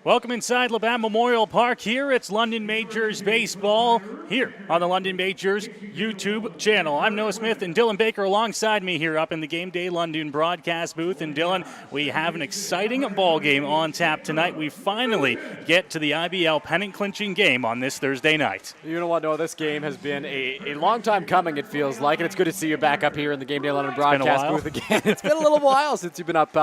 Welcome inside Labatt Memorial Park. Here it's London Majors baseball here on the London Majors YouTube channel. I'm Noah Smith and Dylan Baker alongside me here up in the Game Day London broadcast booth. And Dylan, we have an exciting ball game on tap tonight. We finally get to the IBL pennant clinching game on this Thursday night. You know what, Noah? This game has been a long time coming, it feels like, and it's good to see you back up here in the Game Day London broadcast booth again. It's been a little while since you've been up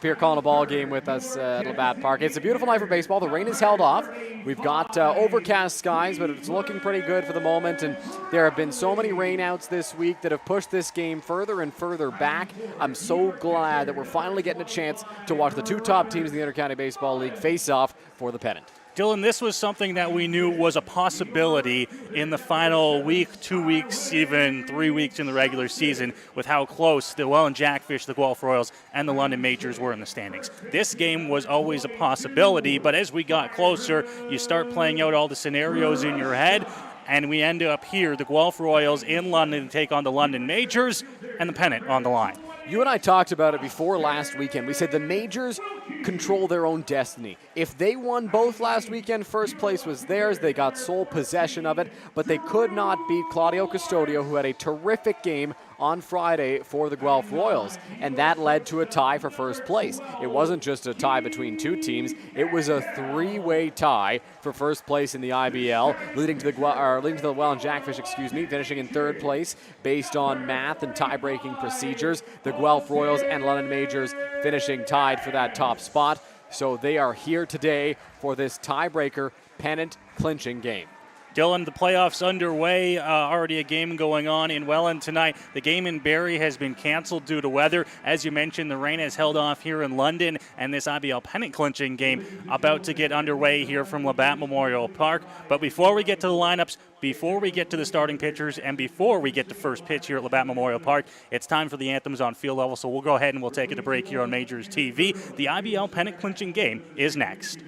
here calling a ball game with us at Labatt Park. It's a beautiful night for baseball. The rain is held off. We've got overcast skies, but it's looking pretty good for the moment, and there have been so many rainouts this week that have pushed this game further and further back. I'm so glad that we're finally getting a chance to watch the two top teams in the Intercounty Baseball League face off for the pennant. Dylan, this was something that we knew was a possibility in the final week, 2 weeks, even 3 weeks in the regular season with how close the Welland Jackfish, the Guelph Royals, and the London Majors were in the standings. This game was always a possibility, but as we got closer, you start playing out all the scenarios in your head, and we end up here, the Guelph Royals in London to take on the London Majors and the pennant on the line. You and I talked about it before last weekend. We said the Majors control their own destiny. If they won both last weekend, first place was theirs. They got sole possession of it, but they could not beat Claudio Custodio, who had a terrific game on Friday for the Guelph Royals, and that led to a tie for first place. It wasn't just a tie between two teams, it was a three-way tie for first place in the IBL, leading to the Welland Jackfish, finishing in third place based on math and tie-breaking procedures. The Guelph Royals and London Majors finishing tied for that top spot, so they are here today for this tiebreaker pennant clinching game. Dylan, the playoffs underway, already a game going on in Welland tonight. The game in Barrie has been canceled due to weather. As you mentioned, the rain has held off here in London, and this IBL pennant clinching game about to get underway here from Labatt Memorial Park. But before we get to the lineups, before we get to the starting pitchers, and before we get to first pitch here at Labatt Memorial Park, it's time for the anthems on field level, so we'll go ahead and we'll take it to break here on MajorsTV. The IBL pennant clinching game is next.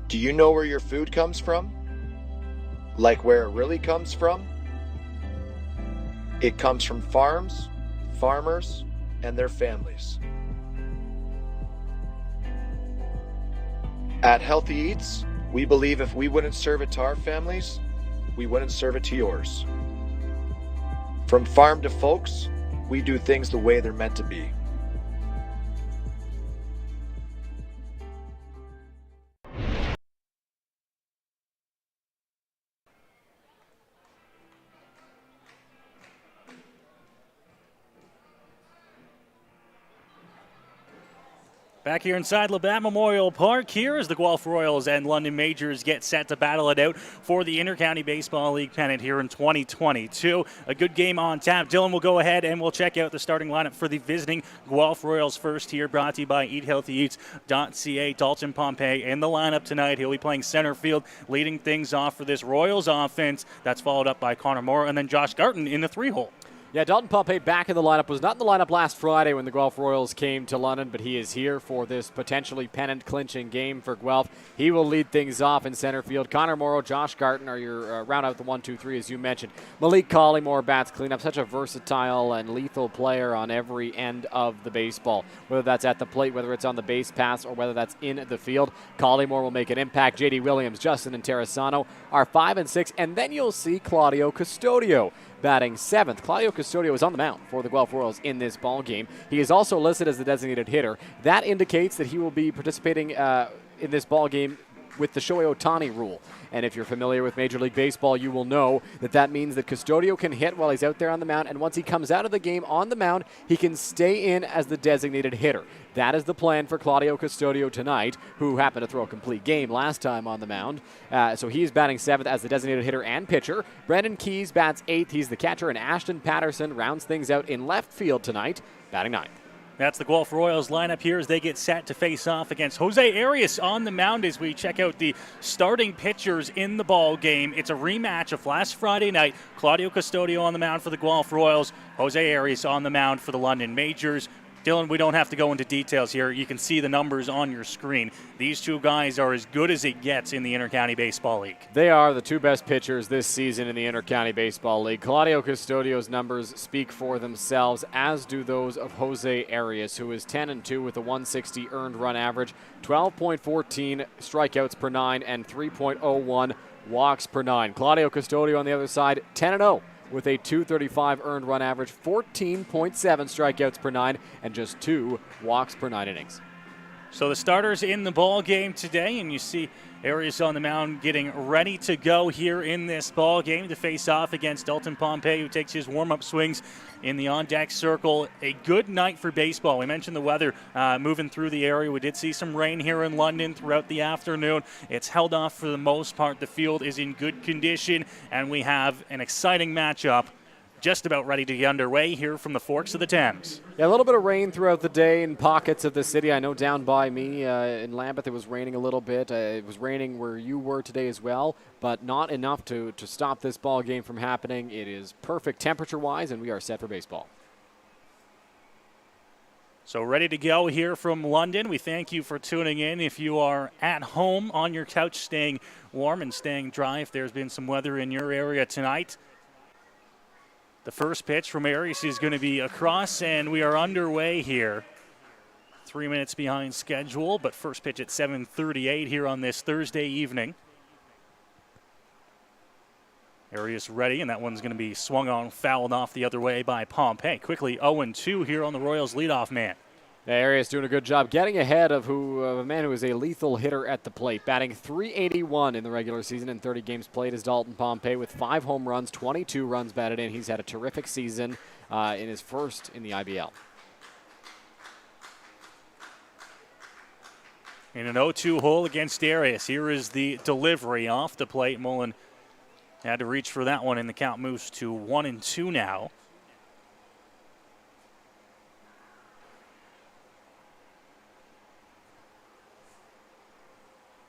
Do you know where your food comes from? Like where it really comes from? It comes from farms, farmers, and their families. At Healthy Eats, we believe if we wouldn't serve it to our families, we wouldn't serve it to yours. From farm to folks, we do things the way they're meant to be. Back here inside Labatt Memorial Park, here as the Guelph Royals and London Majors get set to battle it out for the Intercounty Baseball League pennant here in 2022. A good game on tap. Dylan will go ahead and we'll check out the starting lineup for the visiting Guelph Royals first here, brought to you by EatHealthyEats.ca. Dalton Pompey in the lineup tonight. He'll be playing center field, leading things off for this Royals offense. That's followed up by Connor Moore and then Josh Garton in the three-hole. Yeah, Dalton Pompey back in the lineup. Was not in the lineup last Friday when the Guelph Royals came to London, but he is here for this potentially pennant-clinching game for Guelph. He will lead things off in center field. Connor Morrow, Josh Garton are your round out the 1-2-3, as you mentioned. Malik Collymore bats cleanup. Such a versatile and lethal player on every end of the baseball, whether that's at the plate, whether it's on the base pass, or whether that's in the field. Collymore will make an impact. J.D. Williams, Justin, and Terrasano are 5 and 6, and then you'll see Claudio Custodio batting 7th. Claudio Custodio is on the mound for the Guelph Royals in this ball game. He is also listed as the designated hitter. That indicates that he will be participating in this ball game with the Shohei Ohtani rule. And if you're familiar with Major League Baseball, you will know that that means that Custodio can hit while he's out there on the mound, and once he comes out of the game on the mound, he can stay in as the designated hitter. That is the plan for Claudio Custodio tonight, who happened to throw a complete game last time on the mound. So he's batting 7th as the designated hitter and pitcher. Brandon Keys bats 8th. He's the catcher, and Ashton Patterson rounds things out in left field tonight, batting 9th. That's the Guelph Royals lineup here as they get set to face off against Jose Arias on the mound as we check out the starting pitchers in the ball game. It's a rematch of last Friday night. Claudio Custodio on the mound for the Guelph Royals, Jose Arias on the mound for the London Majors. Dylan, we don't have to go into details here. You can see the numbers on your screen. These two guys are as good as it gets in the Intercounty Baseball League. They are the two best pitchers this season in the Intercounty Baseball League. Claudio Custodio's numbers speak for themselves, as do those of Jose Arias, who is 10-2 with a 160 earned run average, 12.14 strikeouts per 9, and 3.01 walks per 9. Claudio Custodio on the other side, 10-0. With a 235 earned run average, 14.7 strikeouts per 9, and just 2 walks per 9 innings. So the starters in the ball game today, and you see Arias on the mound getting ready to go here in this ball game to face off against Dalton Pompey, who takes his warm-up swings in the on-deck circle. A good night for baseball. We mentioned the weather moving through the area. We did see some rain here in London throughout the afternoon. It's held off for the most part. The field is in good condition, and we have an exciting matchup just about ready to get underway here from the Forks of the Thames. Yeah, a little bit of rain throughout the day in pockets of the city. I know down by me in Lambeth it was raining a little bit. It was raining where you were today as well, but not enough to stop this ball game from happening. It is perfect temperature-wise, and we are set for baseball. So ready to go here from London. We thank you for tuning in. If you are at home on your couch staying warm and staying dry, if there's been some weather in your area tonight, the first pitch from Arias is going to be across, and we are underway here. 3 minutes behind schedule, but first pitch at 7:38 here on this Thursday evening. Arias ready, and that one's going to be swung on, fouled off the other way by Pompey. Quickly 0-2 here on the Royals leadoff man. Arias doing a good job getting ahead of a man who is a lethal hitter at the plate. Batting .381 in the regular season in 30 games played is Dalton Pompey with 5 home runs, 22 runs batted in. He's had a terrific season in his first in the IBL. In an 0-2 hole against Arias, here is the delivery off the plate. Mullen had to reach for that one, and the count moves to 1-2 now.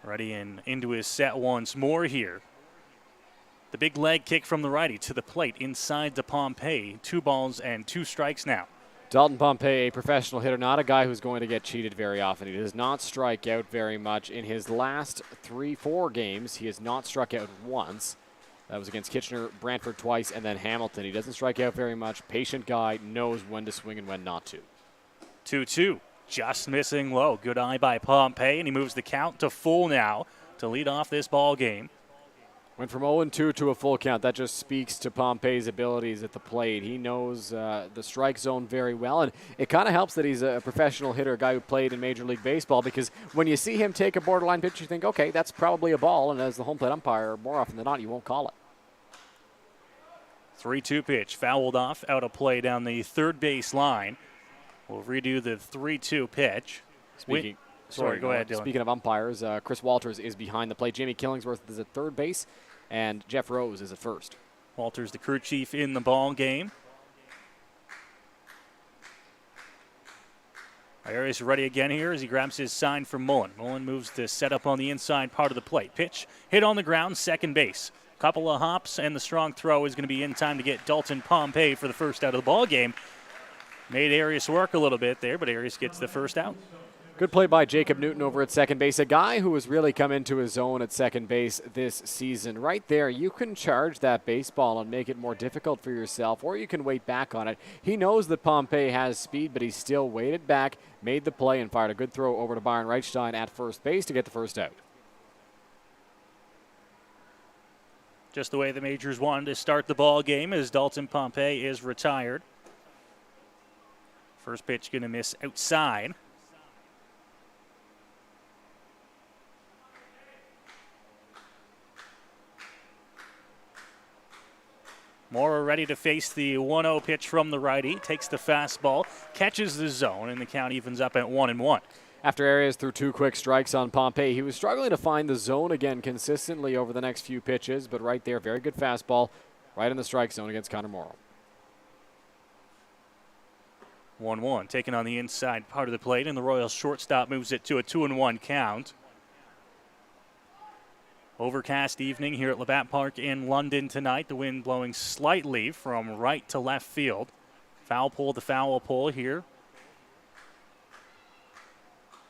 Ready and into his set once more here. The big leg kick from the righty to the plate inside to Pompey. 2 balls and 2 strikes now. Dalton Pompey, a professional hitter, not a guy who's going to get cheated very often. He does not strike out very much. In his last 3-4 games, he has not struck out once. That was against Kitchener, Brantford twice, and then Hamilton. He doesn't strike out very much. Patient guy, knows when to swing and when not to. 2-2. Just missing low. Good eye by Pompey, and he moves the count to full now to lead off this ball game. Went from 0-2 to a full count. That just speaks to Pompey's abilities at the plate. He knows the strike zone very well, and it kind of helps that he's a professional hitter, a guy who played in Major League Baseball, because when you see him take a borderline pitch, you think, okay, that's probably a ball, and as the home plate umpire, more often than not, you won't call it. 3-2 pitch, fouled off, out of play down the third base line. We'll redo the 3-2 pitch. Sorry, go ahead, Dylan. Speaking of umpires, Chris Walters is behind the plate. Jamie Killingsworth is at third base, and Jeff Rose is at first. Walters, the crew chief in the ball game. Arias ready again here as he grabs his sign from Mullen. Mullen moves to set up on the inside part of the plate. Pitch hit on the ground, second base. Couple of hops, and the strong throw is going to be in time to get Dalton Pompey for the first out of the ball game. Made Arias work a little bit there, but Arias gets the first out. Good play by Jacob Newton over at second base, a guy who has really come into his own at second base this season. Right there, you can charge that baseball and make it more difficult for yourself, or you can wait back on it. He knows that Pompey has speed, but he still waited back, made the play, and fired a good throw over to Byron Reichstein at first base to get the first out. Just the way the Majors wanted to start the ball game as Dalton Pompey is retired. First pitch going to miss outside. Morrow ready to face the 1-0 pitch from the righty. Takes the fastball, catches the zone, and the count evens up at 1-1. After Arias threw 2 quick strikes on Pompey, he was struggling to find the zone again consistently over the next few pitches, but right there, very good fastball, right in the strike zone against Connor Morrow. 1-1, taken on the inside part of the plate, and the Royals shortstop moves it to a 2-1 count. Overcast evening here at Labatt Park in London tonight. The wind blowing slightly from right to left field. Foul pole here.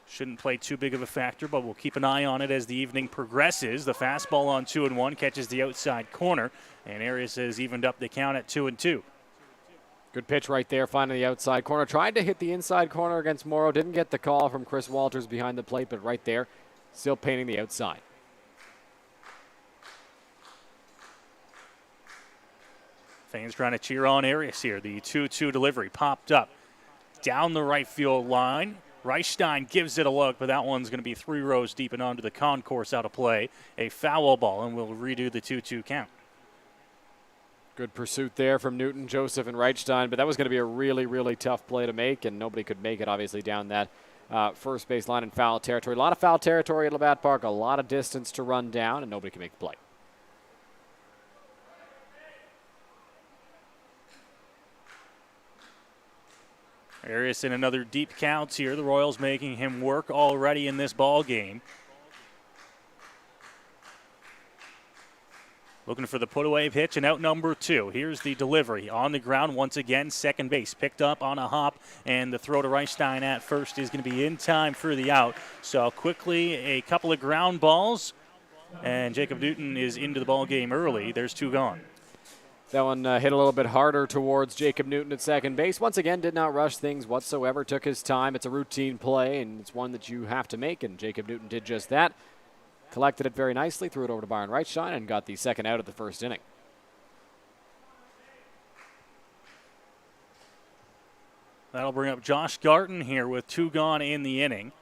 Shouldn't play too big of a factor, but we'll keep an eye on it as the evening progresses. The fastball on 2-1 catches the outside corner, and Arias has evened up the count at 2-2. Good pitch right there, finding the outside corner. Tried to hit the inside corner against Morrow. Didn't get the call from Chris Walters behind the plate, but right there, still painting the outside. Fans trying to cheer on Arias here. The 2-2 delivery popped up down the right field line. Reichstein gives it a look, but that one's going to be 3 rows deep and onto the concourse out of play. A foul ball, and we'll redo the 2-2 count. Good pursuit there from Newton, Joseph, and Reichstein, but that was going to be a really, really tough play to make, and nobody could make it, obviously, down that first base line in foul territory. A lot of foul territory at Labatt Park, a lot of distance to run down, and nobody can make the play. Arias in another deep count here. The Royals making him work already in this ball game. Looking for the put-away pitch and out number 2. Here's the delivery on the ground once again. Second base picked up on a hop, and the throw to Reichstein at first is going to be in time for the out. So quickly a couple of ground balls, and Jacob Newton is into the ball game early. There's 2 gone. That one hit a little bit harder towards Jacob Newton at second base. Once again, did not rush things whatsoever, took his time. It's a routine play, and it's one that you have to make, and Jacob Newton did just that. Collected it very nicely, threw it over to Byron Reichstein, and got the second out of the first inning. That'll bring up Josh Garton here with 2 gone in the inning.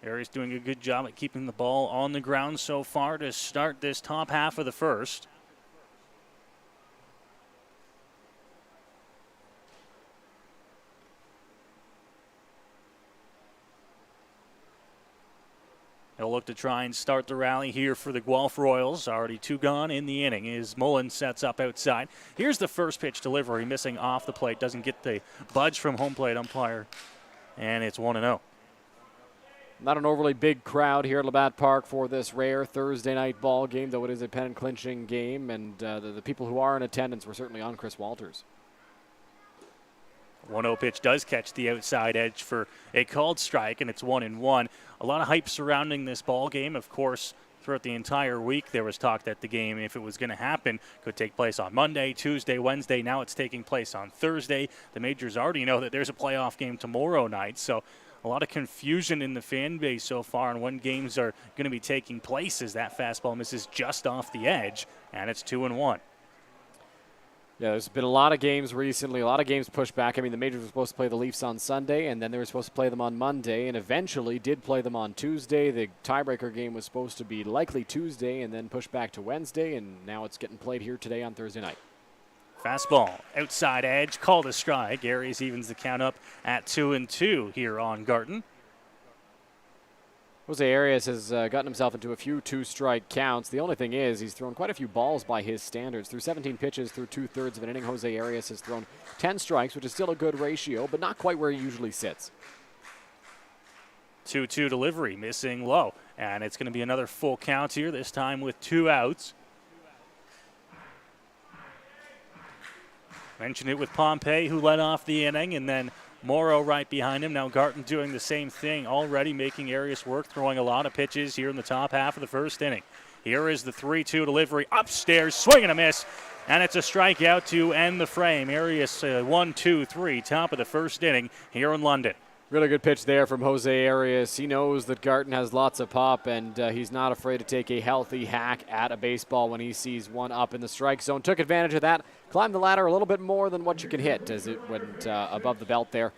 Arias doing a good job at keeping the ball on the ground so far to start this top half of the first. He'll look to try and start the rally here for the Guelph Royals. Already 2 gone in the inning as Mullen sets up outside. Here's the first pitch delivery, missing off the plate. Doesn't get the budge from home plate umpire, and it's 1-0. Not an overly big crowd here at Labatt Park for this rare Thursday night ball game, though it is a pennant clinching game, and the people who are in attendance were certainly on Chris Walters. 1-0 pitch does catch the outside edge for a called strike, and it's 1-1. A lot of hype surrounding this ball game. Of course, throughout the entire week, there was talk that the game, if it was going to happen, could take place on Monday, Tuesday, Wednesday. Now it's taking place on Thursday. The Majors already know that there's a playoff game tomorrow night, so a lot of confusion in the fan base so far on when games are going to be taking place as that fastball misses just off the edge, and it's 2-1. Yeah, there's been a lot of games recently, a lot of games pushed back. I mean, the Majors were supposed to play the Leafs on Sunday, and then they were supposed to play them on Monday, and eventually did play them on Tuesday. The tiebreaker game was supposed to be likely Tuesday and then pushed back to Wednesday, and now it's getting played here today on Thursday night. Fastball, outside edge, called a strike. Arias evens the count up at 2-2 here on Garton. Jose Arias has gotten himself into a few 2-strike counts. The only thing is he's thrown quite a few balls by his standards. Through 17 pitches, through 2/3 of an inning, Jose Arias has thrown 10 strikes, which is still a good ratio, but not quite where he usually sits. 2-2 delivery, missing low. And it's going to be another full count here, this time with 2 outs. Mentioned it with Pompey, who led off the inning, and then Morrow right behind him. Now Garton doing the same thing, already making Arias work, throwing a lot of pitches here in the top half of the first inning. Here is the 3-2 delivery, upstairs, swing and a miss, and it's a strikeout to end the frame. Arias 1-2-3, top of the first inning here in London. Really good pitch there from Jose Arias. He knows that Garton has lots of pop, and he's not afraid to take a healthy hack at a baseball when he sees one up in the strike zone. Took advantage of that, climbed the ladder a little bit more than what you can hit as it went above the belt there.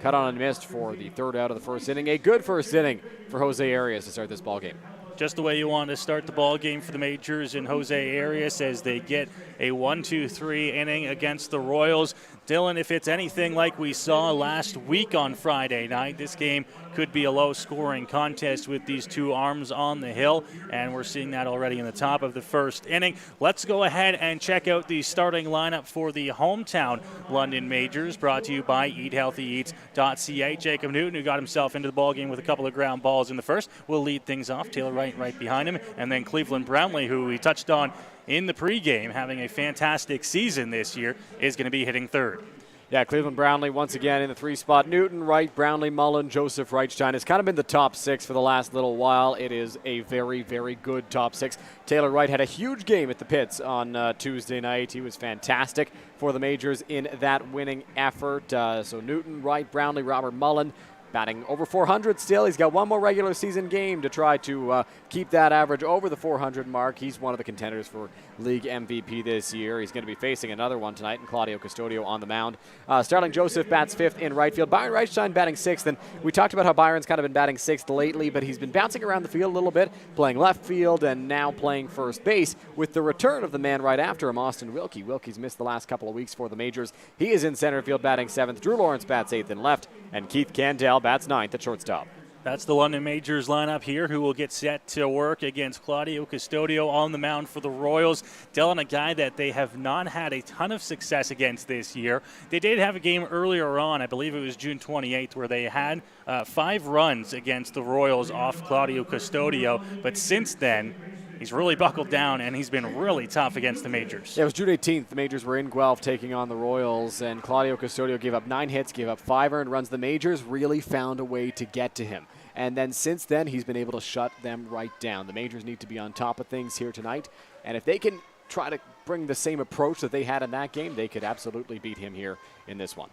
Cut on and missed for the third out of the first inning. A good first inning for Jose Arias to start this ball game. Just the way you want to start the ball game for the Majors and Jose Arias as they get a 1-2-3 inning against the Royals. Dylan, if it's anything like we saw last week on Friday night, this game could be a low-scoring contest with these two arms on the hill, and we're seeing that already in the top of the first inning. Let's go ahead and check out the starting lineup for the hometown London Majors, brought to you by EatHealthyEats.ca. Jacob Newton, who got himself into the ballgame with a couple of ground balls in the first, will lead things off. Taylor Wright right behind him, and then Cleveland Brownlee, who we touched on in the pregame, having a fantastic season this year, is going to be hitting third. Yeah, Cleveland Brownlee once again in the 3 spot. Newton, Wright, Brownlee, Mullen, Joseph Reichstein. It's kind of been the top 6 for the last little while. It is a very, very good top 6. Taylor Wright had a huge game at the pits on Tuesday night. He was fantastic for the Majors in that winning effort. So Newton, Wright, Brownlee, Robert Mullen, batting over 400 still. He's got one more regular season game to try to keep that average over the 400 mark. He's one of the contenders for league MVP this year. He's going to be facing another one tonight, and Claudio Custodio on the mound. Starling Joseph bats 5th in right field. Byron Reichstein batting 6th, and we talked about how Byron's kind of been batting 6th lately, but he's been bouncing around the field a little bit, playing left field and now playing first base with the return of the man right after him, Austin Wilkie. Wilkie's missed the last couple of weeks for the Majors. He is in center field batting 7th. Drew Lawrence bats 8th in left, and Keith Candell bats 9th at shortstop. That's the London Majors lineup here, who will get set to work against Claudio Custodio on the mound for the Royals. Dylan, a guy that they have not had a ton of success against this year. They did have a game earlier on, I believe it was June 28th, where they had 5 runs against the Royals off Claudio Custodio. But since then, he's really buckled down, and he's been really tough against the Majors. Yeah, it was June 18th. The Majors were in Guelph taking on the Royals, and Claudio Custodio gave up 9 hits, gave up 5 earned runs. The Majors really found a way to get to him. And then since then, he's been able to shut them right down. The Majors need to be on top of things here tonight. And if they can try to bring the same approach that they had in that game, they could absolutely beat him here in this one.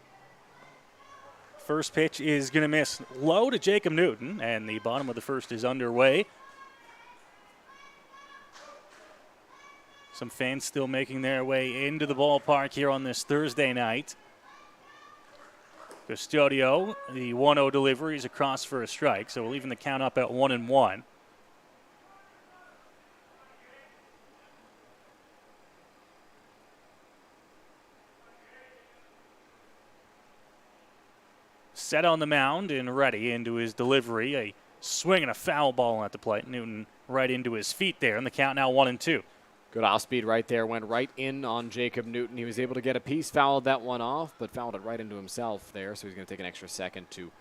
First pitch is going to miss low to Jacob Newton, and the bottom of the first is underway. Some fans still making their way into the ballpark here on this Thursday night. Custodio, the 1-0 delivery is across for a strike, so we're leaving the count up at 1-1. Set on the mound and ready into his delivery. A swing and a foul ball at the plate. Newton right into his feet there, and the count now 1-2. Good off speed right there. Went right in on Jacob Newton. He was able to get a piece, fouled that one off, but fouled it right into himself there. So he's going to take an extra second to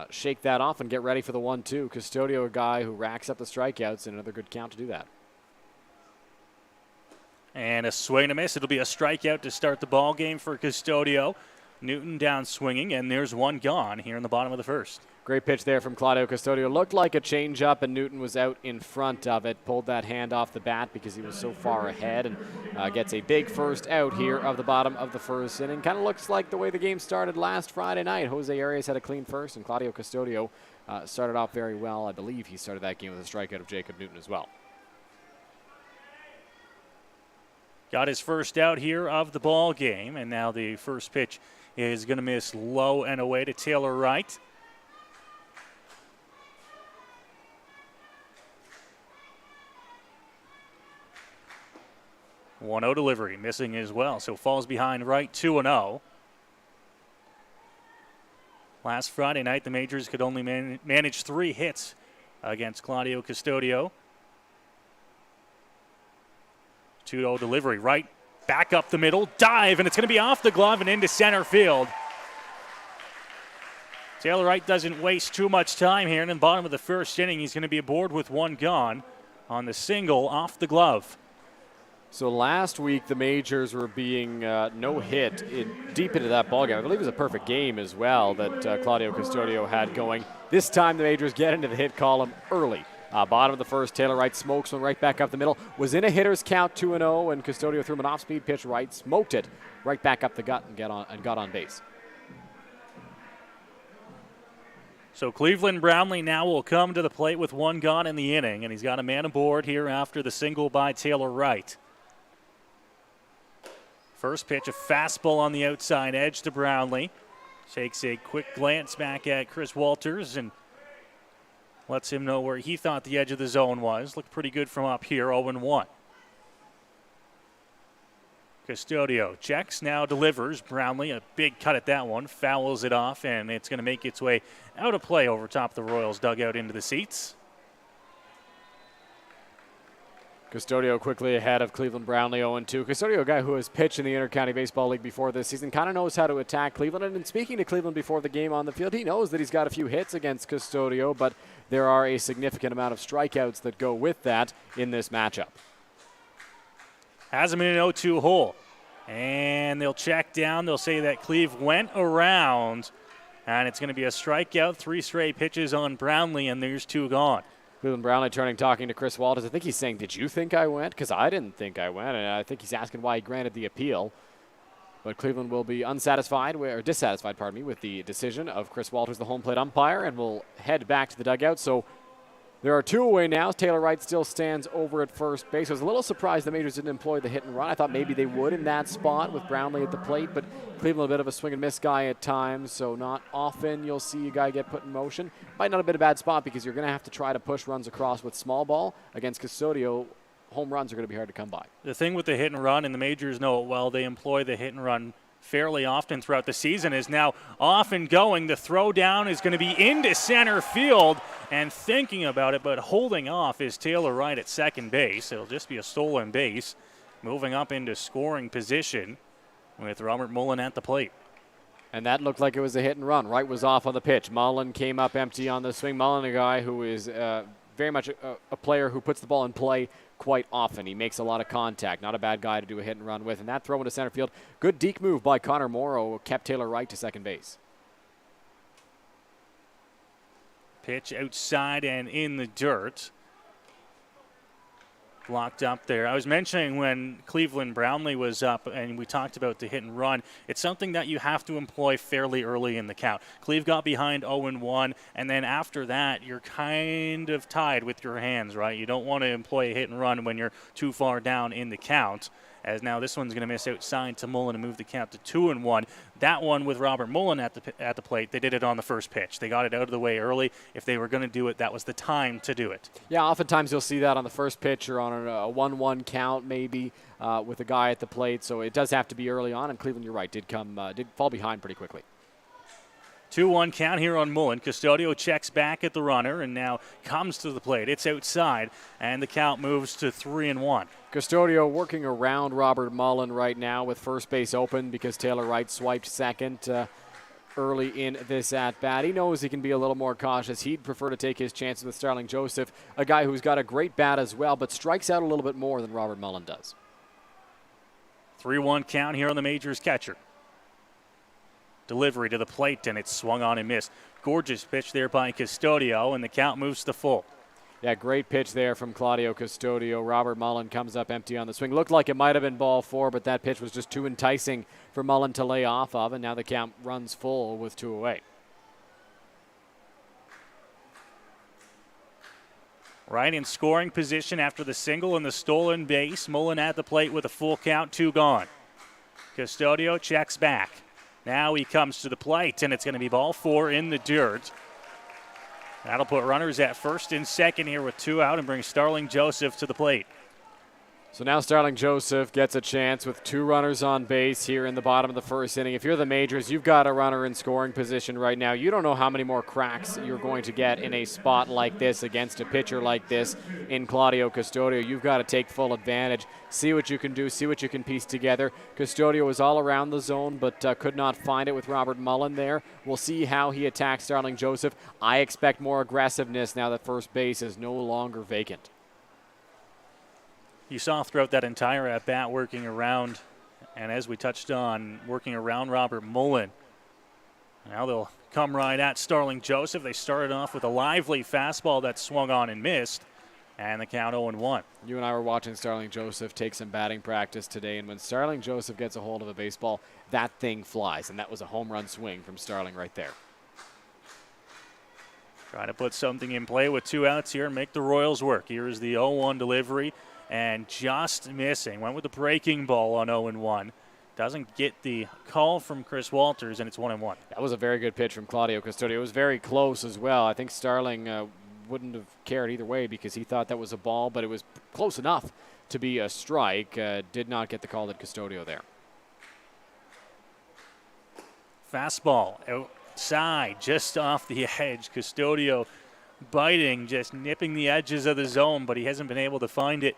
shake that off and get ready for the 1-2. Custodio, a guy who racks up the strikeouts, and another good count to do that. And a swing and a miss. It'll be a strikeout to start the ball game for Custodio. Newton down swinging, and there's one gone here in the bottom of the first. Great pitch there from Claudio Custodio. Looked like a changeup, and Newton was out in front of it. Pulled that hand off the bat because he was so far ahead, and gets a big first out here of the bottom of the first inning. Kind of looks like the way the game started last Friday night. Jose Arias had a clean first, and Claudio Custodio started off very well. I believe he started that game with a strikeout of Jacob Newton as well. Got his first out here of the ball game, and now the first pitch is going to miss low and away to Taylor Wright. One-0 delivery, missing as well, so falls behind Wright 2-0. Last Friday night, the Majors could only manage 3 hits against Claudio Custodio. 2-0 delivery, Wright back up the middle, dive, and it's going to be off the glove and into center field. Taylor Wright doesn't waste too much time here, and in the bottom of the first inning, he's going to be aboard with 1 gone on the single off the glove. So last week, the Majors were being no hit deep into that ballgame. I believe it was a perfect game as well that Claudio Custodio had going. This time, the Majors get into the hit column early. Bottom of the first, Taylor Wright smokes one right back up the middle. Was in a hitter's count 2-0, and Custodio threw him an off-speed pitch. Wright smoked it right back up the gut and got on base. So Cleveland Brownlee now will come to the plate with one gone in the inning, and he's got a man aboard here after the single by Taylor Wright. First pitch, a fastball on the outside edge to Brownlee. Takes a quick glance back at Chris Walters and lets him know where he thought the edge of the zone was. Looked pretty good from up here, 0-1. Custodio checks, now delivers. Brownlee, a big cut at that one, fouls it off, and it's going to make its way out of play over top of the Royals dugout into the seats. Custodio quickly ahead of Cleveland Brownlee 0-2. Custodio, a guy who has pitched in the Intercounty Baseball League before this season, kind of knows how to attack Cleveland. And in speaking to Cleveland before the game on the field, he knows that he's got a few hits against Custodio, but there are a significant amount of strikeouts that go with that in this matchup. Has him in an 0-2 hole. And they'll check down. They'll say that Cleve went around. And it's going to be a strikeout, 3 straight pitches on Brownlee, and there's 2 gone. Cleveland Brownlee talking to Chris Walters. I think he's saying, did you think I went? Because I didn't think I went. And I think he's asking why he granted the appeal. But Cleveland will be dissatisfied with the decision of Chris Walters, the home plate umpire, and will head back to the dugout. So there are 2 away now. Taylor Wright still stands over at first base. I was a little surprised the Majors didn't employ the hit and run. I thought maybe they would in that spot with Brownlee at the plate, but Cleveland a bit of a swing and miss guy at times, so not often you'll see a guy get put in motion. Might not have been a bad spot because you're going to have to try to push runs across with small ball. Against Custodio, home runs are going to be hard to come by. The thing with the hit and run, and the Majors know it well, they employ the hit and run fairly often throughout the season, is now off and going. The throw down is going to be into center field, and thinking about it, but holding off is Taylor Wright at second base. It'll just be a stolen base. Moving up into scoring position with Robert Mullen at the plate. And that looked like it was a hit and run. Wright was off on the pitch. Mullen came up empty on the swing. Mullen, a guy who is very much a player who puts the ball in play quite often. He makes a lot of contact. Not a bad guy to do a hit and run with. And that throw into center field, good deke move by Connor Morrow, kept Taylor Wright to second base. Pitch outside and in the dirt. Blocked up there. I was mentioning when Cleveland Brownlee was up and we talked about the hit and run, it's something that you have to employ fairly early in the count. Cleve got behind 0-1, and then after that, you're kind of tied with your hands, right? You don't want to employ a hit and run when you're too far down in the count. As now this one's going to miss outside to Mullen and move the count to 2-1. That one with Robert Mullen at the plate, they did it on the first pitch. They got it out of the way early. If they were going to do it, that was the time to do it. Yeah, oftentimes you'll see that on the first pitch or on a 1-1 count maybe with a guy at the plate. So it does have to be early on, and Cleveland, you're right, did fall behind pretty quickly. 2-1 count here on Mullen. Custodio checks back at the runner and now comes to the plate. It's outside, and the count moves to 3-1. Custodio working around Robert Mullen right now with first base open because Taylor Wright swiped second early in this at-bat. He knows he can be a little more cautious. He'd prefer to take his chances with Starling Joseph, a guy who's got a great bat as well, but strikes out a little bit more than Robert Mullen does. 3-1 count here on the Majors catcher. Delivery to the plate, and it's swung on and missed. Gorgeous pitch there by Custodio, and the count moves to full. Yeah, great pitch there from Claudio Custodio. Robert Mullen comes up empty on the swing. Looked like it might have been ball 4, but that pitch was just too enticing for Mullen to lay off of, and now the count runs full with 2 away. Right in scoring position after the single and the stolen base. Mullen at the plate with a full count, 2 gone. Custodio checks back. Now he comes to the plate, and it's going to be ball 4 in the dirt. That'll put runners at first and second here with 2 out and bring Starling Joseph to the plate. So now Starling Joseph gets a chance with 2 runners on base here in the bottom of the first inning. If you're the Majors, you've got a runner in scoring position right now. You don't know how many more cracks you're going to get in a spot like this against a pitcher like this in Claudio Custodio. You've got to take full advantage, see what you can do, see what you can piece together. Custodio was all around the zone, but could not find it with Robert Mullen there. We'll see how he attacks Starling Joseph. I expect more aggressiveness now that first base is no longer vacant. You saw throughout that entire at-bat working around, and as we touched on, working around Robert Mullen. Now they'll come right at Starling Joseph. They started off with a lively fastball that swung on and missed, and the count 0-1. You and I were watching Starling Joseph take some batting practice today, and when Starling Joseph gets a hold of a baseball, that thing flies, and that was a home run swing from Starling right there. Trying to put something in play with 2 outs here and make the Royals work. Here's the 0-1 delivery, and just missing. Went with the breaking ball on 0-1. Doesn't get the call from Chris Walters, and it's 1-1. That was a very good pitch from Claudio Custodio. It was very close as well. I think Starling wouldn't have cared either way because he thought that was a ball, but it was close enough to be a strike. Did not get the call at Custodio there. Fastball outside, just off the edge. Custodio biting, just nipping the edges of the zone, but he hasn't been able to find it.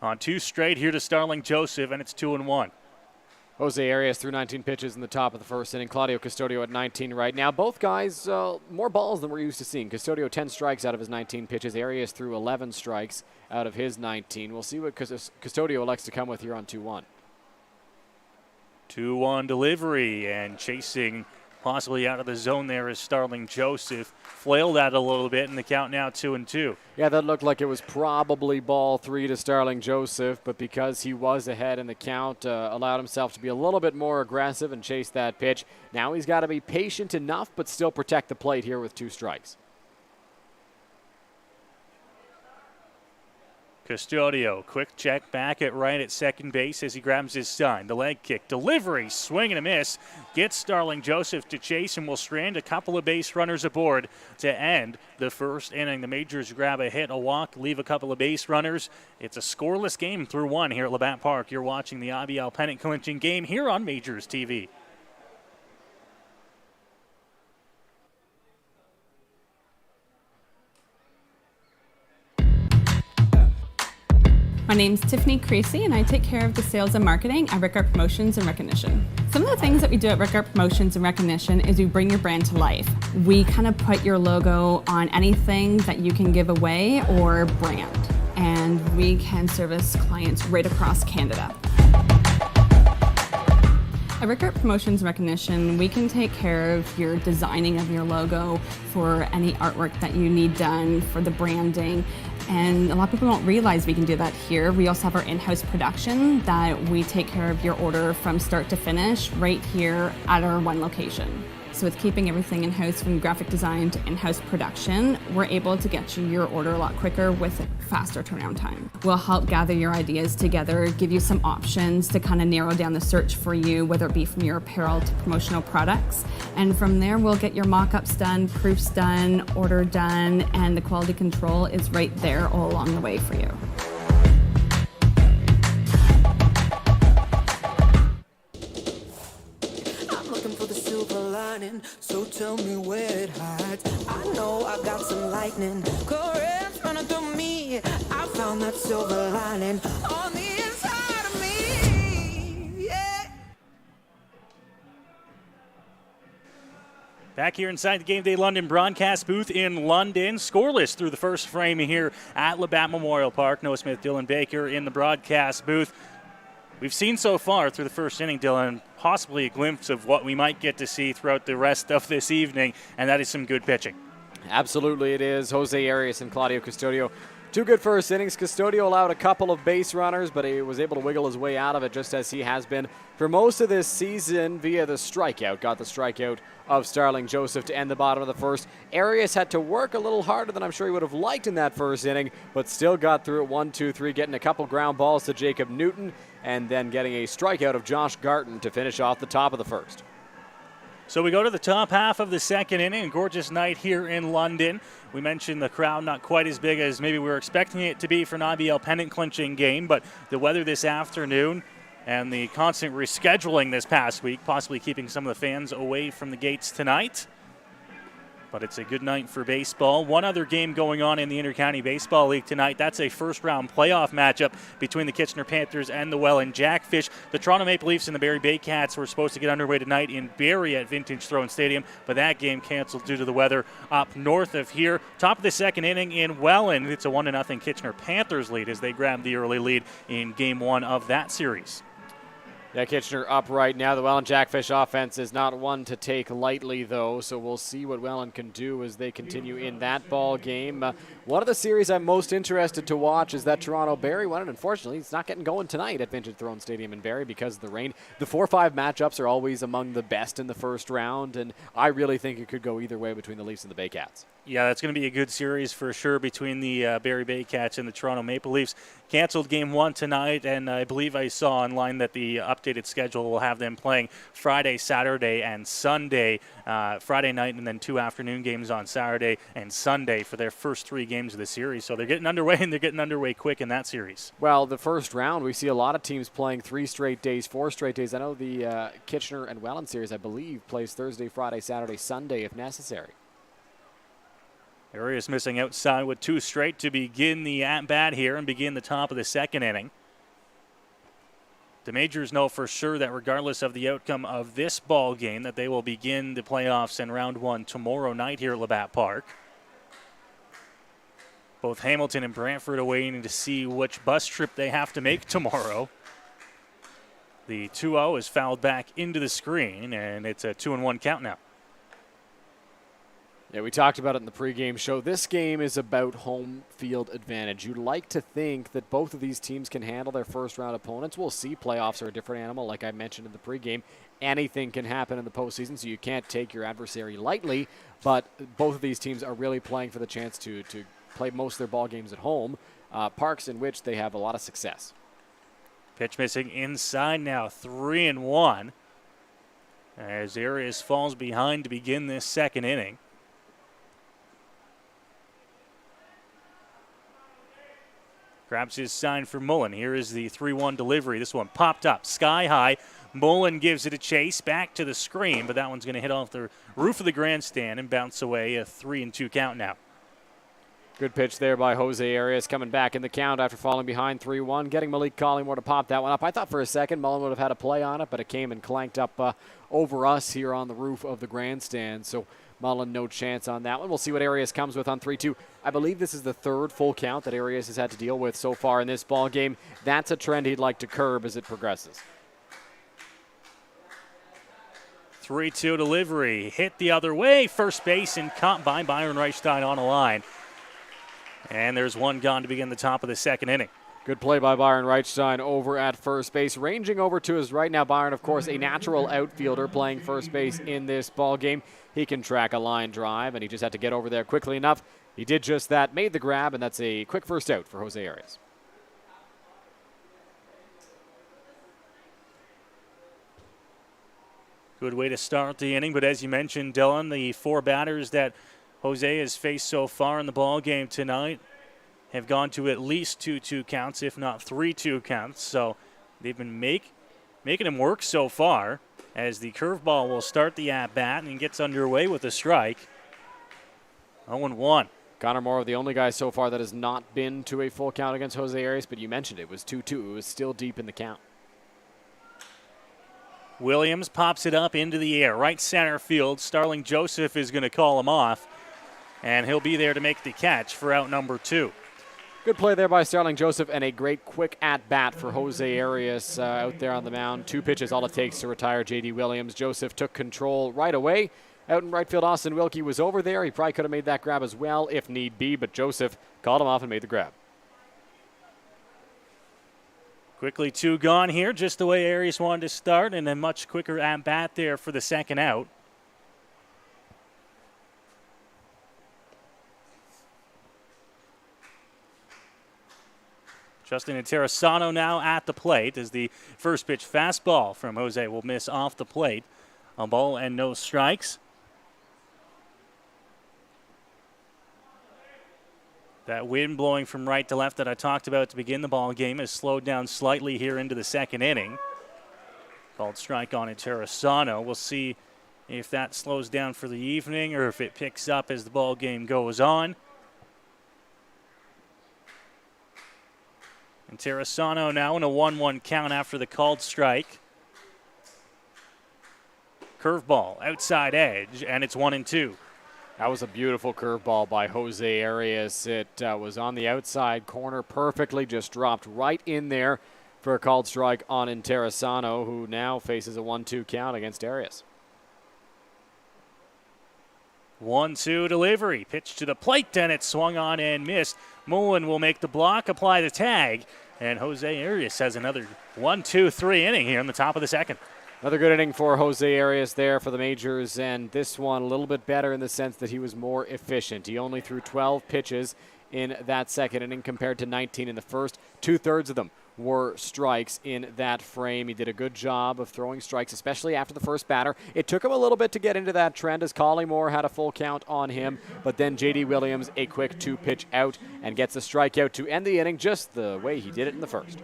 On 2 straight here to Starling Joseph, and it's 2-1. Jose Arias threw 19 pitches in the top of the first inning. Claudio Custodio at 19 right now. Both guys, more balls than we're used to seeing. Custodio 10 strikes out of his 19 pitches. Arias threw 11 strikes out of his 19. We'll see what Custodio elects to come with here on 2-1. 2-1 delivery, and chasing possibly out of the zone there is Starling Joseph. Flailed at it a little bit, and the count now 2-2. Yeah, that looked like it was probably ball 3 to Starling Joseph, but because he was ahead in the count, allowed himself to be a little bit more aggressive and chase that pitch. Now he's got to be patient enough, but still protect the plate here with 2 strikes. Custodio, quick check back at right at second base as he grabs his sign. The leg kick, delivery, swing and a miss. Gets Starling Joseph to chase and will strand a couple of base runners aboard to end the first inning. The Majors grab a hit, a walk, leave a couple of base runners. It's a scoreless game through 1 here at Labatt Park. You're watching the IBL pennant clinching game here on Majors TV. My name's Tiffany Creasy, and I take care of the sales and marketing at Rickard Promotions and Recognition. Some of the things that we do at Rickard Promotions and Recognition is we bring your brand to life. We kind of put your logo on anything that you can give away or brand, and we can service clients right across Canada. At Rickard Promotions and Recognition, we can take care of your designing of your logo for any artwork that you need done for the branding. And a lot of people don't realize we can do that here. We also have our in-house production that we take care of your order from start to finish right here at our one location. So with keeping everything in-house from graphic design to in-house production, we're able to get you your order a lot quicker with faster turnaround time. We'll help gather your ideas together, give you some options to kind of narrow down the search for you, whether it be from your apparel to promotional products. And from there, we'll get your mock-ups done, proofs done, order done, and the quality control is right there all along the way for you. So tell me where it hides. I know I got some lightning currents running through me. I found that silver lining on the inside of me. Yeah. Back here inside the Game Day London broadcast booth in London. Scoreless through the first frame here at Labatt Memorial Park. Noah Smith, Dylan Baker in the broadcast booth. We've seen so far through the first inning, Dylan, possibly a glimpse of what we might get to see throughout the rest of this evening, and that is some good pitching. Absolutely it is. Jose Arias and Claudio Custodio. 2 good first innings. Custodio allowed a couple of base runners, but he was able to wiggle his way out of it just as he has been for most of this season via the strikeout. Got the strikeout of Starling Joseph to end the bottom of the first. Arias had to work a little harder than I'm sure he would have liked in that first inning, but still got through it 1, 2, 3, getting a couple ground balls to Jacob Newton, and then getting a strikeout of Josh Garton to finish off the top of the first. So we go to the top half of the second inning. A gorgeous night here in London. We mentioned the crowd not quite as big as maybe we were expecting it to be for an IBL pennant clinching game, but the weather this afternoon and the constant rescheduling this past week, possibly keeping some of the fans away from the gates tonight. But it's a good night for baseball. One other game going on in the Intercounty Baseball League tonight. That's a first-round playoff matchup between the Kitchener Panthers and the Welland Jackfish. The Toronto Maple Leafs and the Barrie Baycats were supposed to get underway tonight in Barrie at Vintage Throne Stadium, but that game canceled due to the weather up north of here. Top of the second inning in Welland. It's a 1-0 Kitchener Panthers lead as they grab the early lead in Game 1 of that series. Yeah, Kitchener up right now. The Welland Jackfish offense is not one to take lightly, though, so we'll see what Welland can do as they continue in that ball game. One of the series I'm most interested to watch is that Toronto-Barrie one, and unfortunately, it's not getting going tonight at Vintage Throne Stadium in Barrie because of the rain. The 4-5 matchups are always among the best in the first round, and I really think it could go either way between the Leafs and the Baycats. Yeah, that's going to be a good series for sure between the Barrie Bay Cats and the Toronto Maple Leafs. Canceled game 1 tonight, and I believe I saw online that the updated schedule will have them playing Friday, Saturday, and Sunday. Friday night, and then 2 afternoon games on Saturday and Sunday for their first 3 games of the series. So they're getting underway, and they're getting underway quick in that series. Well, the first round, we see a lot of teams playing 3 straight days, 4 straight days. I know the Kitchener and Welland series, I believe, plays Thursday, Friday, Saturday, Sunday if necessary. Arias missing outside with 2 straight to begin the at-bat here and begin the top of the second inning. The Majors know for sure that regardless of the outcome of this ball game, that they will begin the playoffs in round 1 tomorrow night here at Labatt Park. Both Hamilton and Brantford are waiting to see which bus trip they have to make tomorrow. The 2-0 is fouled back into the screen, and it's a 2-1 count now. Yeah, we talked about it in the pregame show. This game is about home field advantage. You'd like to think that both of these teams can handle their first-round opponents. We'll see. Playoffs are a different animal, like I mentioned in the pregame. Anything can happen in the postseason, so you can't take your adversary lightly. But both of these teams are really playing for the chance to play most of their ball games at home, parks in which they have a lot of success. Pitch missing inside now, 3-1. As Arias falls behind to begin this second inning. Grabs his sign for Mullen. Here is the 3-1 delivery. This one popped up sky high. Mullen gives it a chase back to the screen, but that one's going to hit off the roof of the grandstand and bounce away. A 3-2 count now. Good pitch there by Jose Arias, coming back in the count after falling behind 3-1, getting Malik Collingwood to pop that one up. I thought for a second Mullen would have had a play on it, but it came and clanked up over us here on the roof of the grandstand. So Mullen, no chance on that one. We'll see what Arias comes with on 3-2. I believe this is the 3rd full count that Arias has had to deal with so far in this ball game. That's a trend he'd like to curb as it progresses. 3-2 delivery. Hit the other way. First base and caught by Byron Reichstein on a line. And there's one gone to begin the top of the second inning. Good play by Byron Reichstein over at first base. Ranging over to his right now, Byron, of course, a natural outfielder playing first base in this ball game. He can track a line drive, and he just had to get over there quickly enough. He did just that, made the grab, and that's a quick first out for Jose Arias. Good way to start the inning, but as you mentioned, Dylan, the 4 batters that Jose has faced so far in the ball game tonight have gone to at least 2-2 counts, if not 3-2 counts. So they've been making him work so far, as the curveball will start the at-bat and gets underway with a strike. 0-1. Connor Morrow, the only guy so far that has not been to a full count against Jose Arias, but you mentioned it was 2-2. It was still deep in the count. Williams pops it up into the air, right center field. Starling Joseph is going to call him off, and he'll be there to make the catch for out number 2. Good play there by Starling Joseph, and a great quick at-bat for Jose Arias out there on the mound. 2 pitches, all it takes to retire J.D. Williams. Joseph took control right away. Out in right field, Austin Wilkie was over there. He probably could have made that grab as well if need be, but Joseph called him off and made the grab. Quickly 2 gone here, just the way Arias wanted to start, and a much quicker at-bat there for the second out. Justin Interessano now at the plate as the first pitch fastball from Jose will miss off the plate. A ball and no strikes. That wind blowing from right to left that I talked about to begin the ball game has slowed down slightly here into the second inning. Called strike on Interessano. We'll see if that slows down for the evening or if it picks up as the ball game goes on. And Interessano now in a 1-1 count after the called strike. Curveball, outside edge, and it's 1-2. That was a beautiful curveball by Jose Arias. It was on the outside corner perfectly, just dropped right in there for a called strike on Interessano, who now faces a 1-2 count against Arias. 1-2 delivery. Pitch to the plate, and it swung on and missed. Mullen will make the block, apply the tag, and Jose Arias has another 1-2-3 inning here in the top of the second. Another good inning for Jose Arias there for the Majors, and this one a little bit better in the sense that he was more efficient. He only threw 12 pitches in that second inning compared to 19 in the first. 2/3 of them were strikes in that frame. He did a good job of throwing strikes, especially after the first batter. It took him a little bit to get into that trend as Collymore had a full count on him, but then J.D. Williams, a quick 2-pitch out, and gets a strikeout to end the inning just the way he did it in the first.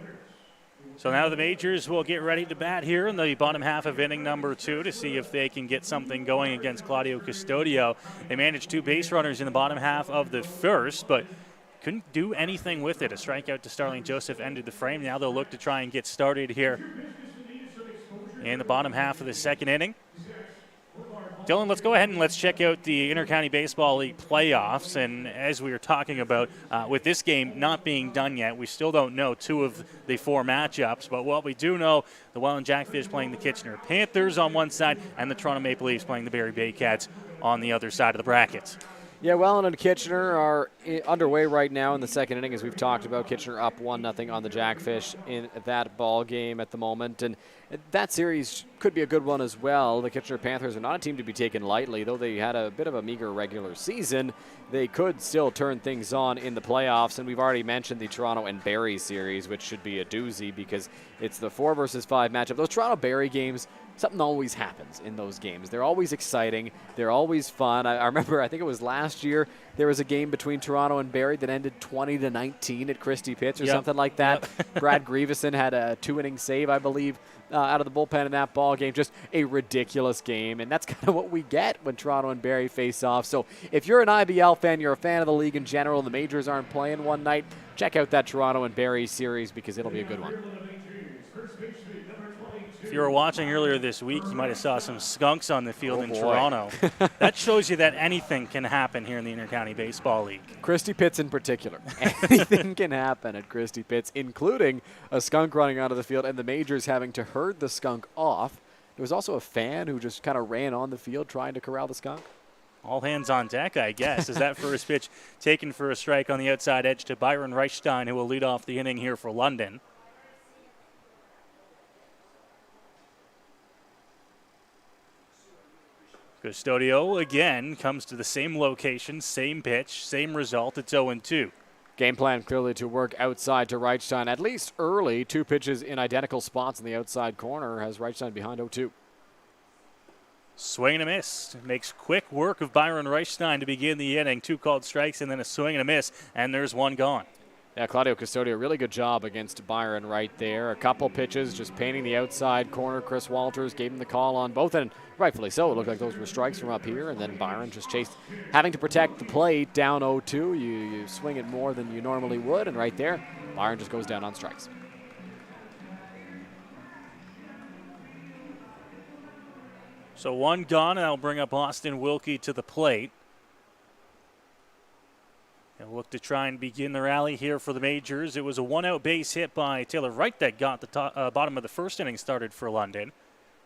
So now the Majors will get ready to bat here in the bottom half of inning number 2 to see if they can get something going against Claudio Custodio. They managed 2 base runners in the bottom half of the first, but couldn't do anything with it. A strikeout to Starling Joseph ended the frame. Now they'll look to try and get started here in the bottom half of the second inning. Dylan, let's go ahead and let's check out the Intercounty Baseball League playoffs. And as we were talking about, with this game not being done yet, we still don't know 2 of the 4 matchups. But what we do know, the Welland Jackfish playing the Kitchener Panthers on one side and the Toronto Maple Leafs playing the Barrie Bay Cats on the other side of the brackets. Yeah, Welland and Kitchener are underway right now in the second inning, as we've talked about. Kitchener up 1-0 on the Jackfish in that ball game at the moment, and that series could be a good one as well. The Kitchener Panthers are not a team to be taken lightly, though they had a bit of a meager regular season. They could still turn things on in the playoffs, and we've already mentioned the Toronto and Barrie series, which should be a doozy because it's the 4 versus 5 matchup. Those Toronto Barrie games, something always happens in those games. They're always exciting. They're always fun. I remember, I think it was last year, there was a game between Toronto and Barrie that ended 20-19 at Christie Pitts or something like that. Brad Grieveson had a 2-inning save, I believe, out of the bullpen in that ball game. Just a ridiculous game, and that's kind of what we get when Toronto and Barrie face off. So if you're an IBL fan, you're a fan of the league in general, and the Majors aren't playing one night, check out that Toronto and Barrie series because it'll be a good one. If you were watching earlier this week, you might have saw some skunks on the field in Toronto. That shows you that anything can happen here in the Intercounty Baseball League. Christie Pitts in particular. Anything can happen at Christie Pitts, including a skunk running onto the field and the Majors having to herd the skunk off. There was also a fan who just kind of ran on the field trying to corral the skunk. All hands on deck, I guess, as that first pitch taken for a strike on the outside edge to Byron Reichstein, who will lead off the inning here for London. Custodio again comes to the same location, same pitch, same result. It's 0-2. Game plan clearly to work outside to Reichstein, at least early. 2 pitches in identical spots in the outside corner has Reichstein behind 0-2. Swing and a miss. Makes quick work of Byron Reichstein to begin the inning. 2 called strikes and then a swing and a miss, and there's 1 gone. Yeah, Claudio Custodio, really good job against Byron right there. A couple pitches just painting the outside corner. Chris Walters gave him the call on both, and rightfully so. It looked like those were strikes from up here, and then Byron just chased, having to protect the plate down 0-2. You swing it more than you normally would, and right there, Byron just goes down on strikes. So 1 gone, and that'll bring up Austin Wilkie to the plate. They'll look to try and begin the rally here for the Majors. It was a 1-out base hit by Taylor Wright that got the bottom of the first inning started for London.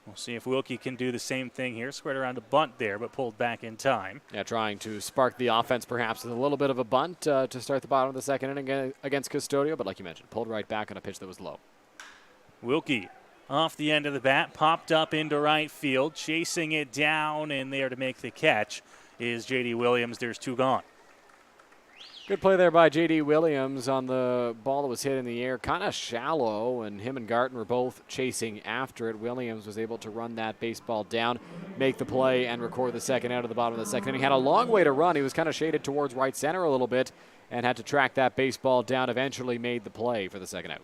We'll see if Wilkie can do the same thing here. Squared around a bunt there, but pulled back in time. Yeah, trying to spark the offense perhaps with a little bit of a bunt to start the bottom of the second inning against Custodio, but like you mentioned, pulled right back on a pitch that was low. Wilkie off the end of the bat, popped up into right field, chasing it down, and there to make the catch is J.D. Williams. There's 2 gone. Good play there by J.D. Williams on the ball that was hit in the air, kind of shallow, and him and Garten were both chasing after it. Williams was able to run that baseball down, make the play, and record the second out of the bottom of the second inning. He had a long way to run. He was kind of shaded towards right center a little bit and had to track that baseball down, eventually made the play for the second out.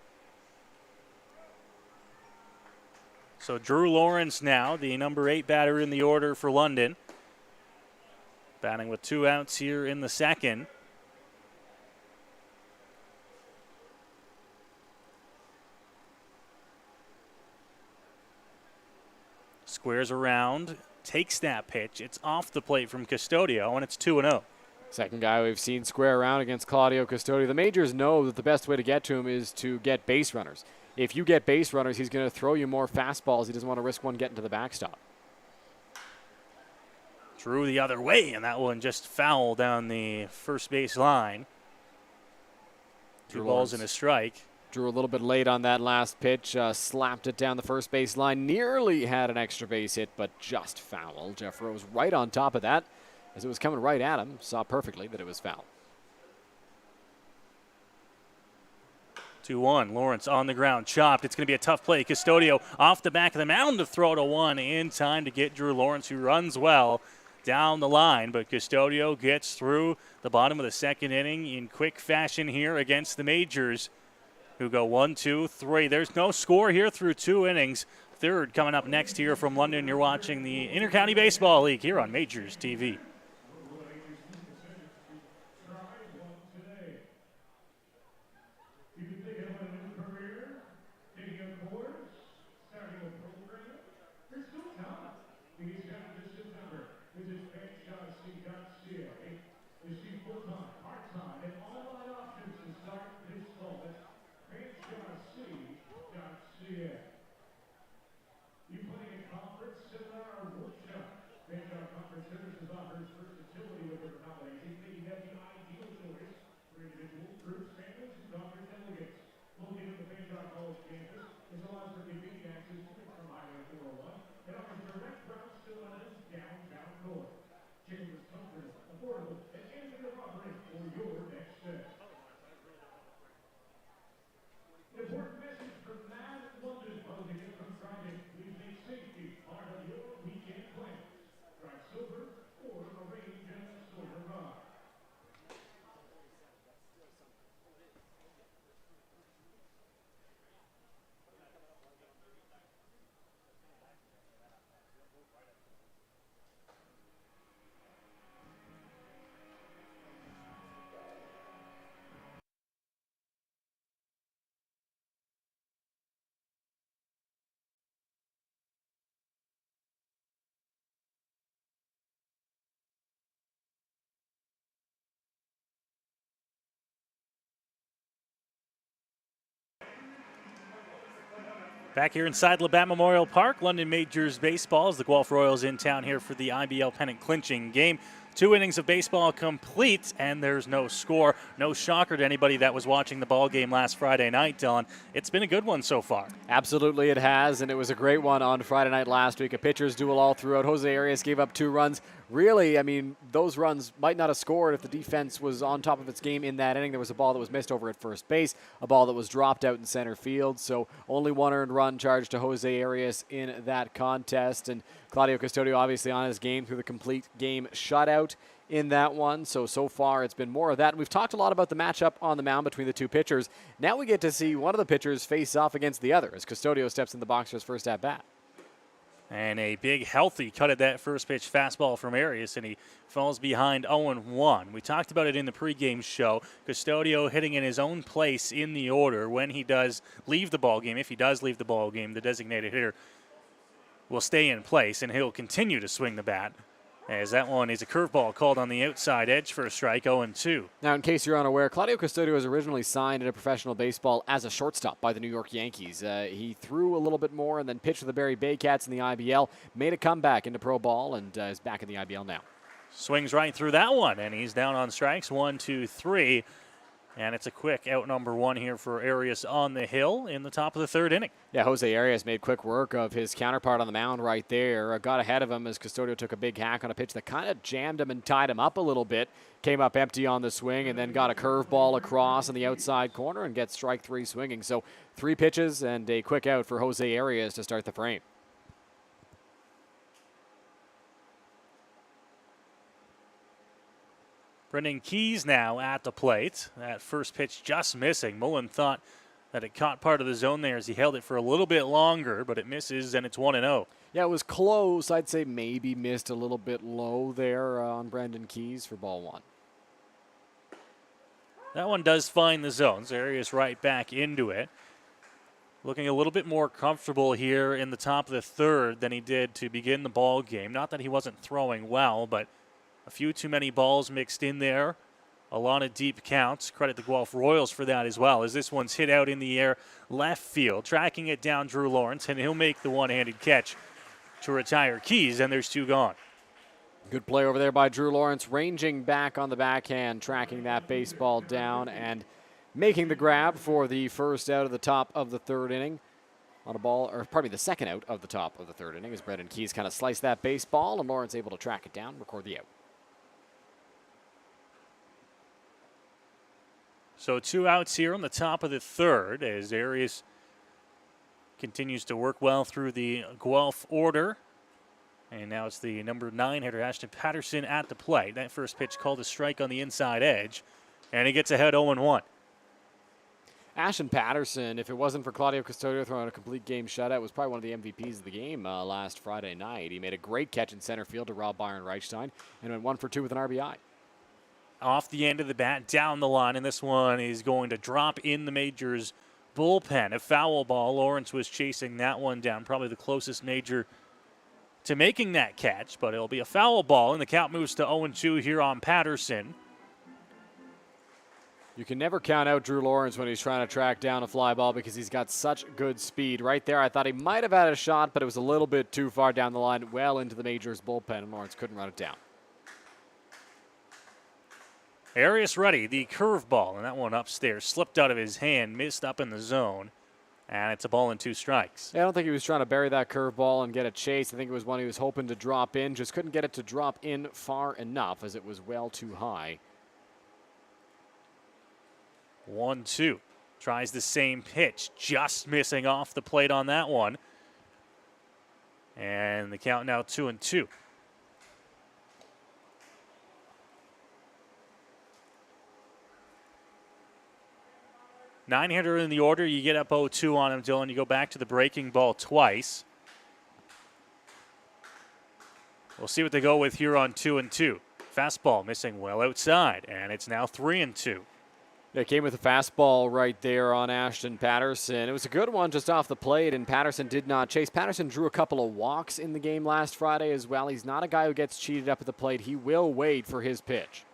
So Drew Lawrence now, the number 8 batter in the order for London. Batting with 2 outs here in the second. Squares around, takes that pitch. It's off the plate from Custodio, and it's 2-0. Second guy we've seen square around against Claudio Custodio. The Majors know that the best way to get to him is to get base runners. If you get base runners, he's going to throw you more fastballs. He doesn't want to risk one getting to the backstop. Drew the other way, and that one just foul down the first base line. 2 balls and a strike. Drew a little bit late on that last pitch, slapped it down the first base line, nearly had an extra base hit, but just foul. Jeff Rose right on top of that as it was coming right at him, saw perfectly that it was foul. 2-1. Lawrence on the ground, chopped. It's going to be a tough play. Custodio off the back of the mound to throw to one in time to get Drew Lawrence, who runs well down the line. But Custodio gets through the bottom of the second inning in quick fashion here against the Majors, who go 1, 2, 3. There's no score here through 2 innings. Third coming up next here from London. You're watching the Intercounty Baseball League here on Majors TV. Back here inside Labatt Memorial Park, London Majors baseball as the Guelph Royals in town here for the IBL pennant clinching game. 2 innings of baseball complete, and there's no score. No shocker to anybody that was watching the ball game last Friday night, Dylan. It's been a good one so far. Absolutely it has, and it was a great one on Friday night last week. A pitcher's duel all throughout. Jose Arias gave up 2 runs. Really, I mean, those runs might not have scored if the defense was on top of its game in that inning. There was a ball that was missed over at first base, a ball that was dropped out in center field. So only 1 earned run charged to Jose Arias in that contest. And Claudio Custodio obviously on his game through the complete game shutout in that one. So far it's been more of that. And we've talked a lot about the matchup on the mound between the 2 pitchers. Now we get to see one of the pitchers face off against the other as Custodio steps in the box for his first at-bat. And a big, healthy cut at that first pitch fastball from Arias, and he falls behind 0-1. We talked about it in the pregame show. Custodio hitting in his own place in the order when he does leave the ball game. If he does leave the ball game, the designated hitter will stay in place, and he'll continue to swing the bat. As that one is a curveball called on the outside edge for a strike, 0-2. Now, in case you're unaware, Claudio Custodio was originally signed into professional baseball as a shortstop by the New York Yankees. He threw a little bit more and then pitched for the Barrie Baycats in the IBL, made a comeback into pro ball, and is back in the IBL now. Swings right through that one, and he's down on strikes, 1, 2, 3. And it's a quick out number 1 here for Arias on the hill in the top of the 3rd inning. Yeah, Jose Arias made quick work of his counterpart on the mound right there. Got ahead of him as Custodio took a big hack on a pitch that kind of jammed him and tied him up a little bit. Came up empty on the swing and then got a curveball across on the outside corner and gets strike 3 swinging. So 3 pitches and a quick out for Jose Arias to start the frame. Brendan Keys now at the plate. That first pitch just missing. Mullen thought that it caught part of the zone there as he held it for a little bit longer, but it misses, and it's 1-0. Yeah, it was close. I'd say maybe missed a little bit low there on Brendan Keys for ball 1. That one does find the zone, so Arias right back into it. Looking a little bit more comfortable here in the top of the 3rd than he did to begin the ball game. Not that he wasn't throwing well, but a few too many balls mixed in there. A lot of deep counts. Credit the Guelph Royals for that as well, as this one's hit out in the air left field. Tracking it down, Drew Lawrence, and he'll make the one-handed catch to retire Keys, and there's 2 gone. Good play over there by Drew Lawrence, ranging back on the backhand, tracking that baseball down, and making the grab for the first out of the top of the third inning on a ball, or pardon me, the second out of the top of the third inning as Brendan Keys kind of sliced that baseball, and Lawrence able to track it down, record the out. So 2 outs here on the top of the third as Arias continues to work well through the Guelph order. And now it's the number 9 hitter, Ashton Patterson, at the plate. That first pitch called a strike on the inside edge, and he gets ahead 0-1. Ashton Patterson, if it wasn't for Claudio Custodio throwing a complete game shutout, was probably one of the MVPs of the game last Friday night. He made a great catch in center field to rob Byron Reichstein and went 1 for 2 with an RBI. Off the end of the bat, down the line, and this one is going to drop in the Majors bullpen. A foul ball. Lawrence was chasing that one down, probably the closest Major to making that catch, but it'll be a foul ball, and the count moves to 0-2 here on Patterson. You can never count out Drew Lawrence when he's trying to track down a fly ball because he's got such good speed. Right there, I thought he might have had a shot, but it was a little bit too far down the line, well into the Majors bullpen, and Lawrence couldn't run it down. Arias ready, the curveball, and that one upstairs slipped out of his hand, missed up in the zone, and it's a ball and 2 strikes. Yeah, I don't think he was trying to bury that curveball and get a chase. I think it was one he was hoping to drop in, just couldn't get it to drop in far enough as it was well too high. 1-2. Tries the same pitch, just missing off the plate on that one. And the count now 2-2. Nine hitter in the order. You get up 0-2 on him, Dylan. You go back to the breaking ball twice. We'll see what they go with here on 2-2. Fastball missing well outside, and it's now 3-2. It came with a fastball right there on Ashton Patterson. It was a good one just off the plate, and Patterson did not chase. Patterson drew a couple of walks in the game last Friday as well. He's not a guy who gets cheated up at the plate. He will wait for his pitch.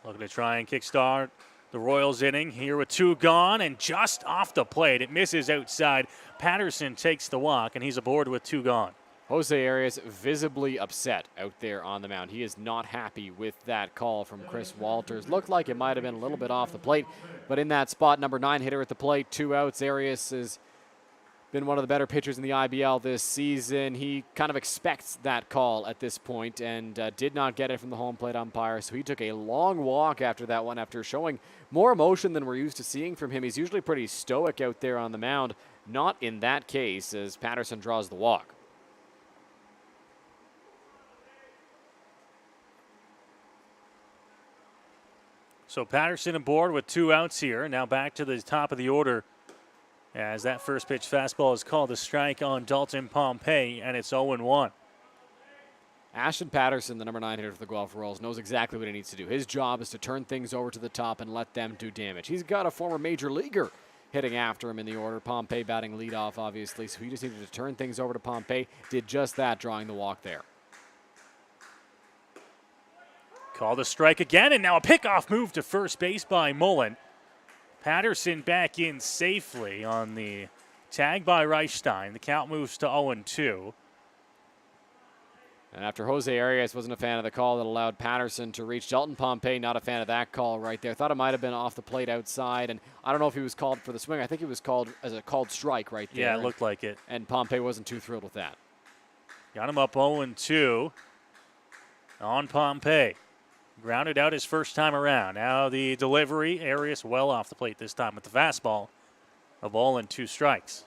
Looking to try and kickstart the Royals inning here with 2 gone, and just off the plate. It misses outside. Patterson takes the walk, and he's aboard with 2 gone. Jose Arias visibly upset out there on the mound. He is not happy with that call from Chris Walters. Looked like it might have been a little bit off the plate, but in that spot, number 9 hitter at the plate, 2 outs. Arias has been one of the better pitchers in the IBL this season. He kind of expects that call at this point and did not get it from the home plate umpire, so he took a long walk after that one after showing more emotion than we're used to seeing from him. He's usually pretty stoic out there on the mound. Not in that case as Patterson draws the walk. So Patterson aboard with 2 outs here. Now back to the top of the order as that first pitch fastball is called a strike on Dalton Pompey, and it's 0-1. Ashton Patterson, the number 9 hitter for the Guelph Royals, knows exactly what he needs to do. His job is to turn things over to the top and let them do damage. He's got a former major leaguer hitting after him in the order. Pompey batting leadoff, obviously, so he just needed to turn things over to Pompey. Did just that, drawing the walk there. Called a strike again, and now a pickoff move to first base by Mullen. Patterson back in safely on the tag by Reichstein. The count moves to 0-2. And after Jose Arias wasn't a fan of the call that allowed Patterson to reach, Dalton Pompey not a fan of that call right there. Thought it might have been off the plate outside, and I don't know if he was called for the swing. I think it was called as a called strike right there. Yeah, it looked like it. And Pompey wasn't too thrilled with that. Got him up 0-2 on Pompey. Grounded out his first time around. Now the delivery, Arias well off the plate this time with the fastball. A ball and 2 strikes.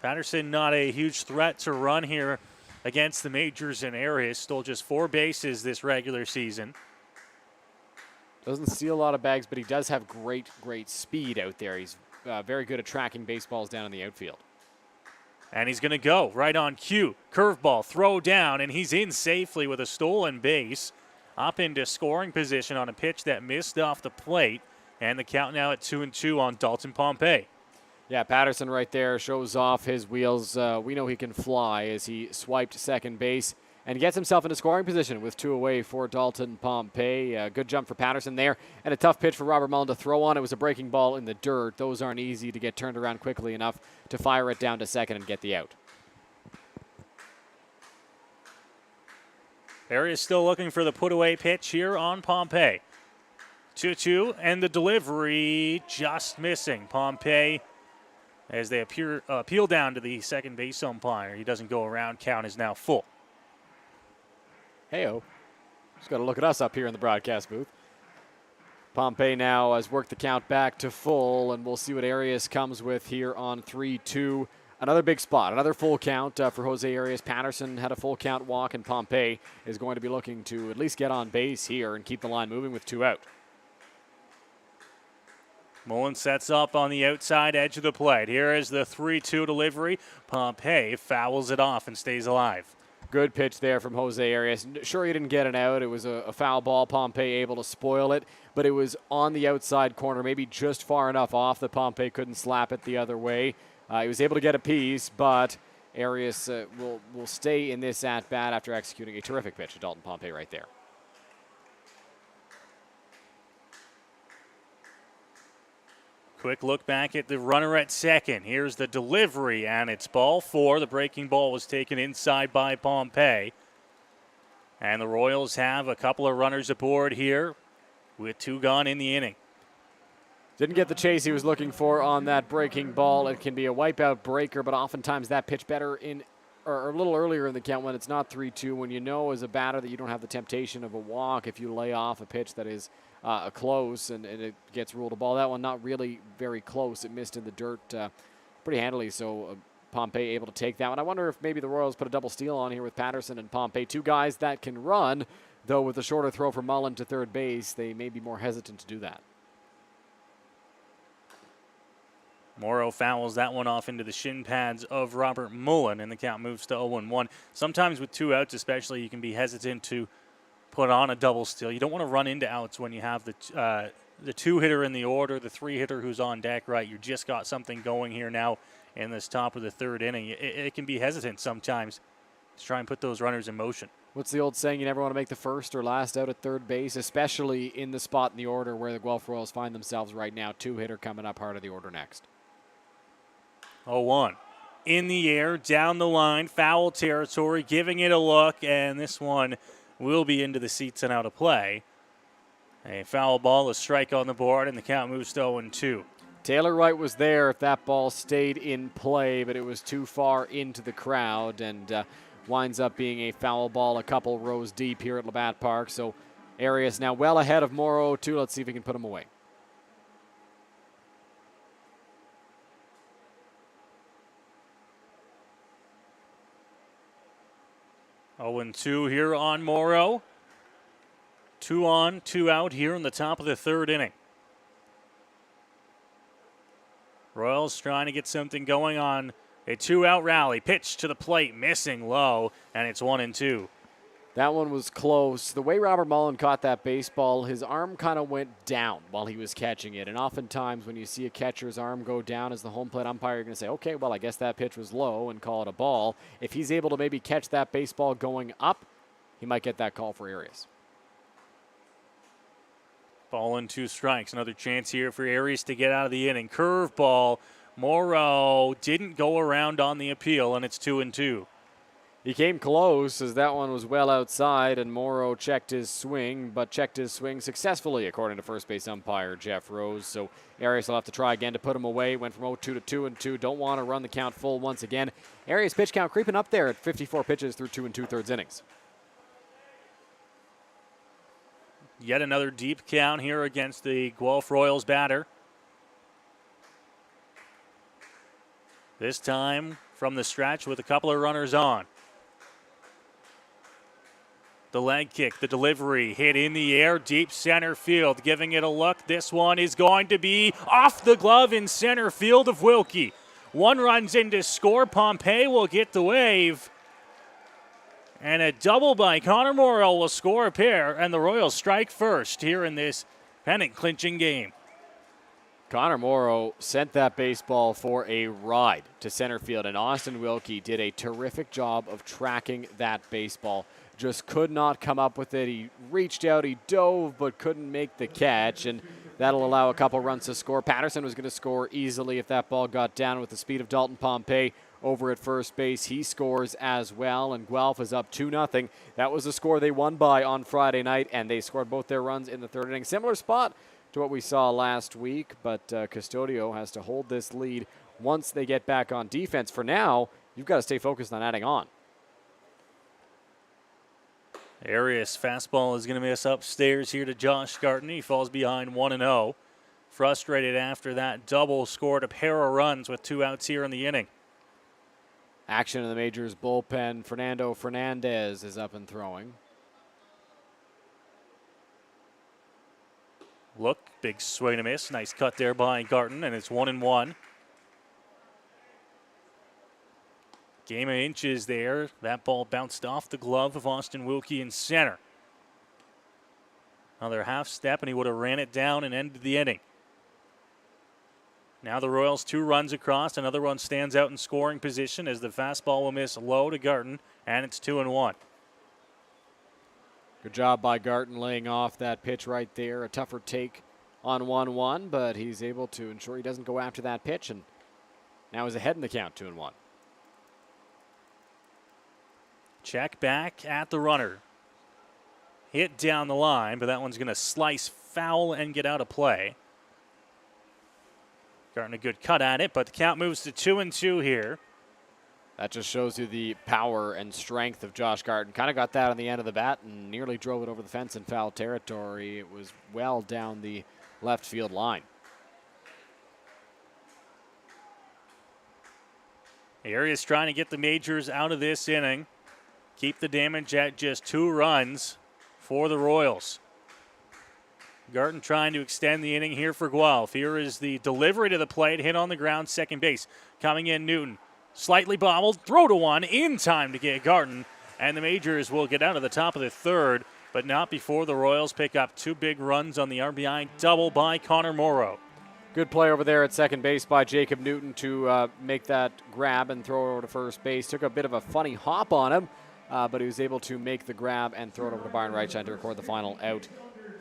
Patterson not a huge threat to run here against the Majors, and Arias stole just 4 bases this regular season. Doesn't steal a lot of bags, but he does have great speed out there. He's very good at tracking baseballs down in the outfield. And he's going to go right on cue. Curveball, throw down, and he's in safely with a stolen base. Up into scoring position on a pitch that missed off the plate. And the count now at 2-2 on Dalton Pompey. Yeah, Patterson right there shows off his wheels. We know he can fly as he swiped second base and gets himself into scoring position with 2 away for Dalton Pompey. Good jump for Patterson there, and a tough pitch for Robert Mullen to throw on. It was a breaking ball in the dirt. Those aren't easy to get turned around quickly enough to fire it down to second and get the out. Arias still looking for the put-away pitch here on Pompey. 2-2, and the delivery just missing. Pompey, as they appeal down to the second base umpire. He doesn't go around. Count is now full. Hey-o. Just got to look at us up here in the broadcast booth. Pompey now has worked the count back to full, and we'll see what Arias comes with here on 3-2. Another big spot, another full count for Jose Arias. Patterson had a full count walk, and Pompey is going to be looking to at least get on base here and keep the line moving with 2 out. Mullen sets up on the outside edge of the plate. Here is the 3-2 delivery. Pompey fouls it off and stays alive. Good pitch there from Jose Arias. Sure, he didn't get it out. It was a foul ball. Pompey able to spoil it, but it was on the outside corner, maybe just far enough off that Pompey couldn't slap it the other way. He was able to get a piece, but Arias will stay in this at-bat after executing a terrific pitch to Dalton Pompey right there. Quick look back at the runner at second. Here's the delivery, and it's ball 4. The breaking ball was taken inside by Pompey. And the Royals have a couple of runners aboard here with 2 gone in the inning. Didn't get the chase he was looking for on that breaking ball. It can be a wipeout breaker, but oftentimes that pitch better or a little earlier in the count when it's not 3-2, when you know as a batter that you don't have the temptation of a walk if you lay off a pitch that is close and it gets ruled a ball. That one not really very close. It missed in the dirt pretty handily, so Pompey able to take that one. I wonder if maybe the Royals put a double steal on here with Patterson and Pompey. 2 guys that can run, though with a shorter throw from Mullen to third base, they may be more hesitant to do that. Morrow fouls that one off into the shin pads of Robert Mullen, and the count moves to 0-1. Sometimes with 2 outs especially, you can be hesitant to put on a double steal. You don't want to run into outs when you have the 2-hitter in the order, the 3-hitter who's on deck, right? You just got something going here now in this top of the 3rd inning. It can be hesitant sometimes to try and put those runners in motion. What's the old saying? You never want to make the first or last out at third base, especially in the spot in the order where the Guelph Royals find themselves right now. 2-hitter coming up hard of the order next. 0-1. In the air, down the line, foul territory, giving it a look, and this one will be into the seats and out of play. A foul ball, a strike on the board, and the count moves to 0-2. Taylor Wright was there if that ball stayed in play, but it was too far into the crowd and winds up being a foul ball a couple rows deep here at Labatt Park. So Arias now well ahead of Morrow, too. Let's see if he can put him away. 0-2 here on Morrow. 2 on, 2 out here in the top of the 3rd inning. Royals trying to get something going on a 2-out rally. Pitch to the plate, missing low, and it's 1-2. That one was close. The way Robert Mullen caught that baseball, his arm kind of went down while he was catching it. And oftentimes when you see a catcher's arm go down as the home plate umpire, you're going to say, okay, well, I guess that pitch was low and call it a ball. If he's able to maybe catch that baseball going up, he might get that call for Arias. Ball and 2 strikes. Another chance here for Arias to get out of the inning. Curveball. Morrow didn't go around on the appeal, and it's 2-2. He came close as that one was well outside, and Morrow checked his swing, but checked his swing successfully, according to first base umpire Jeff Rose. So Arias will have to try again to put him away. Went from 0-2 to 2-2. Don't want to run the count full once again. Arias' pitch count creeping up there at 54 pitches through 2 2/3 innings. Yet another deep count here against the Guelph Royals batter. This time from the stretch with a couple of runners on. The leg kick, the delivery, hit in the air, deep center field, giving it a look. This one is going to be off the glove in center field of Wilkie. 1 runs in to score. Pompey will get the wave. And a double by Connor Morrell will score a pair, and the Royals strike first here in this pennant-clinching game. Connor Morrow sent that baseball for a ride to center field, and Austin Wilkie did a terrific job of tracking that baseball. Just could not come up with it. He reached out, he dove, but couldn't make the catch, and that'll allow a couple runs to score. Patterson was going to score easily if that ball got down with the speed of Dalton Pompey over at first base. He scores as well, and Guelph is up 2-0. That was the score they won by on Friday night, and they scored both their runs in the third inning. Similar spot to what we saw last week, but Custodio has to hold this lead once they get back on defense. For now, you've got to stay focused on adding on. Arias fastball is going to miss upstairs here to Josh Garton. He falls behind 1-0. Frustrated after that double, scored a pair of runs with 2 outs here in the inning. Action in the Majors bullpen. Fernando Fernandez is up and throwing. Look, big swing and a miss. Nice cut there by Garton, and it's 1-1. Game of inches there. That ball bounced off the glove of Austin Wilkie in center. Another half step, and he would have ran it down and ended the inning. Now the Royals 2 runs across. Another one stands out in scoring position as the fastball will miss low to Garton, and it's 2-1. Good job by Garton laying off that pitch right there. A tougher take on 1-1, but he's able to ensure he doesn't go after that pitch, and now he's ahead in the count, 2-1. Check back at the runner. Hit down the line, but that one's going to slice foul and get out of play. Garton a good cut at it, but the count moves to 2-2 here. That just shows you the power and strength of Josh Garton. Kind of got that on the end of the bat and nearly drove it over the fence in foul territory. It was well down the left field line. Arias trying to get the Majors out of this inning. Keep the damage at just 2 runs for the Royals. Garton trying to extend the inning here for Guelph. Here is the delivery to the plate, hit on the ground, second base. Coming in, Newton. Slightly bobbled, throw to one, in time to get Garton. And the Majors will get out of the top of the third, but not before the Royals pick up 2 big runs on the RBI double by Connor Morrow. Good play over there at second base by Jacob Newton to make that grab and throw it over to first base. Took a bit of a funny hop on him, but he was able to make the grab and throw it over to Byron Reichstein to record the final out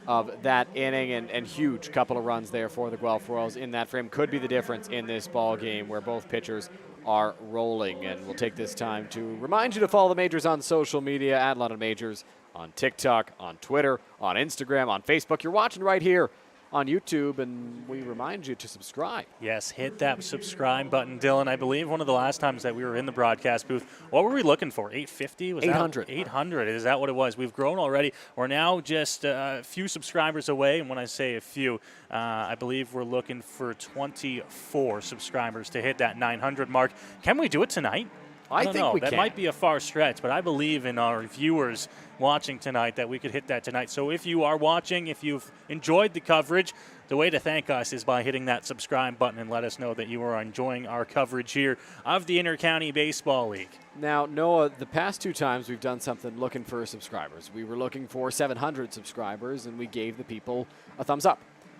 of that inning, and huge couple of runs there for the Guelph Royals in that frame. Could be the difference in this ball game where both pitchers are rolling. And we'll take this time to remind you to follow the Majors on social media at London Majors, on TikTok, on Twitter, on Instagram, on Facebook. You're watching right here on YouTube, and we remind you to subscribe. Yes, hit that subscribe button, Dylan. I believe one of the last times that we were in the broadcast booth, what were we looking for? 850? Was 800. 800. Is that what it was? We've grown already. We're now just a few subscribers away, and when I say a few, I believe we're looking for 24 subscribers to hit that 900 mark. Can we do it tonight? I don't know. That might be a far stretch, but I believe in our viewers watching tonight that we could hit that tonight. So if you are watching, if you've enjoyed the coverage, the way to thank us is by hitting that subscribe button and let us know that you are enjoying our coverage here of the Intercounty Baseball League. Now, Noah, the past 2 times we've done something looking for subscribers. We were looking for 700 subscribers, and we gave the people a thumbs up.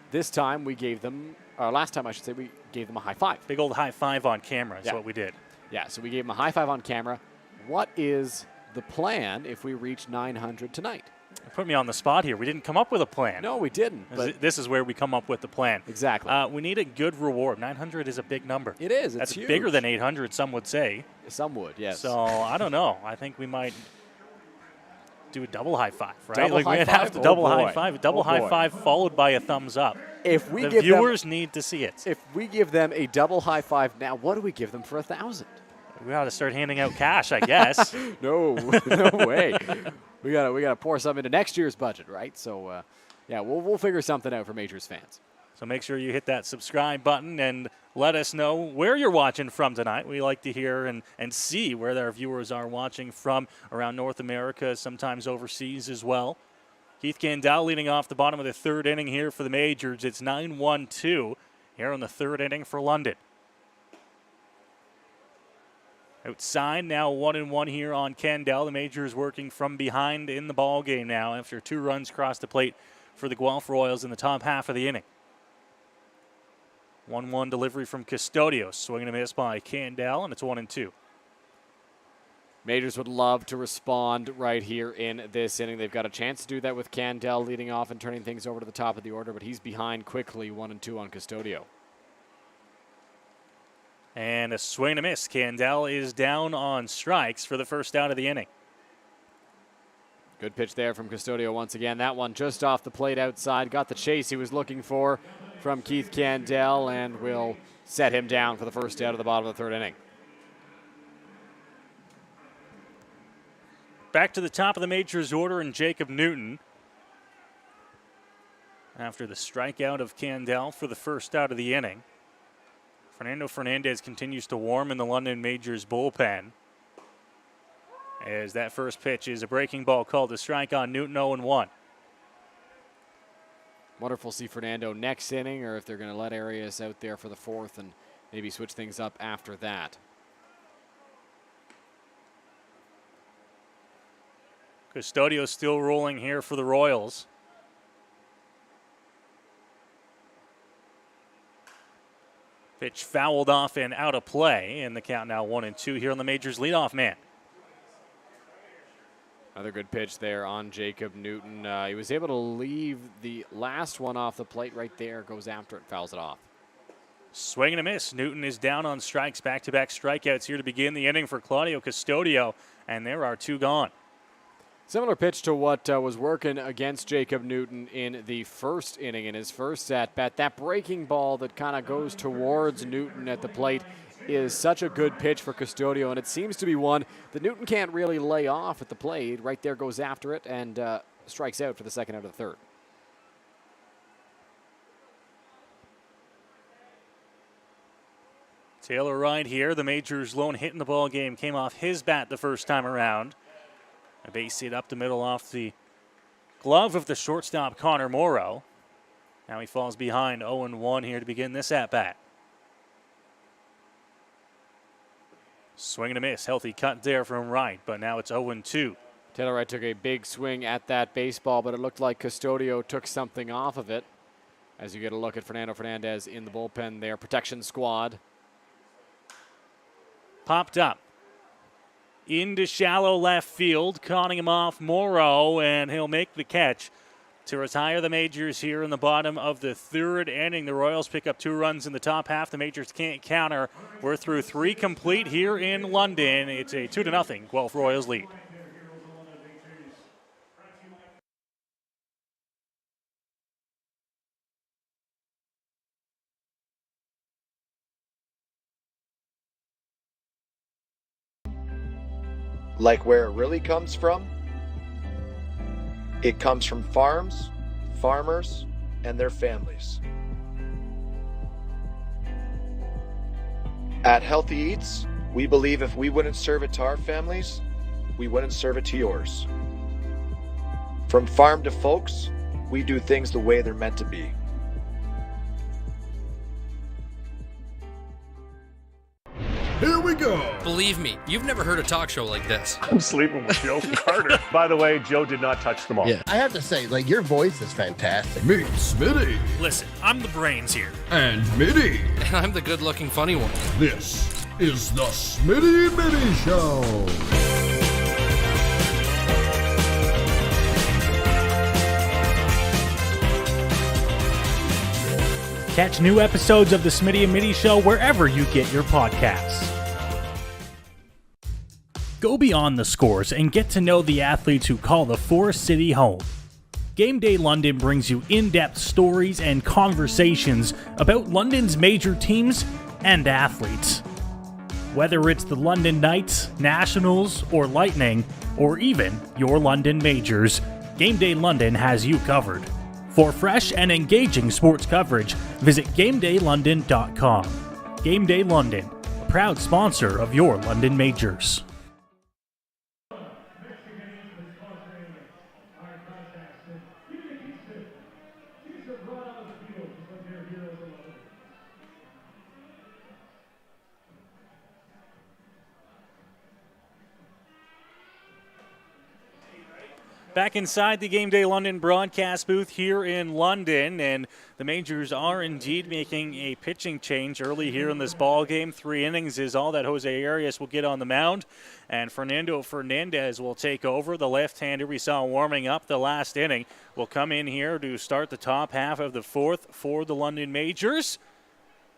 This time we gave them, last time I should say, we gave them a high five. Big old high five on camera is what we did. Yeah, so we gave them a high five on camera. What is the plan if we reach 900 tonight? Put me on the spot here. We didn't come up with a plan. No, we didn't. But this is where we come up with the plan. Exactly. We need a good reward. 900 is a big number. It is. That's huge. Bigger than 800, some would say. Some would, yes. So I don't know. I think we might do a double high five, right? Double high we'd five? have to double Oh, high boy. five. Double high five followed by a thumbs up. If we the give viewers need to see it. If we give them a double high five now, what do we give them for 1,000? We ought to start handing out cash, I guess. No way. We gotta pour some into next year's budget, right? So, yeah, we'll figure something out for Majors fans. So make sure you hit that subscribe button and let us know where you're watching from tonight. We like to hear and see where our viewers are watching from around North America, sometimes overseas as well. Keith Candell leading off the bottom of the third inning here for the Majors. It's 9-1-2 here in the third inning for London. Outside, now 1-1 here on Candell. The Majors working from behind in the ball game now after 2 runs across the plate for the Guelph Royals in the top half of the inning. 1-1 delivery from Custodio. Swinging a miss by Candell, and it's 1-2. Majors would love to respond right here in this inning. They've got a chance to do that with Candell leading off and turning things over to the top of the order, but he's behind quickly, 1-2 on Custodio. And a swing and a miss. Candell is down on strikes for the first out of the inning. Good pitch there from Custodio once again. That one just off the plate outside. Got the chase he was looking for from Keith Candell and will set him down for the first out of the bottom of the third inning. Back to the top of the majors order and Jacob Newton. After the strikeout of Candell for the first out of the inning. Fernando Fernandez continues to warm in the London Majors bullpen. As that first pitch is a breaking ball called to strike on Newton, 0-1. Wonder if we'll see Fernando next inning or if they're going to let Arias out there for the fourth and maybe switch things up after that. Custodio still rolling here for the Royals. Pitch fouled off and out of play, and the count now 1-2 here on the Majors leadoff man. Another good pitch there on Jacob Newton. He was able to leave the last one off the plate right there, goes after it, fouls it off. Swing and a miss. Newton is down on strikes, back-to-back strikeouts here to begin the inning for Claudio Custodio, and there are two gone. Similar pitch to what was working against Jacob Newton in the first inning in his first at-bat. That breaking ball that kind of goes towards Newton at the plate is such a good pitch for Custodio, and it seems to be one that Newton can't really lay off at the plate. Right there, goes after it and strikes out for the second out of the third. Taylor right here, the Majors' lone hit in the ball game, came off his bat the first time around. A base hit up the middle off the glove of the shortstop, Connor Morrow. Now he falls behind 0-1 here to begin this at-bat. Swing and a miss. Healthy cut there from Wright, but now it's 0-2. Taylor Wright took a big swing at that baseball, but it looked like Custodio took something off of it. As you get a look at Fernando Fernandez in the bullpen there. Protection squad. Popped up. Into shallow left field, conning him off Morrow, and he'll make the catch to retire the Majors here in the bottom of the third inning. The Royals pick up 2 runs in the top half. The Majors can't counter. We're through 3 complete here in London. It's a 2-0 Guelph Royals lead. Like where it really comes from? It comes from farms, farmers, and their families. At Healthy Eats, we believe if we wouldn't serve it to our families, we wouldn't serve it to yours. From farm to folks, we do things the way they're meant to be. Here we go. Believe me, you've never heard a talk show like this. I'm sleeping with Joe Carter. By the way, Joe did not touch them all. Yeah, I have to say, like, your voice is fantastic. Meet Smitty. Listen, I'm the brains here. And Mitty. And I'm the good-looking funny one. This is the Smitty Mitty Show. Catch new episodes of the Smitty and Mitty Show wherever you get your podcasts. Go beyond the scores and get to know the athletes who call the Forest City home. Game Day London brings you in-depth stories and conversations about London's major teams and athletes. Whether it's the London Knights, Nationals, or Lightning, or even your London Majors, Game Day London has you covered. For fresh and engaging sports coverage, visit GameDayLondon.com. Game Day London, a proud sponsor of your London Majors. Back inside the Game Day London broadcast booth here in London, and the Majors are indeed making a pitching change early here in this ball game. 3 innings is all that Jose Arias will get on the mound, and Fernando Fernandez will take over. The left-hander we saw warming up the last inning will come in here to start the top half of the 4th for the London Majors.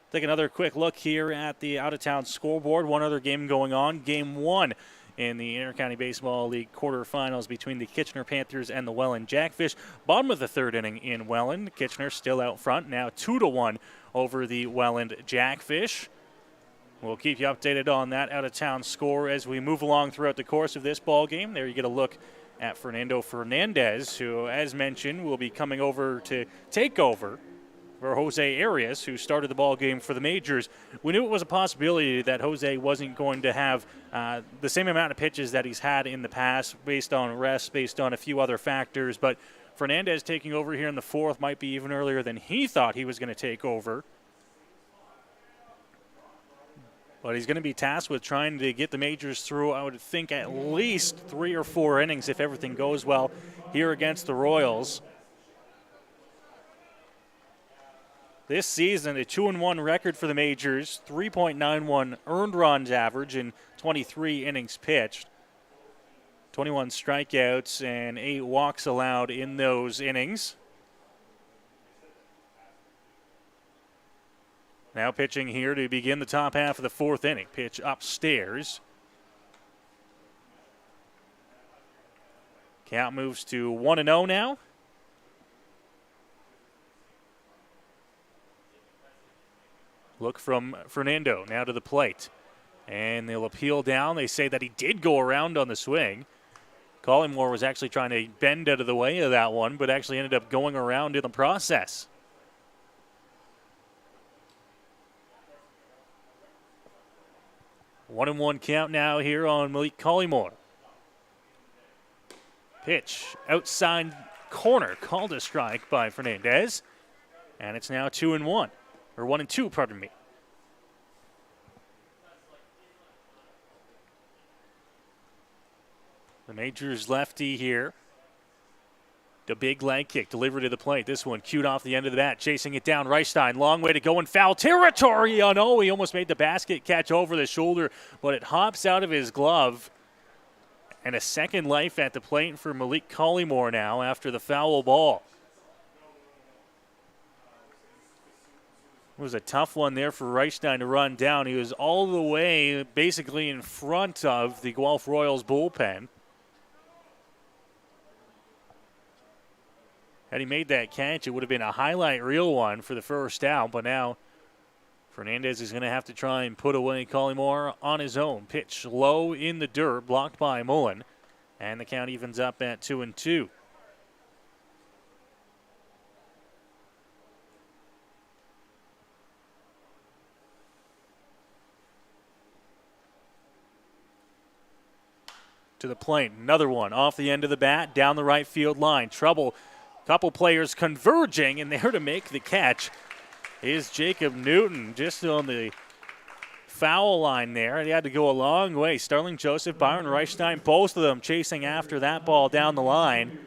Take another quick look here at the out-of-town scoreboard. One other game going on. Game 1 in the Intercounty Baseball League quarterfinals between the Kitchener Panthers and the Welland Jackfish. Bottom of the third inning in Welland. Kitchener still out front, now 2-1 over the Welland Jackfish. We'll keep you updated on that out-of-town score as we move along throughout the course of this ball game. There you get a look at Fernando Fernandez, who, as mentioned, will be coming over to take over for Jose Arias, who started the ball game for the Majors. We knew it was a possibility that Jose wasn't going to have the same amount of pitches that he's had in the past based on rest, based on a few other factors, but Fernandez taking over here in the fourth might be even earlier than he thought he was going to take over. But he's going to be tasked with trying to get the Majors through, I would think, at least 3 or 4 innings if everything goes well here against the Royals. This season, a 2-1 record for the Majors, 3.91 earned runs average in 23 innings pitched. 21 strikeouts and 8 walks allowed in those innings. Now pitching here to begin the top half of the fourth inning. Pitch upstairs. Count moves to 1-0 now. Look from Fernando now to the plate. And they'll appeal down. They say that he did go around on the swing. Collymore was actually trying to bend out of the way of that one, but actually ended up going around in the process. One and one count now here on Malik Collymore. Pitch outside corner, called a strike by Fernandez. And it's now 2-1. Or 1-2, pardon me. The Majors lefty here. The big leg kick delivered to the plate. This one cued off the end of the bat. Chasing it down, Reichstein. Long way to go in foul territory. Oh no, he almost made the basket catch over the shoulder, but it hops out of his glove. And a second life at the plate for Malik Collymore now after the foul ball. It was a tough one there for Reichstein to run down. He was all the way basically in front of the Guelph Royals bullpen. Had he made that catch, it would have been a highlight reel one for the first out, but now Fernandez is going to have to try and put away Collymore on his own. Pitch low in the dirt, blocked by Mullen, and the count evens up at 2-2. To the plate, another one off the end of the bat, down the right field line. Trouble, couple players converging, and there to make the catch is Jacob Newton, just on the foul line there. He had to go a long way. Starling Joseph, Byron Reichstein, both of them chasing after that ball down the line.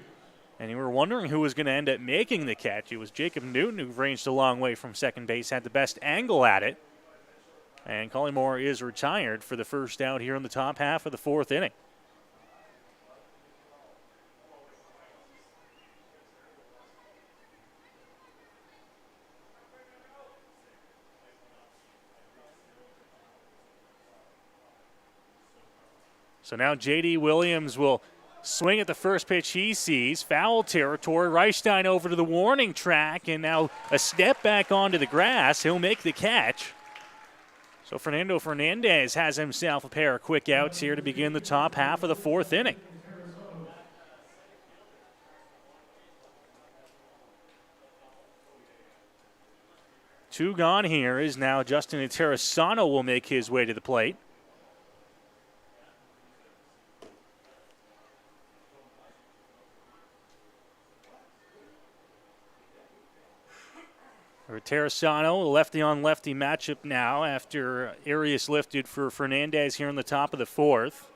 And you were wondering who was going to end up making the catch. It was Jacob Newton, who ranged a long way from second base, had the best angle at it. And Collymore is retired for the first out here in the top half of the fourth inning. So now J.D. Williams will swing at the first pitch he sees. Foul territory. Reichstein over to the warning track, and now a step back onto the grass. He'll make the catch. So Fernando Fernandez has himself a pair of quick outs here to begin the top half of the fourth inning. Two gone here is now Justin Terrasano will make his way to the plate. Terrasano, a lefty-on-lefty matchup now after Arias lifted for Fernandez here in the top of the fourth.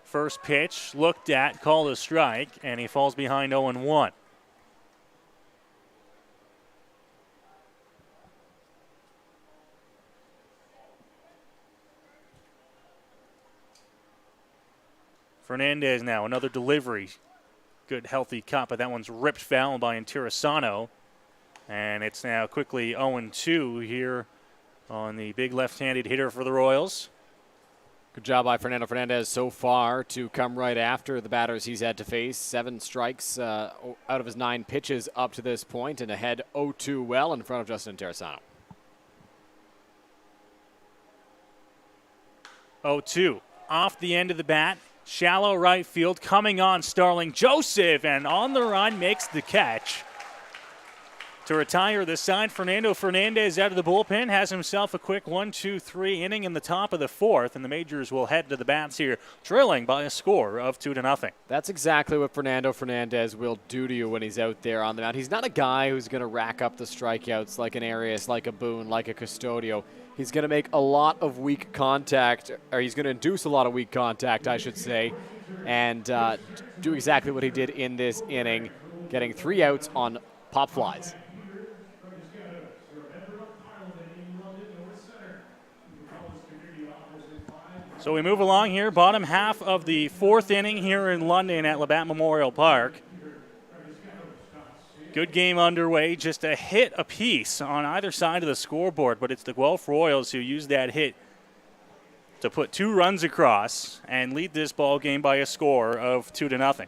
First pitch, looked at, called a strike, and he falls behind 0-1. Fernandez now, another delivery. Good, healthy cut, but that one's ripped foul by Terrasano. And it's now quickly 0-2 here on the big left-handed hitter for the Royals. Good job by Fernando Fernandez so far to come right after the batters he's had to face. 7 strikes out of his 9 pitches up to this point, and ahead 0-2 well in front of Justin Terrasano. 0-2. Off the end of the bat, shallow right field, coming on Starling Joseph, and on the run makes the catch. To retire the side, Fernando Fernandez out of the bullpen has himself a quick 1-2-3 inning in the top of the 4th, and the Majors will head to the bats here, trailing by a score of 2-0. That's exactly what Fernando Fernandez will do to you when he's out there on the mound. He's not a guy who's going to rack up the strikeouts like an Arias, like a Boone, like a Custodio. He's going to make a lot of weak contact, or he's going to induce a lot of weak contact, I should say, and do exactly what he did in this inning, getting 3 outs on pop flies. So we move along here, bottom half of the 4th inning here in London at Labatt Memorial Park. Good game underway, just a hit apiece on either side of the scoreboard, but it's the Guelph Royals who used that hit to put 2 runs across and lead this ball game by a score of 2-0.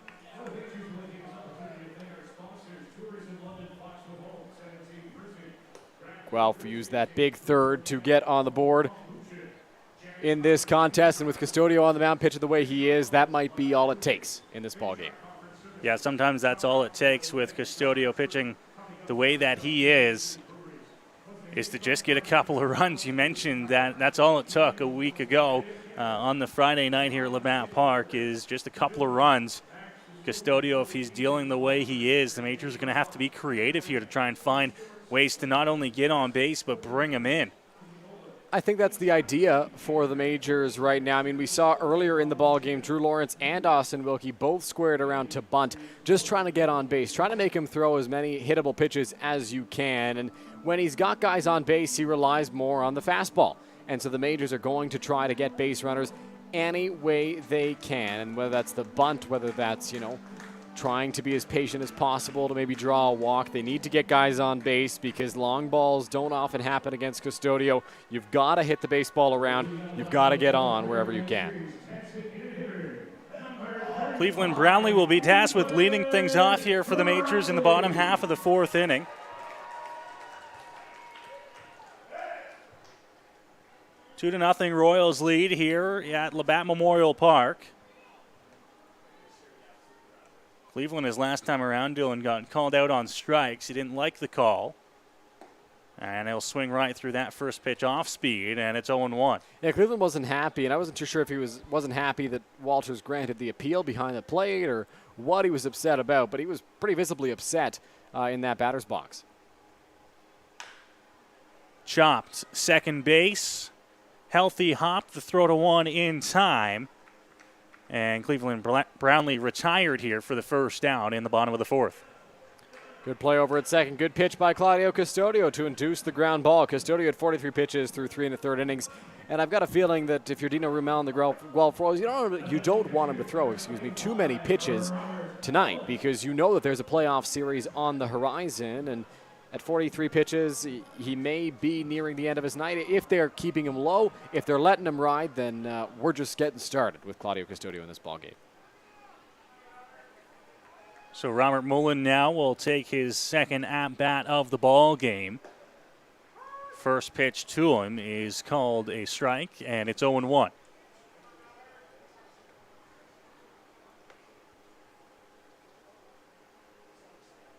Guelph used that big third to get on the board in this contest, and with Custodio on the mound pitching the way he is, that might be all it takes in this ball game. Yeah, sometimes that's all it takes with Custodio pitching the way that he is to just get a couple of runs. You mentioned that that's all it took a week ago on the Friday night here at Labatt Park, is just a couple of runs. Custodio, if he's dealing the way he is, the Majors are going to have to be creative here to try and find ways to not only get on base but bring him in. I think that's the idea for the Majors right now. I mean, we saw earlier in the ball game, Drew Lawrence and Austin Wilkie both squared around to bunt, just trying to get on base, trying to make him throw as many hittable pitches as you can. And when he's got guys on base, he relies more on the fastball. And so the Majors are going to try to get base runners any way they can. And whether that's the bunt, whether that's, trying to be as patient as possible to maybe draw a walk. They need to get guys on base because long balls don't often happen against Custodio. You've got to hit the baseball around. You've got to get on wherever you can. Cleveland Brownlee will be tasked with leading things off here for the Majors in the bottom half of the 4th inning. Two to nothing Royals lead here at Labatt Memorial Park. Cleveland, his last time around, Dylan, got called out on strikes. He didn't like the call. And he'll swing right through that first pitch off speed, and it's 0-1. Yeah, Cleveland wasn't happy, and I wasn't too sure if he wasn't happy that Walters granted the appeal behind the plate or what he was upset about, but he was pretty visibly upset in that batter's box. Chopped, second base. Healthy hop, the throw to 1 in time. And Cleveland Brownlee retired here for the first out in the bottom of the 4th. Good play over at second. Good pitch by Claudio Custodio to induce the ground ball. Custodio had 43 pitches through 3 1/3 innings. And I've got a feeling that if you're Dino Rumel and the Guelph Royals, you don't want him to throw, too many pitches tonight because you know that there's a playoff series on the horizon. And at 43 pitches, he may be nearing the end of his night. If they're keeping him low, if they're letting him ride, then we're just getting started with Claudio Custodio in this ballgame. So Robert Mullen now will take his second at-bat of the ball game. First pitch to him is called a strike, and it's 0-1.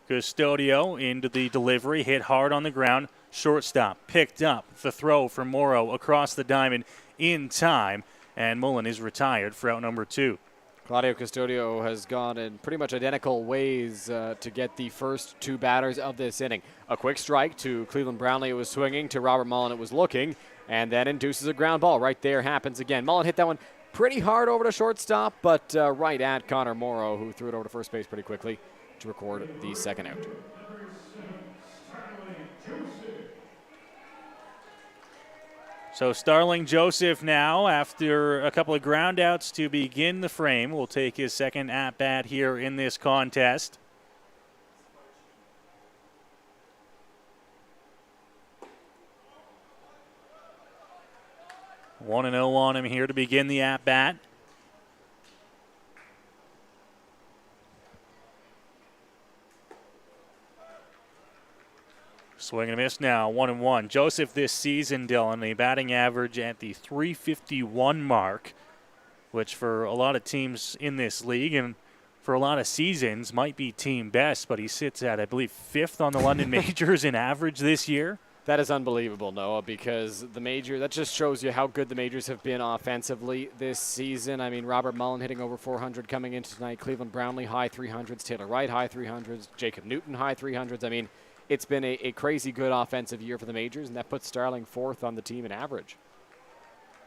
Custodio into the delivery, hit hard on the ground. Shortstop picked up the throw from Morrow across the diamond in time, and Mullen is retired for out number 2. Claudio Custodio has gone in pretty much identical ways to get the first 2 batters of this inning. A quick strike to Cleveland Brownlee, it was swinging, to Robert Mullen, it was looking, and then induces a ground ball. Right there happens again. Mullen hit that one pretty hard over to shortstop, but right at Connor Morrow, who threw it over to first base pretty quickly to record the second out. So Starling Joseph now, after a couple of ground outs to begin the frame, will take his second at-bat here in this contest. 1-0 on him here to begin the at-bat. Swing and a miss now, 1-1. Joseph this season, Dylan, a batting average at the .351 mark, which for a lot of teams in this league and for a lot of seasons might be team best, but he sits at, I believe, 5th on the London Majors in average this year. That is unbelievable, Noah, because the major, that just shows you how good the majors have been offensively this season. I mean, Robert Mullen hitting over 400 coming into tonight. Cleveland Brownlee, high 300s. Taylor Wright, high 300s. Jacob Newton, high 300s. I mean, it's been a crazy good offensive year for the majors, and that puts Starling 4th on the team in average.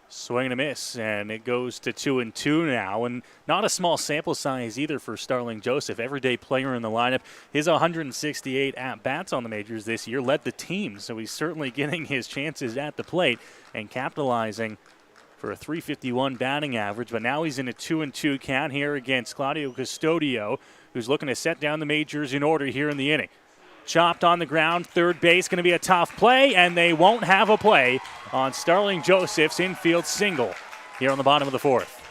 Swing and a miss, and it goes to 2-2 now, and not a small sample size either for Starling Joseph, everyday player in the lineup. His 168 at-bats on the majors this year led the team, so he's certainly getting his chances at the plate and capitalizing for a .351 batting average, but now he's in a 2-2 count here against Claudio Custodio, who's looking to set down the majors in order here in the inning. Chopped on the ground, third base, going to be a tough play, and they won't have a play on Starling Joseph's infield single here on the bottom of the 4th.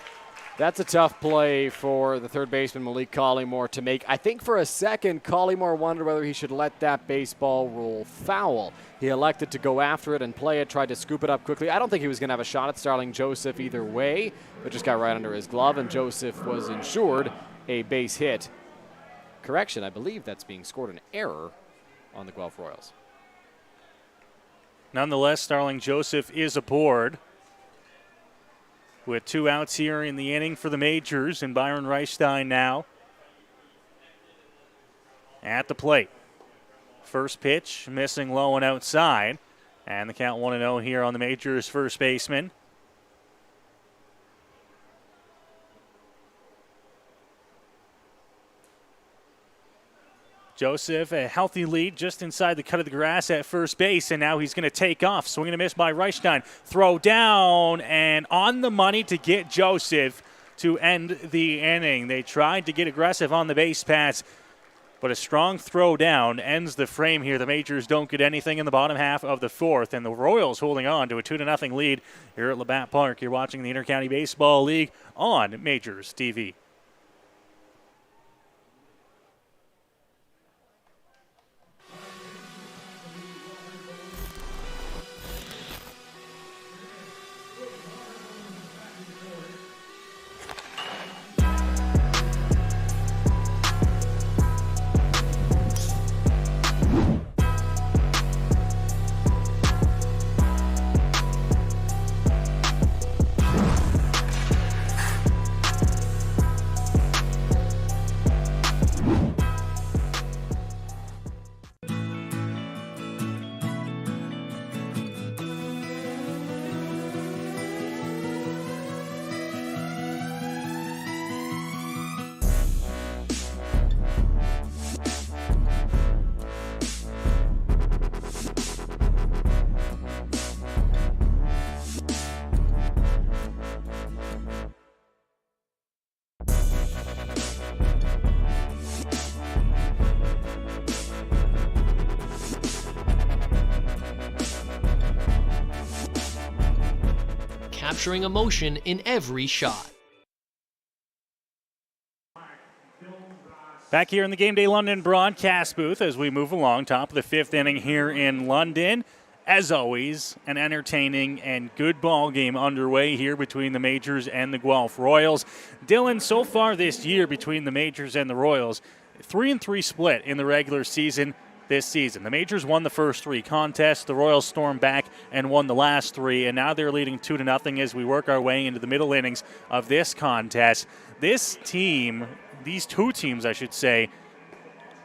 That's a tough play for the third baseman, Malik Collymore, to make. I think for a second, Collymore wondered whether he should let that baseball roll foul. He elected to go after it and play it, tried to scoop it up quickly. I don't think he was going to have a shot at Starling Joseph either way, but just got right under his glove, and Joseph was insured a base hit. Correction, I believe that's being scored an error on the Guelph Royals. Nonetheless, Starling Joseph is aboard with 2 outs here in the inning for the majors, and Byron Reichstein now at the plate. First pitch, missing low and outside, and the count 1-0 here on the majors' first baseman. Joseph, a healthy lead just inside the cut of the grass at first base, and now he's going to take off. Swing and a miss by Reichstein. Throw down and on the money to get Joseph to end the inning. They tried to get aggressive on the base pass, but a strong throw down ends the frame here. The majors don't get anything in the bottom half of the 4th, and the Royals holding on to a 2-0 lead here at Labatt Park. You're watching the Intercounty Baseball League on Majors TV. Capturing emotion in every shot. Back here in the Game Day London broadcast booth as we move along, top of the 5th inning here in London. As always, an entertaining and good ball game underway here between the Majors and the Guelph Royals. Dylan, so far this year between the Majors and the Royals, 3-3 split in the regular season this season. The Majors won the first 3 contests. The Royals stormed back and won the last 3, and now they're leading 2-0 as we work our way into the middle innings of this contest. This team, these 2 teams, I should say,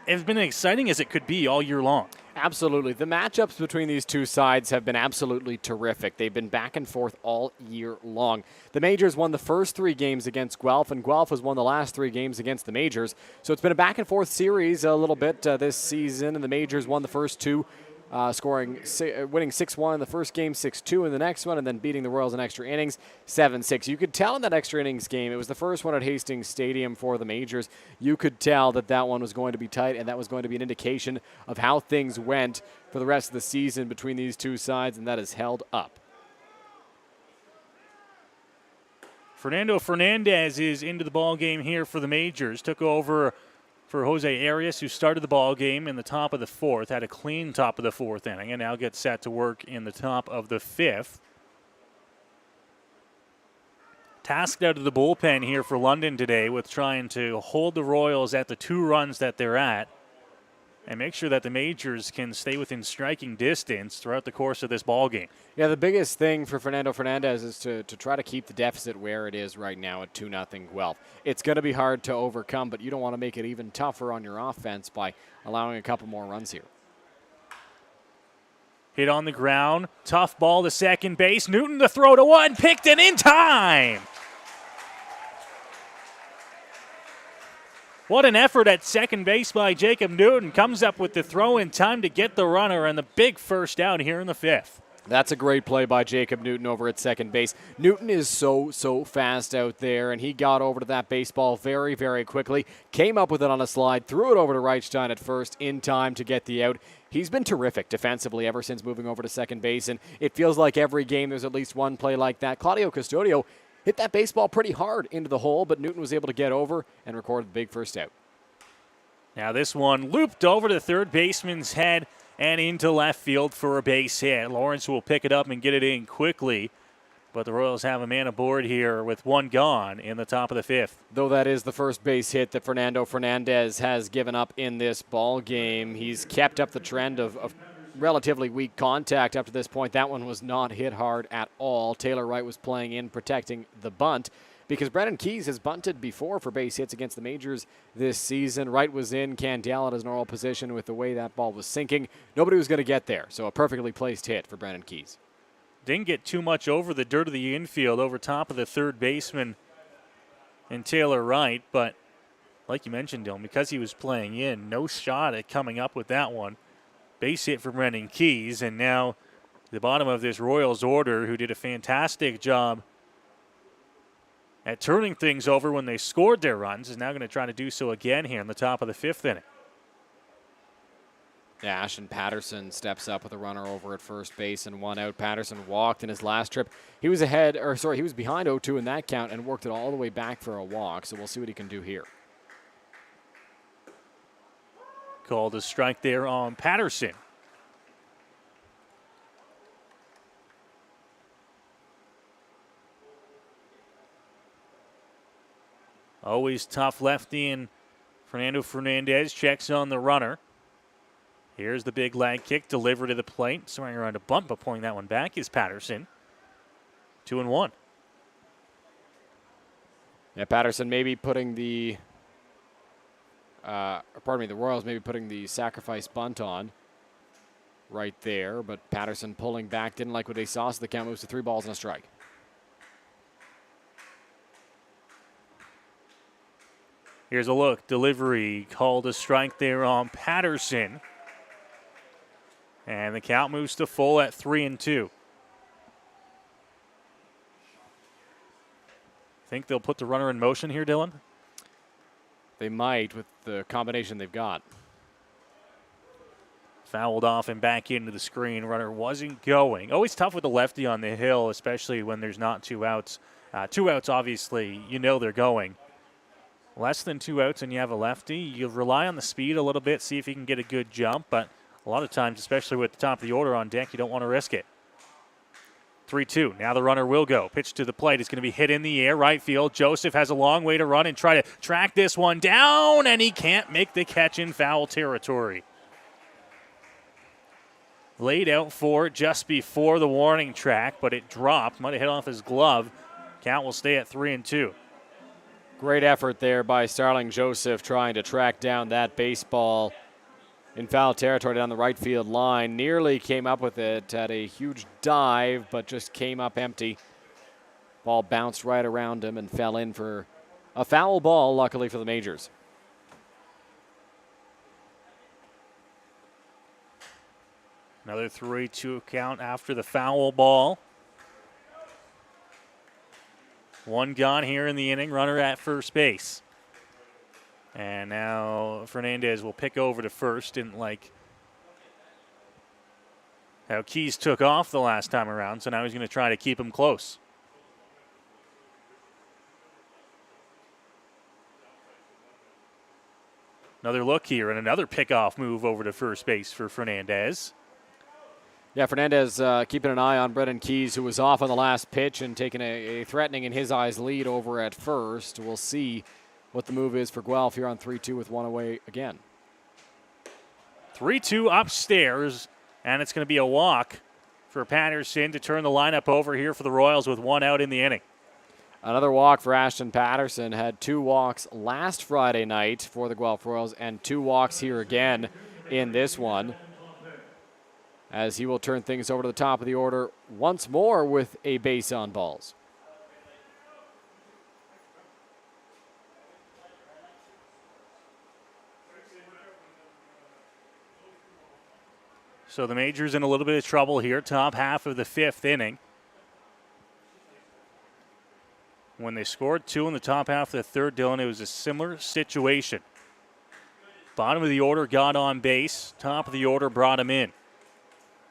have been as exciting as it could be all year long. Absolutely. The matchups between these two sides have been absolutely terrific. They've been back and forth all year long. The Majors won the first 3 games against Guelph, and Guelph has won the last 3 games against the Majors. So it's been a back and forth series a little bit this season, and the Majors won the first 2, winning 6-1 in the first game, 6-2 in the next one, and then beating the Royals in extra innings, 7-6. You could tell in that extra innings game, it was the first one at Hastings Stadium for the Majors. You could tell that that one was going to be tight, and that was going to be an indication of how things went for the rest of the season between these two sides, and that has held up. Fernando Fernandez is into the ball game here for the Majors. Took over for Jose Arias, who started the ball game in the top of the fourth, had a clean top of the fourth inning, and now gets set to work in the top of the fifth. Tasked out of the bullpen here for London today with trying to hold the Royals at the 2 runs that they're at and make sure that the Majors can stay within striking distance throughout the course of this ball game. Yeah, the biggest thing for Fernando Fernandez is to try to keep the deficit where it is right now at 2-0 Guelph. It's going to be hard to overcome, but you don't want to make it even tougher on your offense by allowing a couple more runs here. Hit on the ground, tough ball to second base. Newton the throw to one, picked and in time. What an effort at second base by Jacob Newton. Comes up with the throw in time to get the runner and the big first out here in the fifth. That's a great play by Jacob Newton over at second base. Newton is so fast out there, and he got over to that baseball very, very quickly. Came up with it on a slide, threw it over to Reichstein at first in time to get the out. He's been terrific defensively ever since moving over to second base, and it feels like every game there's at least one play like that. Claudio Custodio hit that baseball pretty hard into the hole, but Newton was able to get over and record the big first out. Now this one looped over to the third baseman's head and into left field for a base hit. Lawrence will pick it up and get it in quickly, but the Royals have a man aboard here with one gone in the top of the fifth. Though that is the first base hit that Fernando Fernandez has given up in this ball game, he's kept up the trend of relatively weak contact up to this point. That one was not hit hard at all. Taylor Wright was playing in, protecting the bunt, because Brennan Keys has bunted before for base hits against the Majors this season. Wright was in, Candell at his normal position with the way that ball was sinking. Nobody was going to get there, so a perfectly placed hit for Brennan Keys. Didn't get too much over the dirt of the infield, over top of the third baseman and Taylor Wright, but like you mentioned, Dylan, because he was playing in, no shot at coming up with that one. Base hit for Brennan Keys, and now the bottom of this Royals order, who did a fantastic job at turning things over when they scored their runs, is now going to try to do so again here in the top of the fifth inning. Yeah, Ashton Patterson steps up with a runner over at first base and one out. Patterson walked in his last trip. He was behind 0-2 in that count and worked it all the way back for a walk, so we'll see what he can do here. Called a strike there on Patterson. Always tough lefty, and Fernando Fernandez checks on the runner. Here's the big leg kick delivered to the plate. Swinging around a bunt, but pulling that one back is Patterson. 2-1. Yeah, Patterson maybe putting the Royals maybe putting the sacrifice bunt on right there, but Patterson pulling back, didn't like what they saw, so the count moves to 3 balls and a strike. Here's a look. Delivery called a strike there on Patterson. And the count moves to full at 3-2. Think they'll put the runner in motion here, Dylan? They might with the combination they've got. Fouled off and back into the screen. Runner wasn't going. Always tough with the lefty on the hill, especially when there's not 2 outs. 2 outs, obviously, you know they're going. Less than 2 outs and you have a lefty, you rely on the speed a little bit, see if you can get a good jump, but a lot of times, especially with the top of the order on deck, you don't want to risk it. 3-2. Now the runner will go. Pitch to the plate. It's going to be hit in the air. Right field. Joseph has a long way to run and try to track this one down, and he can't make the catch in foul territory. Laid out for it just before the warning track, but it dropped. Might have hit off his glove. Count will stay at 3-2. Great effort there by Starling Joseph trying to track down that baseball in foul territory down the right field line. Nearly came up with it, had a huge dive, but just came up empty. Ball bounced right around him and fell in for a foul ball, luckily for the Majors. Another 3-2 count after the foul ball. One gone here in the inning, runner at first base. And now Fernandez will pick over to first. Didn't like how Keys took off the last time around, so now he's going to try to keep him close. Another look here and another pickoff move over to first base for Fernandez. Yeah, Fernandez keeping an eye on Brendan Keys, who was off on the last pitch and taking a threatening, in his eyes, lead over at first. We'll see what the move is for Guelph here on 3-2 with one away again. 3-2 upstairs, and it's going to be a walk for Patterson to turn the lineup over here for the Royals with one out in the inning. Another walk for Ashton Patterson. Had 2 walks last Friday night for the Guelph Royals and 2 walks here again in this one, as he will turn things over to the top of the order once more with a base on balls. So the Majors in a little bit of trouble here, top half of the 5th inning. When they scored 2 in the top half of the 3rd, Dylan, it was a similar situation. Bottom of the order got on base. Top of the order brought him in.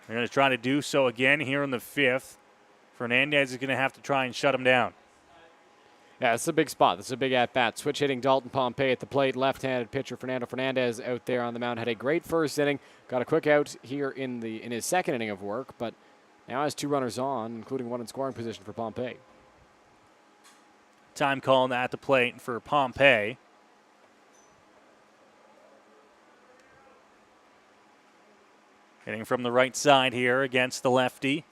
They're going to try to do so again here in the 5th. Fernandez is going to have to try and shut him down. Yeah, this is a big spot. This is a big at-bat. Switch hitting Dalton Pompey at the plate. Left-handed pitcher Fernando Fernandez out there on the mound. Had a great first inning. Got a quick out here in his second inning of work, but now has 2 runners on, including one in scoring position for Pompey. Time calling at the plate for Pompey. Hitting from the right side here against the lefty.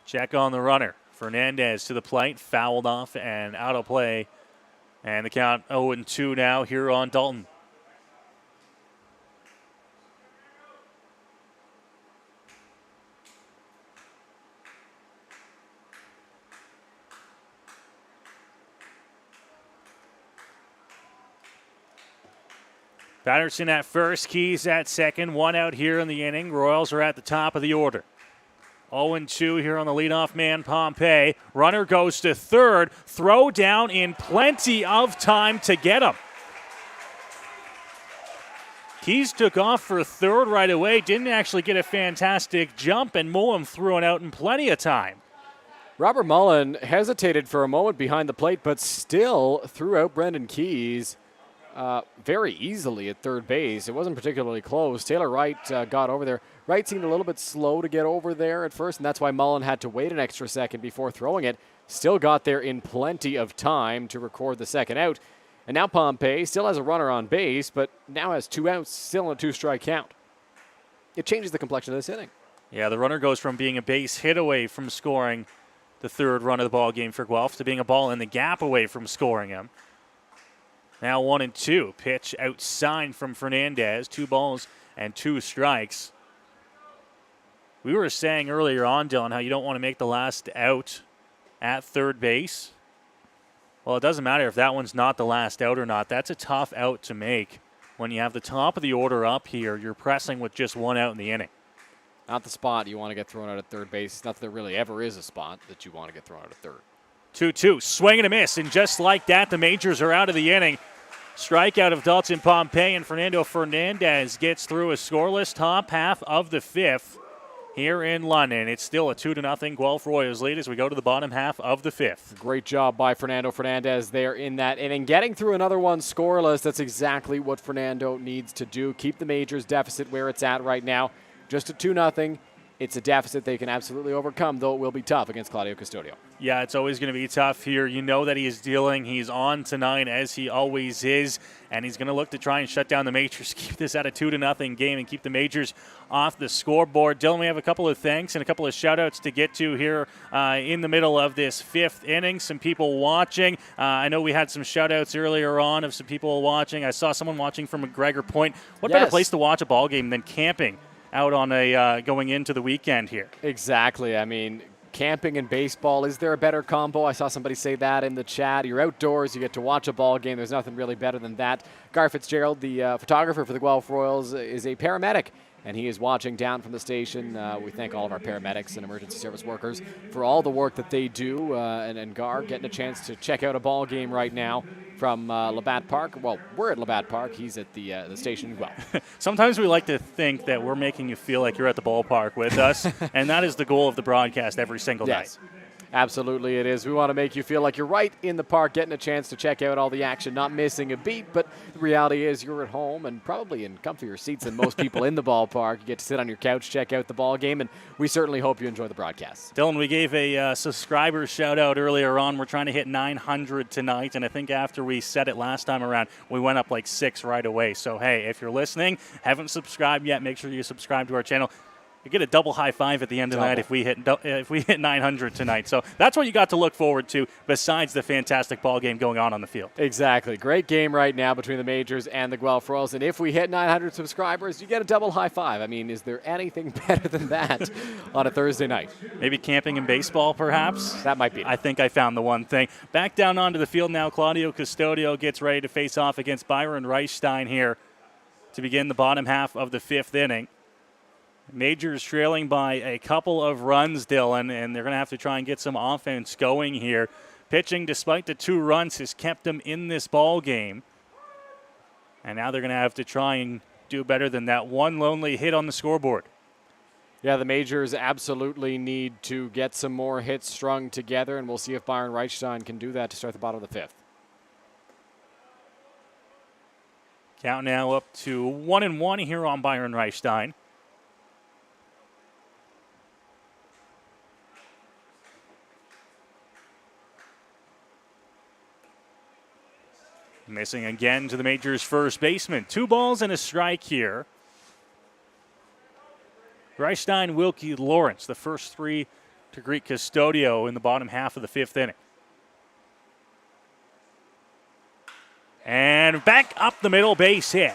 Check on the runner. Fernandez to the plate, fouled off and out of play. And the count 0-2 now here on Dalton. Patterson at first, Keys at second, 1 out here in the inning. Royals are at the top of the order. 0-2 here on the leadoff man, Pompey. Runner goes to third. Throw down in plenty of time to get him. Keys took off for third right away. Didn't actually get a fantastic jump, and Mullen threw it out in plenty of time. Robert Mullen hesitated for a moment behind the plate, but still threw out Brendan Keys very easily at third base. It wasn't particularly close. Taylor Wright got over there. Wright seemed a little bit slow to get over there at first, and that's why Mullen had to wait an extra second before throwing it. Still got there in plenty of time to record the second out. And now Pompey still has a runner on base, but now has 2 outs, still in a 2-strike count. It changes the complexion of this inning. Yeah, the runner goes from being a base hit away from scoring the 3rd run of the ball game for Guelph to being a ball in the gap away from scoring him. Now 1-2. Pitch outside from Fernandez. 2 balls and 2 strikes. We were saying earlier on, Dylan, how you don't want to make the last out at third base. Well, it doesn't matter if that one's not the last out or not. That's a tough out to make. When you have the top of the order up here, you're pressing with just 1 out in the inning. Not the spot you want to get thrown out at third base. Not that there really ever is a spot that you want to get thrown out at third. 2-2. Swing and a miss. And just like that, the Majors are out of the inning. Strikeout of Dalton Pompey, and Fernando Fernandez gets through a scoreless top half of the 5th here in London. It's still a 2-0 Guelph Royals lead as we go to the bottom half of the 5th. Great job by Fernando Fernandez there in that inning. Getting through another one scoreless, that's exactly what Fernando needs to do. Keep the Majors deficit where it's at right now. Just a 2-0. It's a deficit they can absolutely overcome, though it will be tough against Claudio Custodio. Yeah, it's always going to be tough here. You know that he is dealing. He's on tonight, as he always is, and he's going to look to try and shut down the Majors, keep this at a 2-0 game, and keep the Majors off the scoreboard. Dylan, we have a couple of thanks and a couple of shout-outs to get to here in the middle of this 5th inning. Some people watching. I know we had some shout-outs earlier on of some people watching. I saw someone watching from McGregor Point. What better place to watch a ball game than camping out on a going into the weekend here? Exactly. I mean, camping and baseball, is there a better combo? I saw somebody say that in the chat. You're outdoors, you get to watch a ball game. There's nothing really better than that. Gar Fitzgerald, the photographer for the Guelph Royals, is a paramedic, and he is watching down from the station. We thank all of our paramedics and emergency service workers for all the work that they do. And Gar getting a chance to check out a ball game right now from Labatt Park. Well, we're at Labatt Park. He's at the station in Guelph. Sometimes we like to think that we're making you feel like you're at the ballpark with us, and that is the goal of the broadcast every single night. Absolutely it is. We want to make you feel like you're right in the park, getting a chance to check out all the action, not missing a beat. But the reality is you're at home and probably in comfier seats than most people in the ballpark. You get to sit on your couch, check out the ball game, and we certainly hope you enjoy the broadcast. Dylan, we gave a subscriber shout-out earlier on. We're trying to hit 900 tonight, and I think after we said it last time around, we went up like 6 right away. So, hey, if you're listening, haven't subscribed yet, make sure you subscribe to our channel. You get a double high five at the end of the night if we hit 900 tonight. So that's what you got to look forward to besides the fantastic ball game going on the field. Exactly. Great game right now between the Majors and the Guelph Royals. And if we hit 900 subscribers, you get a double high five. I mean, is there anything better than that on a Thursday night? Maybe camping and baseball, perhaps? That might be it. I think I found the one thing. Back down onto the field now, Claudio Custodio gets ready to face off against Byron Reichstein here to begin the bottom half of the 5th inning. Majors trailing by a couple of runs, Dylan, and they're going to have to try and get some offense going here. Pitching, despite the 2 runs, has kept them in this ball game. And now they're going to have to try and do better than that one lonely hit on the scoreboard. Yeah, the Majors absolutely need to get some more hits strung together, and we'll see if Byron Reichstein can do that to start the bottom of the 5th. Count now up to 1-1 here on Byron Reichstein. Missing again to the Majors' first baseman. 2 balls and a strike here. Reichstein, Wilkie, Lawrence, the first 3 to greet Custodio in the bottom half of the 5th inning. And back up the middle, base hit.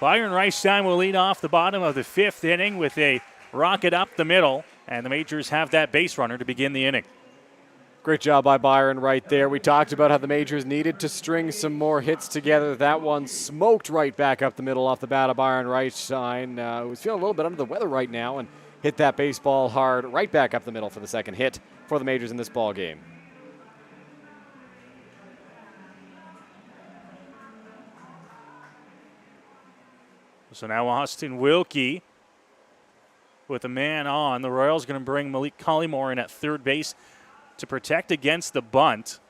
Byron Reichstein will lead off the bottom of the 5th inning with a rocket up the middle, and the Majors have that base runner to begin the inning. Great job by Byron right there. We talked about how the Majors needed to string some more hits together. That one smoked right back up the middle off the bat of Byron Reichstein, who's feeling a little bit under the weather right now, and hit that baseball hard right back up the middle for the second hit for the Majors in this ball game. So now Austin Wilkie with a man on. The Royals going to bring Malik Collymore in at third base to protect against the bunt.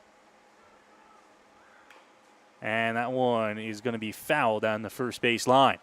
And that one is going to be fouled on the first base line.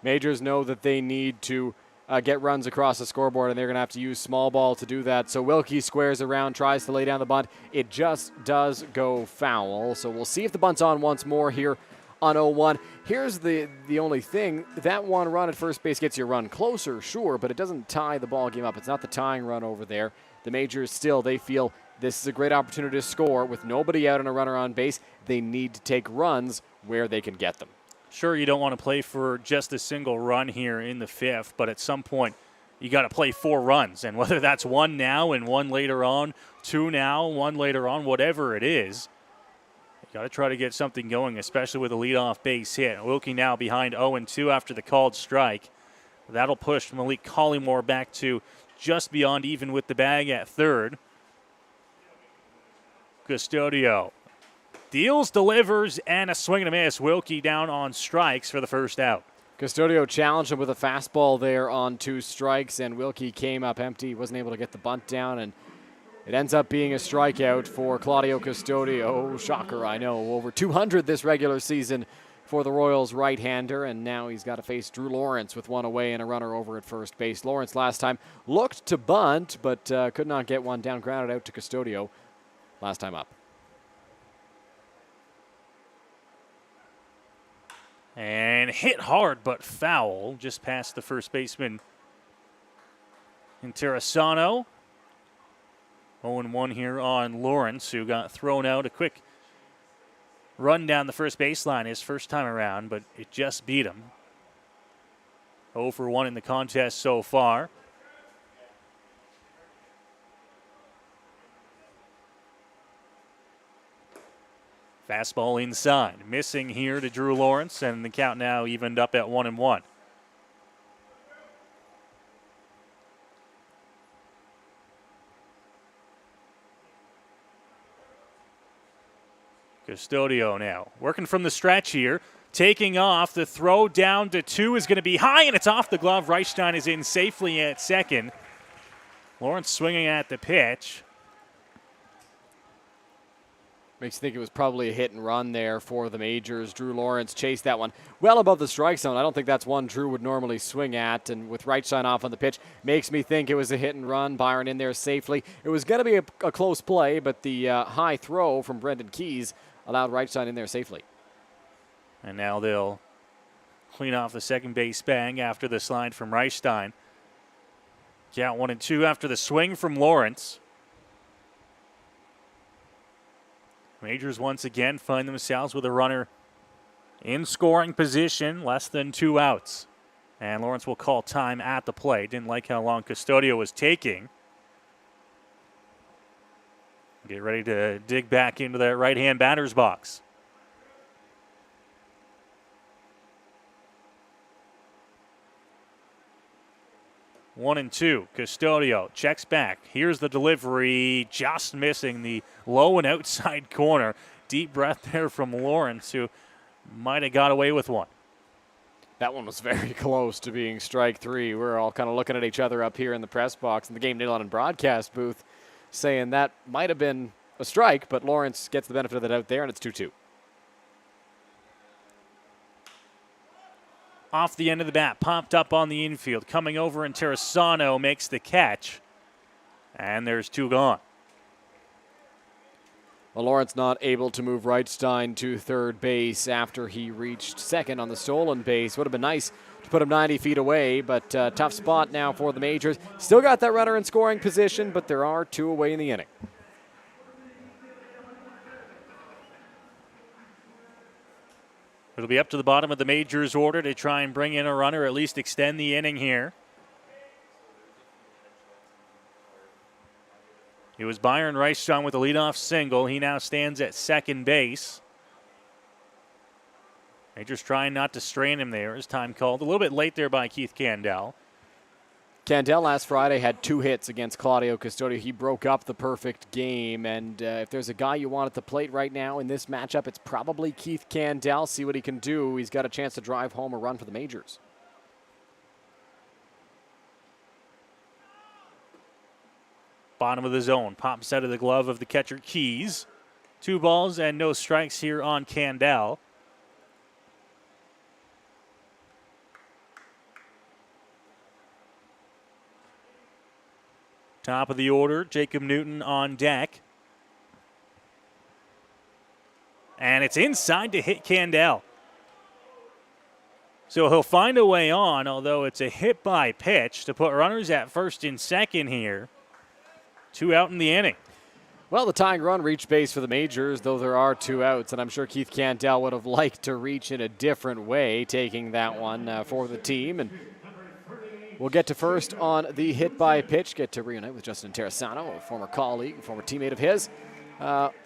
Majors know that they need to get runs across the scoreboard, and they're going to have to use small ball to do that. So Wilkie squares around, tries to lay down the bunt. It just does go foul. So we'll see if the bunt's on once more here on 0-1. Here's the only thing. That one run at first base gets you a run closer, sure, but it doesn't tie the ball game up. It's not the tying run over there. The Majors still, they feel this is a great opportunity to score with nobody out and a runner on base. They need to take runs where they can get them. Sure, you don't want to play for just a single run here in the 5th, but at some point you got to play 4 runs. And whether that's 1 now and 1 later on, 2 now, 1 later on, whatever it is, you got to try to get something going, especially with a leadoff base hit. Wilkie now behind 0-2 after the called strike. That'll push Malik Collymore back to just beyond even with the bag at third. Custodio deals, delivers, and a swing and a miss. Wilkie down on strikes for the first out. Custodio challenged him with a fastball there on 2 strikes, and Wilkie came up empty, wasn't able to get the bunt down, and it ends up being a strikeout for Claudio Custodio. Shocker, I know. Over 200 this regular season for the Royals right-hander, and now he's got to face Drew Lawrence with 1 away and a runner over at first base. Lawrence last time looked to bunt, but could not get one down, grounded out to Custodio last time up. And hit hard but foul just past the first baseman Interessano. 0-1 here on Lawrence, who got thrown out. A quick run down the first baseline his first time around, but it just beat him. 0-1 in the contest so far. Fastball inside. Missing here to Drew Lawrence, and the count now evened up at 1-1. Custodio now working from the stretch here. Taking off. The throw down to 2 is going to be high, and it's off the glove. Reichstein is in safely at second. Lawrence swinging at the pitch. Makes you think it was probably a hit and run there for the Majors. Drew Lawrence chased that one well above the strike zone. I don't think that's one Drew would normally swing at. And with Reichstein off on the pitch, makes me think it was a hit and run. Byron in there safely. It was going to be a close play, but the high throw from Brendan Keys allowed Reichstein in there safely. And now they'll clean off the second base bang after the slide from Reichstein. Count 1-2 after the swing from Lawrence. Majors once again find themselves with a runner in scoring position, less than 2 outs. And Lawrence will call time at the plate. Didn't like how long Custodio was taking. Get ready to dig back into that right-hand batter's box. One and two. Custodio checks back. Here's the delivery, just missing the low and outside corner. Deep breath there from Lawrence, who might have got away with one. That one was very close to being strike three. We're all kind of looking at each other up here in the press box in the Game Day London broadcast booth, saying that might have been a strike, but Lawrence gets the benefit of the doubt there, and it's 2-2. Off the end of the bat, popped up on the infield. Coming over, and Terrasano makes the catch. And there's 2 gone. Well, Lawrence not able to move Reichstein to third base after he reached second on the stolen base. Would have been nice to put him 90 feet away, but tough spot now for the Majors. Still got that runner in scoring position, but there are 2 away in the inning. It'll be up to the bottom of the Majors order to try and bring in a runner, at least extend the inning here. It was Byron Reichstein with the leadoff single. He now stands at second base. Majors trying not to strain him there. His time called. A little bit late there by Keith Candell. Candell last Friday had 2 hits against Claudio Custodio. He broke up the perfect game, and if there's a guy you want at the plate right now in this matchup, it's probably Keith Candell. See what he can do. He's got a chance to drive home a run for the Majors. Bottom of the zone. Pops out of the glove of the catcher Keys. 2 balls and no strikes here on Candell. Top of the order, Jacob Newton on deck. And it's inside to hit Candell. So he'll find a way on, although it's a hit by pitch to put runners at first and second here. 2 out in the inning. Well, the tying run reached base for the Majors, though there are 2 outs, and I'm sure Keith Candell would have liked to reach in a different way, taking that one for the team. And we'll get to first on the hit by pitch, get to reunite with Justin Terrasano, a former colleague, a former teammate of his.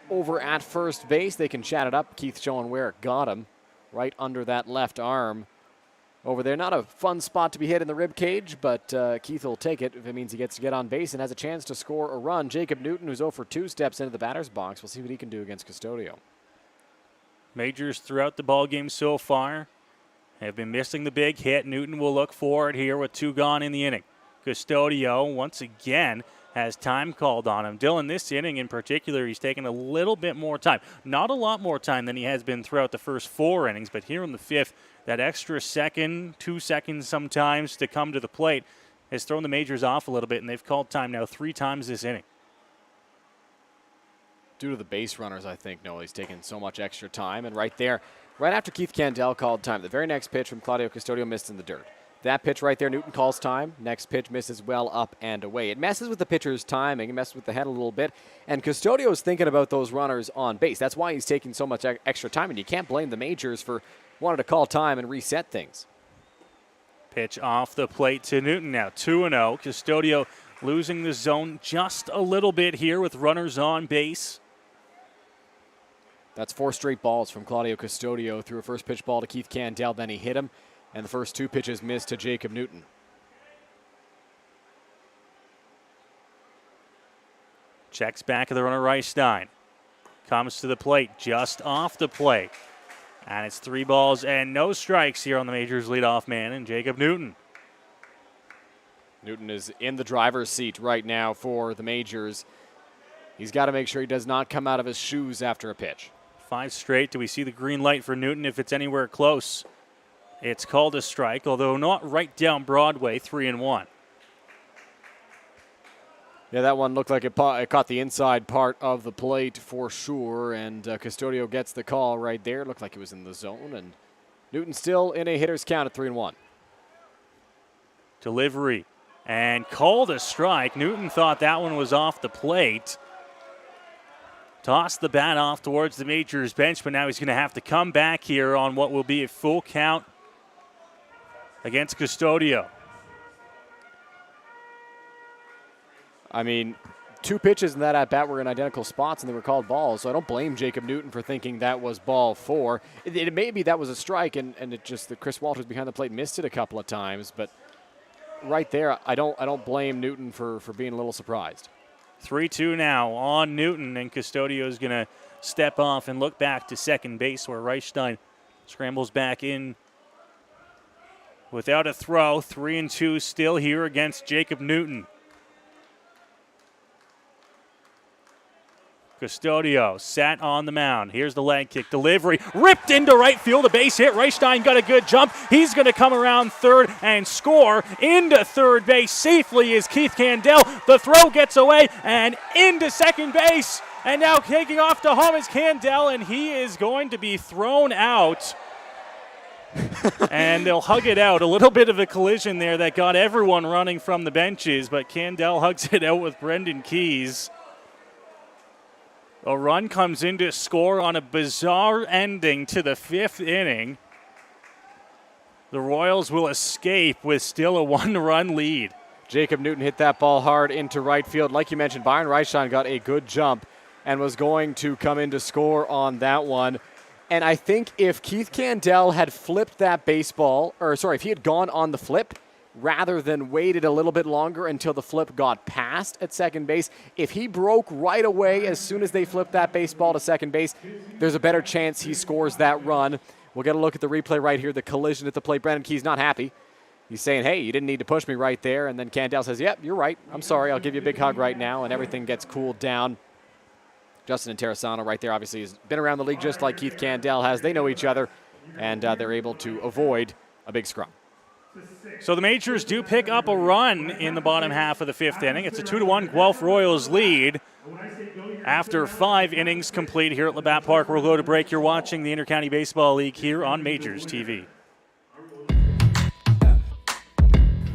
Over at first base, they can chat it up. Keith showing where it got him, right under that left arm. Over there, not a fun spot to be hit in the rib cage, but Keith will take it if it means he gets to get on base and has a chance to score a run. Jacob Newton, who's 0 for 2, steps into the batter's box. We'll see what he can do against Custodio. Majors throughout the ballgame so far have been missing the big hit. Newton will look for it here with 2 gone in the inning. Custodio, once again, has time called on him. Dylan, this inning in particular, he's taken a little bit more time. Not a lot more time than he has been throughout the first 4 innings, but here in the 5th, that extra second, 2 seconds sometimes to come to the plate has thrown the Majors off a little bit, and they've called time now 3 times this inning. Due to the base runners, I think, no, he's taken so much extra time. And right there, right after Keith Candell called time, the very next pitch from Claudio Custodio missed in the dirt. That pitch right there, Newton calls time. Next pitch misses well up and away. It messes with the pitcher's timing. It messes with the head a little bit. And Custodio is thinking about those runners on base. That's why he's taking so much extra time. And you can't blame the Majors for wanting to call time and reset things. Pitch off the plate to Newton now. 2-0. Custodio losing the zone just a little bit here with runners on base. That's 4 straight balls from Claudio Custodio. Threw a first pitch ball to Keith Candell. Then he hit him. And the first 2 pitches missed to Jacob Newton. Checks back of the runner, Reichstein. Comes to the plate, just off the plate. And it's 3 balls and no strikes here on the Majors leadoff man and Jacob Newton. Newton is in the driver's seat right now for the Majors. He's got to make sure he does not come out of his shoes after a pitch. 5 straight. Do we see the green light for Newton if it's anywhere close? It's called a strike, although not right down Broadway, 3-1. Yeah, that one looked like it caught the inside part of the plate for sure, and Custodio gets the call right there. Looked like it was in the zone, and Newton still in a hitter's count at 3-1. Delivery, and called a strike. Newton thought that one was off the plate. Tossed the bat off towards the Majors bench, but now he's going to have to come back here on what will be a full count against Custodio. I mean, 2 pitches in that at-bat were in identical spots, and they were called balls, so I don't blame Jacob Newton for thinking that was ball 4. It maybe that was a strike, and it just that Chris Walters behind the plate missed it a couple of times, but right there, I don't blame Newton for being a little surprised. 3-2 now on Newton, and Custodio is going to step off and look back to second base where Reichstein scrambles back in without a throw. 3-2 still here against Jacob Newton. Custodio sat on the mound. Here's the leg kick. Delivery ripped into right field. A base hit. Reichstein got a good jump. He's going to come around third and score. Into third base safely is Keith Candell. The throw gets away and into second base. And now taking off to home is Candell, and he is going to be thrown out. And they'll hug it out. A little bit of a collision there that got everyone running from the benches, but Candell hugs it out with Brendan Keys. A run comes in to score on a bizarre ending to the 5th inning. The Royals will escape with still a 1-run lead. Jacob Newton hit that ball hard into right field. Like you mentioned, Byron Reichstein got a good jump and was going to come in to score on that one. And I think if Keith Candell had flipped that baseball, if he had gone on the flip, rather than waited a little bit longer until the flip got past at second base, if he broke right away as soon as they flipped that baseball to second base, there's a better chance he scores that run. We'll get a look at the replay right here, the collision at the plate. Brendan Key's not happy. He's saying, hey, you didn't need to push me right there. And then Candell says, yep, you're right. I'm sorry. I'll give you a big hug right now. And everything gets cooled down. Justin Interessano right there obviously has been around the league just like Keith Candell has. They know each other, and they're able to avoid a big scrum. So the Majors do pick up a run in the bottom half of the 5th inning. It's a 2-1 Guelph Royals lead. After 5 innings complete here at Labatt Park, we'll go to break. You're watching the Intercounty Baseball League here on MajorsTV.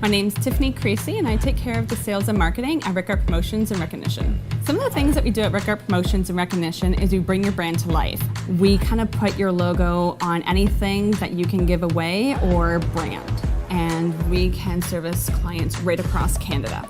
My name's Tiffany Creasy, and I take care of the sales and marketing at Rickard Promotions and Recognition. Some of the things that we do at Rickard Promotions and Recognition is we bring your brand to life. We kind of put your logo on anything that you can give away or brand, and we can service clients right across Canada.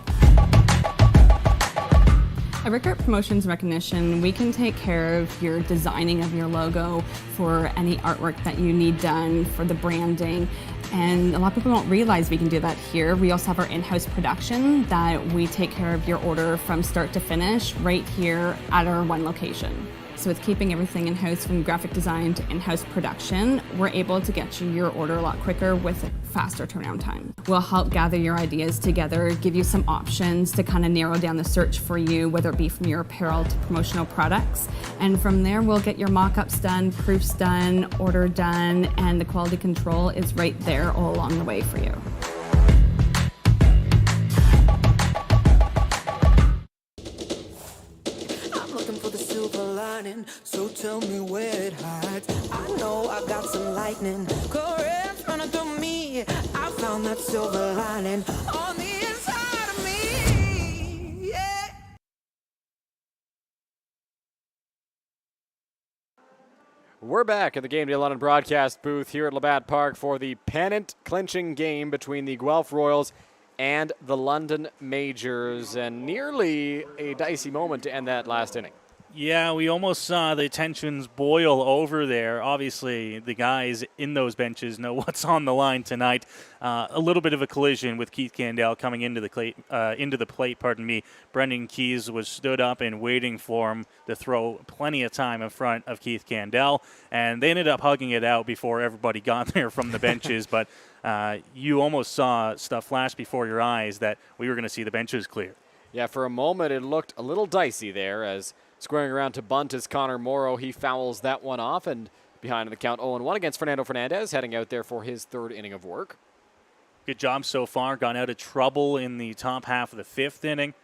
At Rickard Promotions Recognition, we can take care of your designing of your logo for any artwork that you need done for the branding. And a lot of people don't realize we can do that here. We also have our in-house production that we take care of your order from start to finish right here at our one location. So with keeping everything in-house from graphic design to in-house production, we're able to get you your order a lot quicker with a faster turnaround time. We'll help gather your ideas together, give you some options to kind of narrow down the search for you, whether it be from your apparel to promotional products. And from there, we'll get your mock-ups done, proofs done, order done, and the quality control is right there all along the way for you. So tell me where it hides. I know I got some lightning. Currents running through me. I found that silver lining on the inside of me. Yeah. We're back at the Game Day London broadcast booth here at Labatt Park for the pennant clinching game between the Guelph Royals and the London Majors, and nearly a dicey moment to end that last inning. Yeah, we almost saw the tensions boil over there. Obviously, the guys in those benches know what's on the line tonight. A little bit of a collision with Keith Candell coming into the plate. Brendan Keys was stood up and waiting for him to throw plenty of time in front of Keith Candell, and they ended up hugging it out before everybody got there from the benches. But you almost saw stuff flash before your eyes that we were going to see the benches clear. Yeah, for a moment it looked a little dicey there as squaring around to bunt is Connor Morrow. He fouls that one off, and behind in the count 0-1 against Fernando Fernandez, heading out there for his third inning of work. Good job so far. Gone out of trouble in the top half of the fifth inning.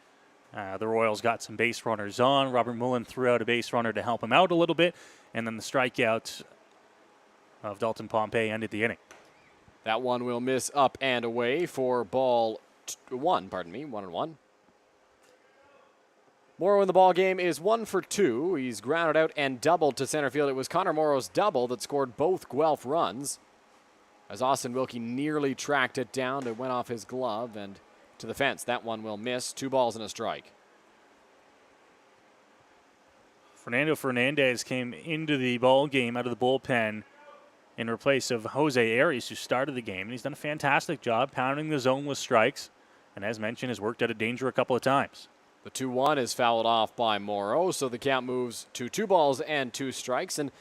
The Royals got some base runners on. Robert Mullen threw out a base runner to help him out a little bit, and then the strikeout of Dalton Pompey ended the inning. That one will miss up and away for ball 1-1. Morrow in the ball game is 1 for 2. He's grounded out and doubled to center field. It was Connor Morrow's double that scored both Guelph runs, as Austin Wilkie nearly tracked it down. It went off his glove and to the fence. That one will miss. 2 balls and a strike. Fernando Fernandez came into the ball game out of the bullpen in replace of Jose Arias, who started the game, and he's done a fantastic job pounding the zone with strikes, and as mentioned, has worked out of danger a couple of times. The 2-1 is fouled off by Morrow, so the count moves to 2 balls and 2 strikes. And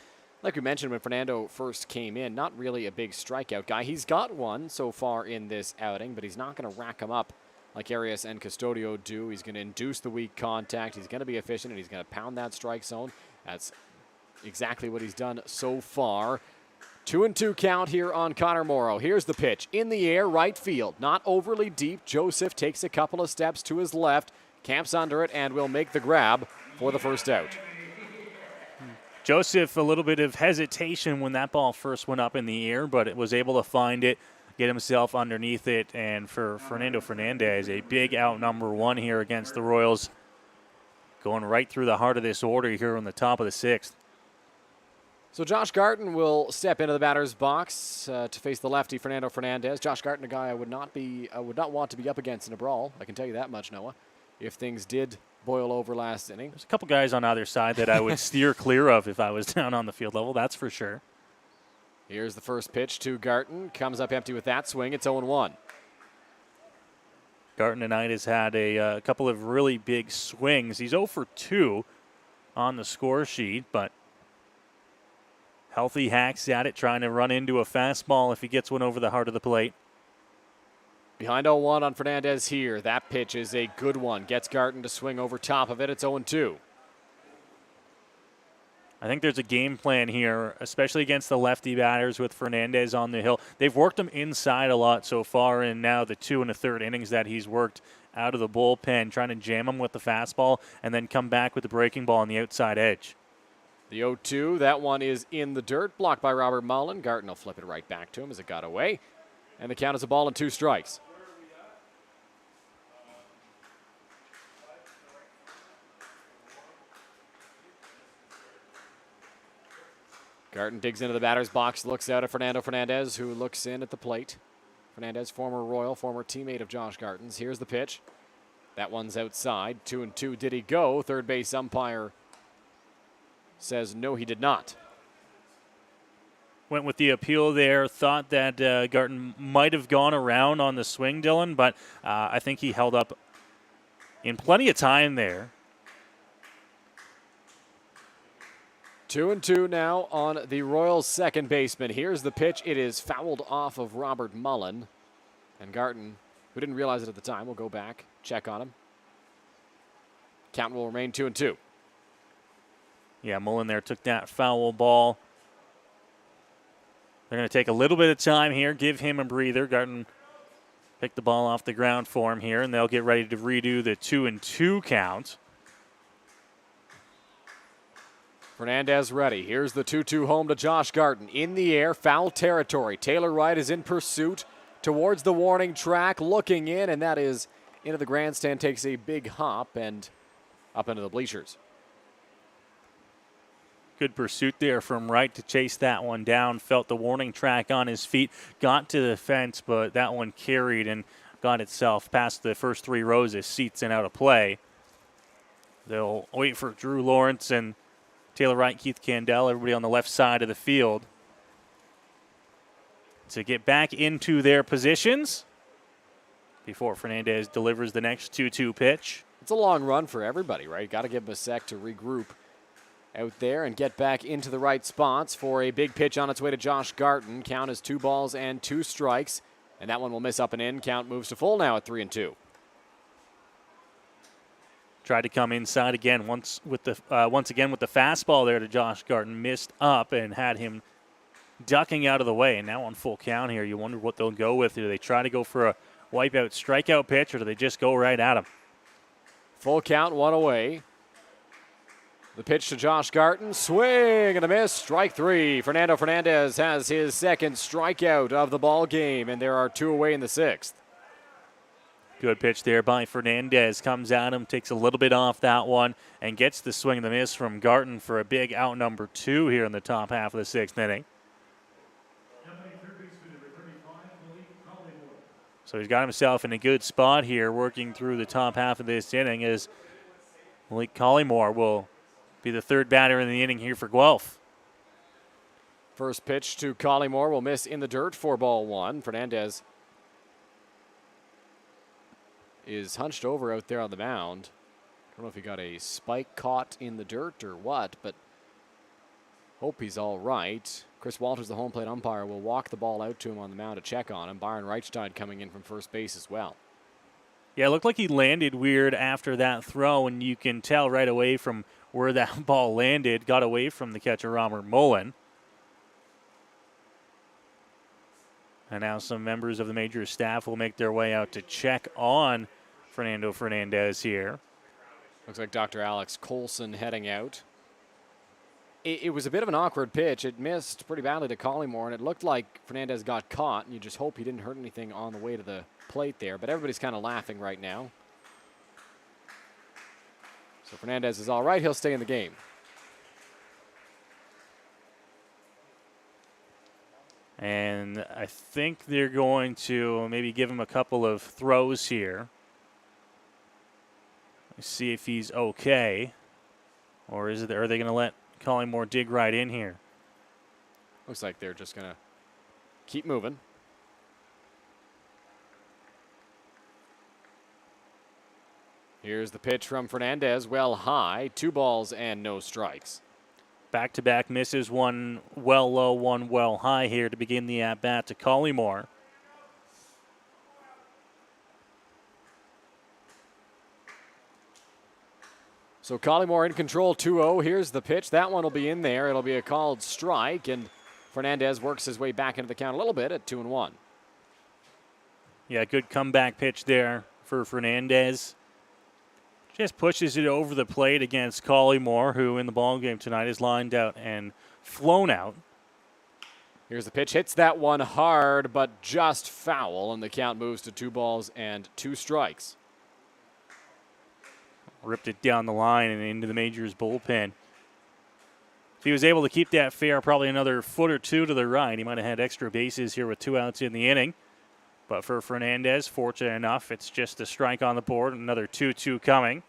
like we mentioned when Fernando first came in, not really a big strikeout guy. He's got one so far in this outing, but he's not going to rack him up like Arias and Custodio do. He's going to induce the weak contact. He's going to be efficient, and he's going to pound that strike zone. That's exactly what he's done so far. 2-2 count here on Connor Morrow. Here's the pitch. In the air, right field. Not overly deep. Joseph takes a couple of steps to his left, camps under it, and will make the grab for the first out. Joseph, a little bit of hesitation when that ball first went up in the air, but it was able to find it, get himself underneath it, and for Fernando Fernandez, a big out number 1 here against the Royals, going right through the heart of this order here on the top of the 6th. So Josh Garton will step into the batter's box to face the lefty Fernando Fernandez. Josh Garton, a guy I would not want to be up against in a brawl. I can tell you that much, Noah. If things did boil over last inning. There's a couple guys on either side that I would steer clear of if I was down on the field level, that's for sure. Here's the first pitch to Garton. Comes up empty with that swing. It's 0-1. Garton tonight has had a couple of really big swings. He's 0 for 2 on the score sheet, but healthy hacks at it, trying to run into a fastball if he gets one over the heart of the plate. Behind 0-1 on Fernandez here. That pitch is a good one. Gets Garton to swing over top of it. It's 0-2. I think there's a game plan here, especially against the lefty batters with Fernandez on the hill. They've worked him inside a lot so far, and now the 2 1/3 innings that he's worked out of the bullpen, trying to jam him with the fastball and then come back with the breaking ball on the outside edge. The 0-2, that one is in the dirt, blocked by Robert Mullen. Garton will flip it right back to him as it got away. And the count is a ball and 2 strikes. Garton digs into the batter's box, looks out at Fernando Fernandez, who looks in at the plate. Fernandez, former Royal, former teammate of Josh Garton's. Here's the pitch. That one's outside. 2-2. Did he go? Third base umpire says no, he did not. Went with the appeal there. Thought that Garton might have gone around on the swing, Dylan, but I think he held up in plenty of time there. 2-2 now on the Royals' second baseman. Here's the pitch. It is fouled off of Robert Mullen. And Garton, who didn't realize it at the time, will go back, check on him. Count will remain 2-2. Yeah, Mullen there took that foul ball. They're going to take a little bit of time here, give him a breather. Garton picked the ball off the ground for him here, and they'll get ready to redo the 2-2 count. Fernandez ready. Here's the 2-2 home to Josh Garton. In the air, foul territory. Taylor Wright is in pursuit towards the warning track, looking in, and that is into the grandstand, takes a big hop and up into the bleachers. Good pursuit there from Wright to chase that one down. Felt the warning track on his feet, got to the fence, but that one carried and got itself past the first 3 rows of seats and out of play. They'll wait for Drew Lawrence and Taylor Wright, Keith Candell, everybody on the left side of the field to get back into their positions before Fernandez delivers the next 2-2 pitch. It's a long run for everybody, right? Got to give them a sec to regroup out there and get back into the right spots for a big pitch on its way to Josh Garton. Count is 2 balls and 2 strikes, and that one will miss up and in. Count moves to full now at 3-2. Tried to come inside again once again with the fastball there to Josh Garton. Missed up and had him ducking out of the way. And now on full count here, you wonder what they'll go with. Do they try to go for a wipeout strikeout pitch, or do they just go right at him? Full count, 1 away. The pitch to Josh Garton. Swing and a miss. Strike 3. Fernando Fernandez has his second strikeout of the ball game, and there are 2 away in the 6th. Good pitch there by Fernandez. Comes at him, takes a little bit off that one, and gets the swing and the miss from Garton for a big out number 2 here in the top half of the 6th inning. So he's got himself in a good spot here working through the top half of this inning as Malik Collymore will be the 3rd batter in the inning here for Guelph. First pitch to Collymore will miss in the dirt, 4-1. Fernandez is hunched over out there on the mound. I don't know if he got a spike caught in the dirt or what, but hope he's all right. Chris Walters, the home plate umpire, will walk the ball out to him on the mound to check on him. Byron Reichstein coming in from first base as well. Yeah, it looked like he landed weird after that throw, and you can tell right away from where that ball landed. Got away from the catcher, Robert Mullen. And now some members of the Majors staff will make their way out to check on Fernando Fernandez here. Looks like Dr. Alex Colson heading out. It was a bit of an awkward pitch. It missed pretty badly to Collymore, and it looked like Fernandez got caught, and you just hope he didn't hurt anything on the way to the plate there. But everybody's kind of laughing right now. So Fernandez is all right. He'll stay in the game. And I think they're going to maybe give him a couple of throws here. See if he's okay. Or are they going to let Collymore dig right in here? Looks like they're just going to keep moving. Here's the pitch from Fernandez. Well high. 2 balls and no strikes. Back-to-back misses, one well low, one well high here to begin the at-bat to Collymore. So Collymore in control, 2-0. Here's the pitch. That one will be in there. It'll be a called strike, and Fernandez works his way back into the count a little bit at 2-1. Yeah, good comeback pitch there for Fernandez. Just pushes it over the plate against Collymore, who in the ballgame tonight is lined out and flown out. Here's the pitch. Hits that one hard, but just foul, and the count moves to 2 balls and 2 strikes. Ripped it down the line and into the Majors bullpen. If he was able to keep that fair, probably another foot or 2 to the right, he might have had extra bases here with 2 outs in the inning. But for Fernandez, fortunate enough, it's just a strike on the board. Another 2-2 coming.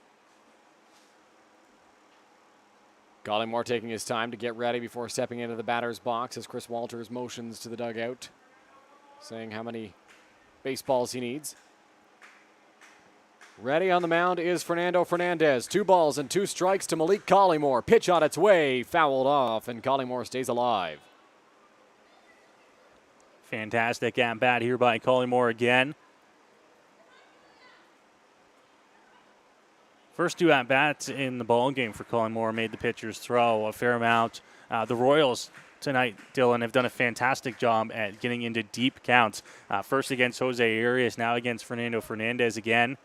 Collymore taking his time to get ready before stepping into the batter's box as Chris Walters motions to the dugout, saying how many baseballs he needs. Ready on the mound is Fernando Fernandez. 2 balls and 2 strikes to Malik Collymore. Pitch on its way, fouled off, and Collymore stays alive. Fantastic at-bat here by Collymore again. First 2 at-bats in the ballgame for Collymore made the pitchers throw a fair amount. The Royals tonight, Dylan, have done a fantastic job at getting into deep counts. First against Jose Arias, now against Fernando Fernandez again.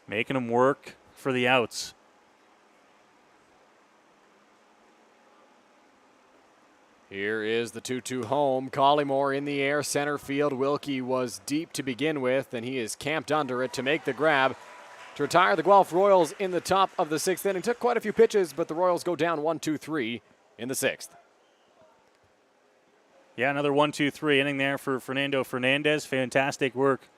Making them work for the outs. Here is the 2-2 home. Collymore in the air, center field. Wilkie was deep to begin with, and he is camped under it to make the grab to retire the Guelph Royals in the top of the 6th inning. Took quite a few pitches, but the Royals go down 1-2-3 in the 6th. Yeah, another 1-2-3 inning there for Fernando Fernandez. Fantastic work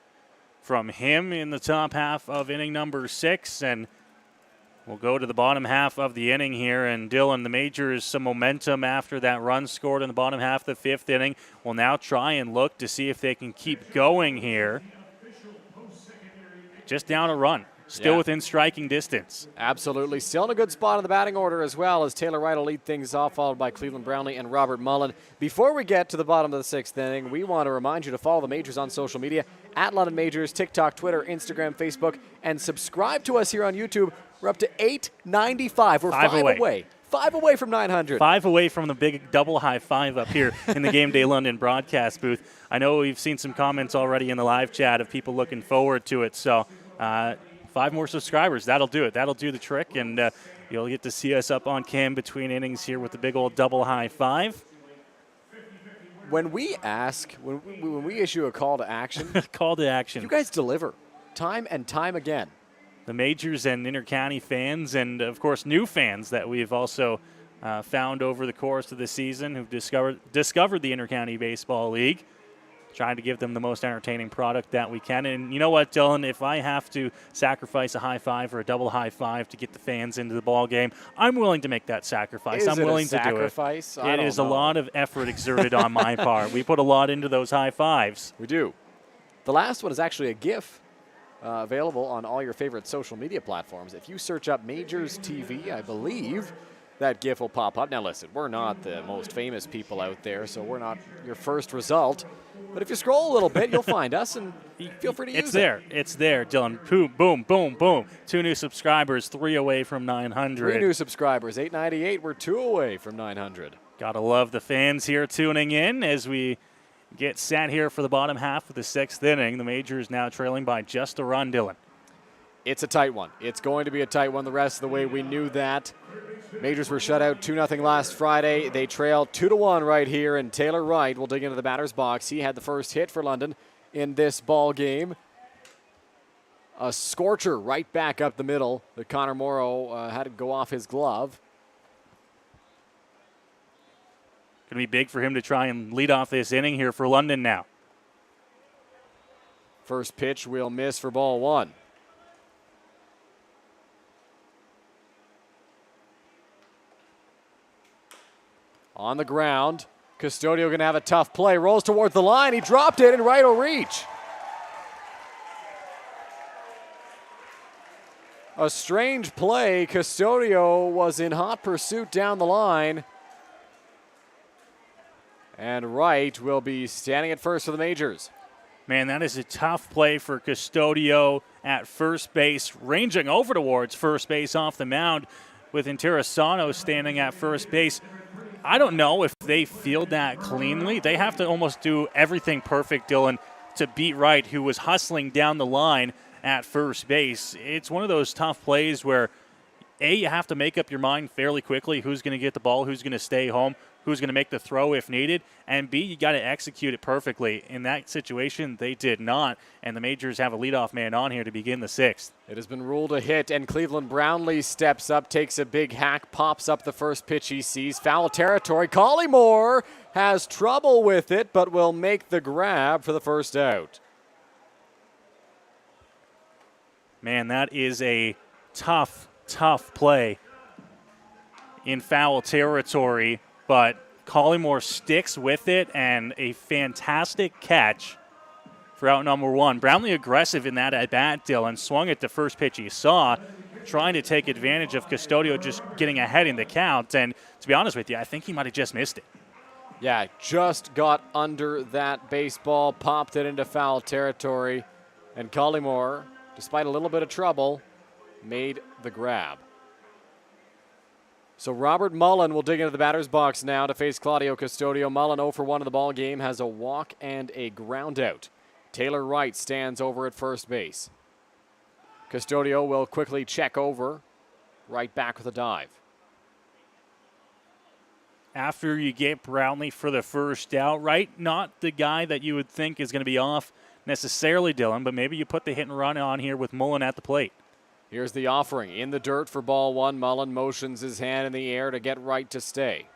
from him in the top half of inning number 6, and we'll go to the bottom half of the inning here. And Dylan, the Majors, some momentum after that run scored in the bottom half of the 5th inning. Will now try and look to see if they can keep going here. Just down a run. Still within striking distance. Absolutely. Still in a good spot in the batting order as well, as Taylor Wright will lead things off, followed by Cleveland Brownlee and Robert Mullen. Before we get to the bottom of the 6th inning, we want to remind you to follow the Majors on social media, at London Majors, TikTok, Twitter, Instagram, Facebook, and subscribe to us here on YouTube. We're up to 895. We're 5 away. 5 away from 900. 5 away from the big double high five up here in the Game Day London broadcast booth. I know we've seen some comments already in the live chat of people looking forward to it. So 5 more subscribers. That'll do it. That'll do the trick. And you'll get to see us up on cam between innings here with the big old double high five. When we ask, when we issue a call to action, call to action, you guys deliver time and time again. The Majors and Intercounty fans, and of course new fans that we've also found over the course of the season who've discovered the Intercounty Baseball League, trying to give them the most entertaining product that we can. And you know what, Dylan, if I have to sacrifice a high five or a double high five to get the fans into the ball game, I'm willing to make that sacrifice. I'm willing to do it. It is a lot of effort exerted on my part. We put a lot into those high fives. We do. The last one is actually a GIF. Available on all your favorite social media platforms. If you search up MajorsTV, I believe that GIF will pop up. Now listen, we're not the most famous people out there, so we're not your first result. But if you scroll a little bit, you'll find us, and feel free to use it. It's there. It's there, Dylan. Boom, boom, boom, boom. 2 new subscribers, 3 away from 900. 3 new subscribers, 898. We're 2 away from 900. Gotta love the fans here tuning in as we get set here for the bottom half of the 6th inning. The Majors now trailing by just a run, Dylan. It's a tight one. It's going to be a tight one the rest of the way. We knew that. Majors were shut out 2-0 last Friday. They trail 2-1 right here, and Taylor Wright will dig into the batter's box. He had the first hit for London in this ball game. A scorcher right back up the middle that Connor Morrow had to go off his glove. Going to be big for him to try and lead off this inning here for London now. First pitch will miss for ball 1. On the ground, Custodio going to have a tough play. Rolls towards the line. He dropped it, and Wright will reach. A strange play. Custodio was in hot pursuit down the line. And Wright will be standing at first for the Majors. Man, that is a tough play for Custodio at first base, ranging over towards first base off the mound with Interessano standing at first base. I don't know if they field that cleanly. They have to almost do everything perfect, Dylan, to beat Wright, who was hustling down the line at first base. It's one of those tough plays where, A, you have to make up your mind fairly quickly who's going to get the ball, who's going to stay home, who's going to make the throw if needed, and B, you got to execute it perfectly. In that situation, they did not, and the Majors have a leadoff man on here to begin the 6th. It has been ruled a hit, and Cleveland Brownlee steps up, takes a big hack, pops up the first pitch he sees. Foul territory. Collymore has trouble with it, but will make the grab for the first out. Man, that is a tough play in foul territory. But Collymore sticks with it, and a fantastic catch for out number 1. Brownlee aggressive in that at-bat, Dylan. Swung at the first pitch he saw, trying to take advantage of Custodio just getting ahead in the count. And to be honest with you, I think he might have just missed it. Yeah, just got under that baseball, popped it into foul territory. And Collymore, despite a little bit of trouble, made the grab. So Robert Mullen will dig into the batter's box now to face Claudio Custodio. Mullen 0 for 1 in the ball game, has a walk and a ground out. Taylor Wright stands over at first base. Custodio will quickly check over, right back with a dive. After you get Brownlee for the first out, right? Not the guy that you would think is going to be off necessarily, Dylan, but maybe you put the hit and run on here with Mullen at the plate. Here's the offering. In the dirt for ball 1. Mullen motions his hand in the air to get Wright to stay.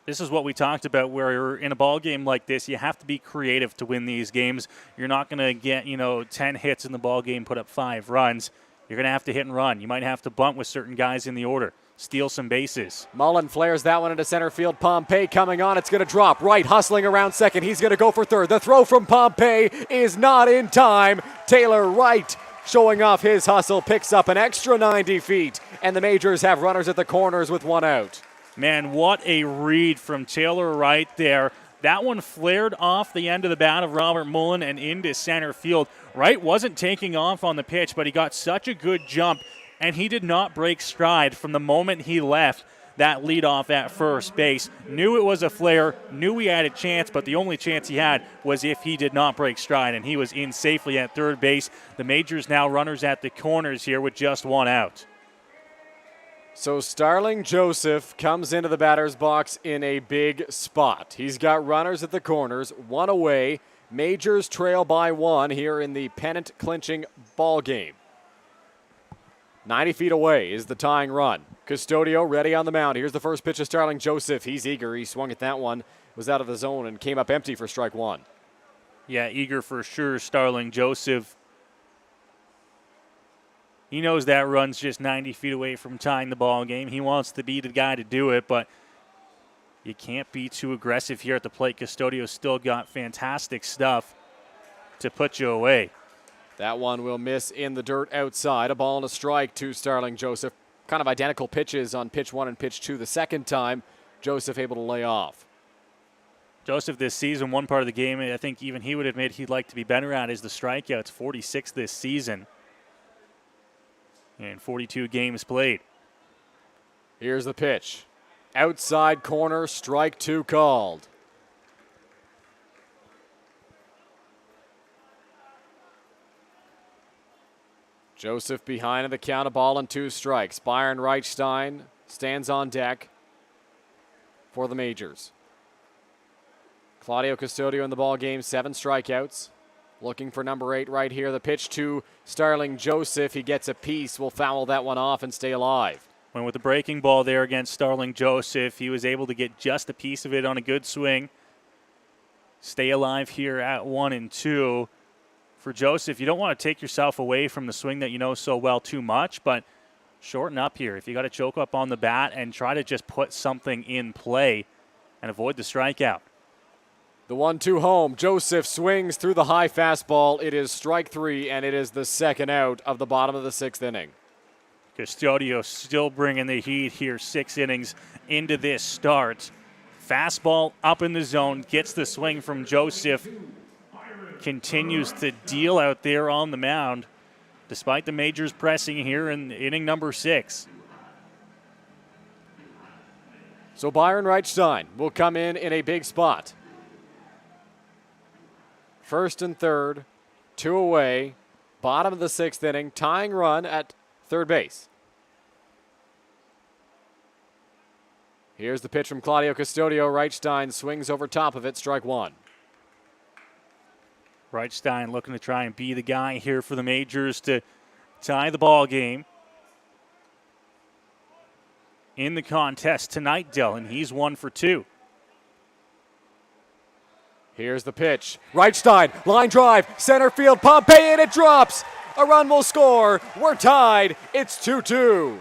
This is what we talked about, where in a ball game like this, you have to be creative to win these games. You're not going to get, 10 hits in the ball game, put up 5 runs. You're going to have to hit and run. You might have to bunt with certain guys in the order, steal some bases. Mullen flares that one into center field. Pompey coming on. It's going to drop. Wright hustling around second. He's going to go for third. The throw from Pompey is not in time. Taylor Wright, showing off his hustle, picks up an extra 90 feet. And the Majors have runners at the corners with 1 out. Man, what a read from Taylor Wright there. That one flared off the end of the bat of Robert Mullen and into center field. Wright wasn't taking off on the pitch, but he got such a good jump, and he did not break stride from the moment he left that leadoff at first base. Knew it was a flare, knew he had a chance, but the only chance he had was if he did not break stride, and he was in safely at third base. The Majors now runners at the corners here with just 1 out. So Starling Joseph comes into the batter's box in a big spot. He's got runners at the corners, 1 away. Majors trail by 1 here in the pennant clinching ball game. 90 feet away is the tying run. Custodio ready on the mound. Here's the first pitch of Starling Joseph. He's eager. He swung at that one, was out of the zone, and came up empty for strike 1. Yeah, eager for sure, Starling Joseph. He knows that run's just 90 feet away from tying the ball game. He wants to be the guy to do it, but you can't be too aggressive here at the plate. Custodio's still got fantastic stuff to put you away. That one will miss in the dirt outside. A ball and a strike to Starling Joseph. Kind of identical pitches on pitch 1 and pitch 2 the second time. Joseph able to lay off. Joseph this season, one part of the game I think even he would admit he'd like to be better at is the strikeouts. 46 this season. And 42 games played. Here's the pitch. Outside corner, strike 2 called. Joseph behind the count, a ball and 2 strikes. Byron Reichstein stands on deck for the Majors. Claudio Custodio in the ball game, 7 strikeouts. Looking for number 8 right here. The pitch to Starling Joseph. He gets a piece. Will foul that one off and stay alive. When with the breaking ball there against Starling Joseph, he was able to get just a piece of it on a good swing. Stay alive here at 1 and 2. For Joseph, you don't want to take yourself away from the swing that you know so well too much, but shorten up here. If you got to choke up on the bat and try to just put something in play and avoid the strikeout. The 1-2 home. Joseph swings through the high fastball. It is strike 3, and it is the second out of the bottom of the 6th inning. Custodio still bringing the heat here, 6 innings into this start. Fastball up in the zone, gets the swing from Joseph. Continues to deal out there on the mound, despite the Majors pressing here in inning number 6. So Byron Reichstein will come in a big spot. First and third, 2 away, bottom of the 6th inning, tying run at third base. Here's the pitch from Claudio Custodio. Reichstein swings over top of it, strike 1. Reichstein looking to try and be the guy here for the Majors to tie the ball game. In the contest tonight, Dylan, he's 1 for 2. Here's the pitch. Reichstein, line drive, center field, Pompey, and it drops. A run will score. We're tied. It's 2-2.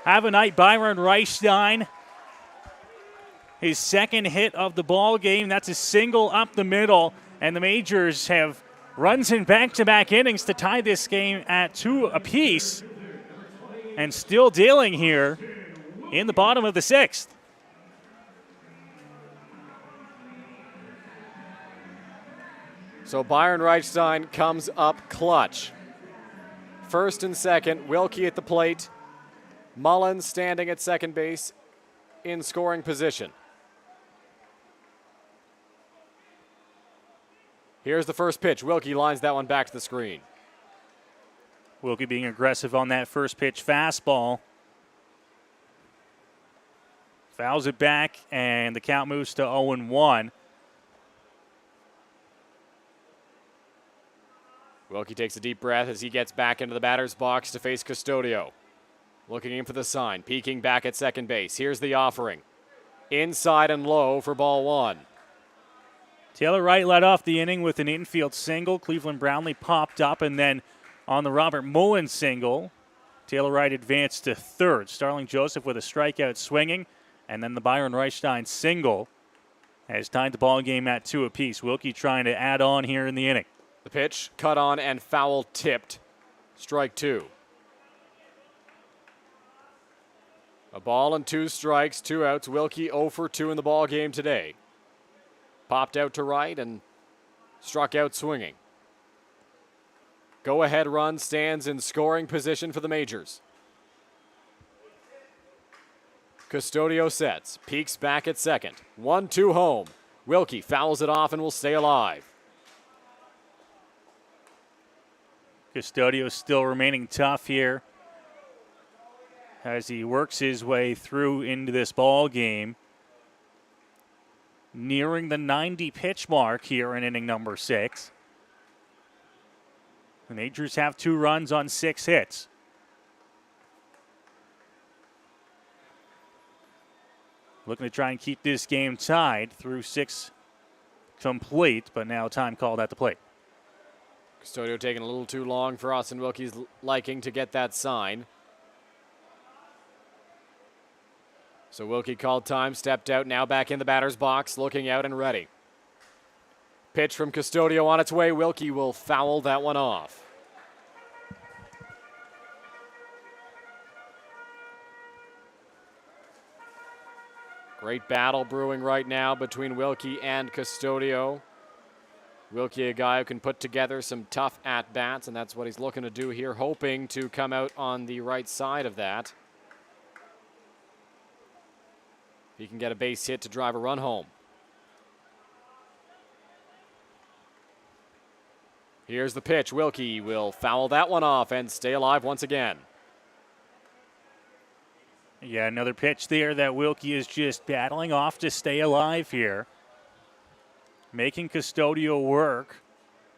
Have a night, Byron Reichstein. His second hit of the ball game. That's a single up the middle. And the Majors have runs in back-to-back innings to tie this game at 2 apiece. And still dealing here in the bottom of the 6th. So Byron Reichstein comes up clutch. First and second, Wilkie at the plate. Mullins standing at second base in scoring position. Here's the first pitch. Wilkie lines that one back to the screen. Wilkie being aggressive on that first pitch fastball. Fouls it back, and the count moves to 0-1. Wilkie takes a deep breath as he gets back into the batter's box to face Custodio. Looking in for the sign, peeking back at second base. Here's the offering. Inside and low for ball one. Taylor Wright led off the inning with an infield single. Cleveland Brownlee popped up, and then on the Robert Mullen single, Taylor Wright advanced to third. Starling Joseph with a strikeout swinging, and then the Byron Reichstein single has tied the ball game at 2 apiece. Wilkie trying to add on here in the inning. The pitch, cut on and foul tipped. Strike 2. A ball and 2 strikes, 2 outs. Wilkie 0 for 2 in the ball game today. Popped out to right and struck out swinging. Go-ahead run stands in scoring position for the Majors. Custodio sets, peeks back at second. 1-2 home. Wilkie fouls it off and will stay alive. Custodio still remaining tough here as he works his way through into this ball game. Nearing the 90 pitch mark here in inning number 6. The Majors have 2 runs on 6 hits. Looking to try and keep this game tied through 6 complete, but now time called at the plate. Custodio taking a little too long for Austin Wilkie's liking to get that sign. So Wilkie called time, stepped out, now back in the batter's box, looking out and ready. Pitch from Custodio on its way. Wilkie will foul that one off. Great battle brewing right now between Wilkie and Custodio. Wilkie, a guy who can put together some tough at-bats, and that's what he's looking to do here, hoping to come out on the right side of that. He can get a base hit to drive a run home. Here's the pitch. Wilkie will foul that one off and stay alive once again. Yeah, another pitch there that Wilkie is just battling off to stay alive here. Making Custodio work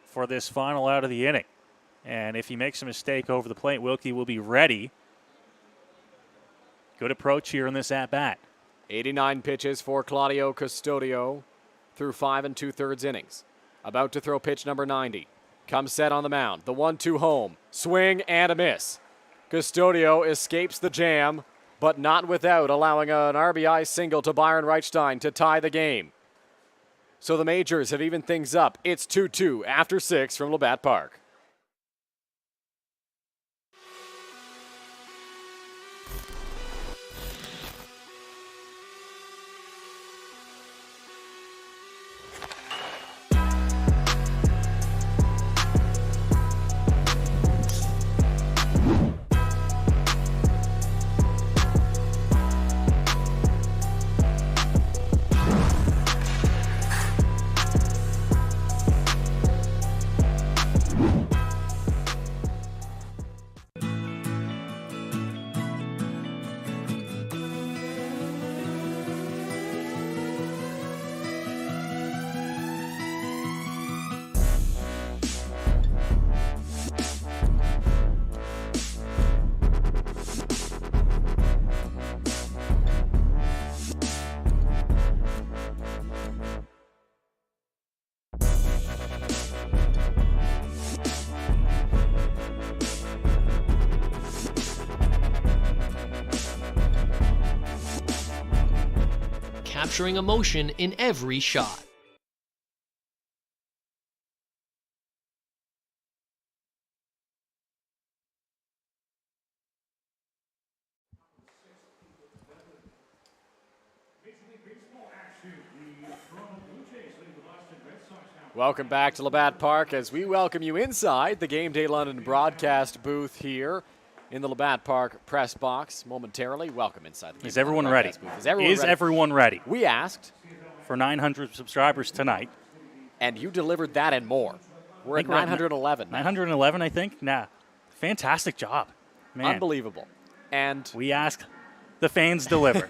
for this final out of the inning. And if he makes a mistake over the plate, Wilkie will be ready. Good approach here in this at-bat. 89 pitches for Claudio Custodio through 5 2/3 innings. About to throw pitch number 90. Comes set on the mound. The 1-2 home. Swing and a miss. Custodio escapes the jam, but not without allowing an RBI single to Byron Reichstein to tie the game. So the Majors have evened things up. It's 2-2 after 6 from Labatt Park. Capturing emotion in every shot. Welcome back to Labatt Park as we welcome you inside the Game Day London broadcast booth here in the Labatt Park press box momentarily. Welcome inside the Game Is everyone ready? Booth. Is everyone ready? We asked for 900 subscribers tonight. And you delivered that and more. We're at 911. 911, I think? Nah. Fantastic job. Man. Unbelievable. And we ask, the fans deliver.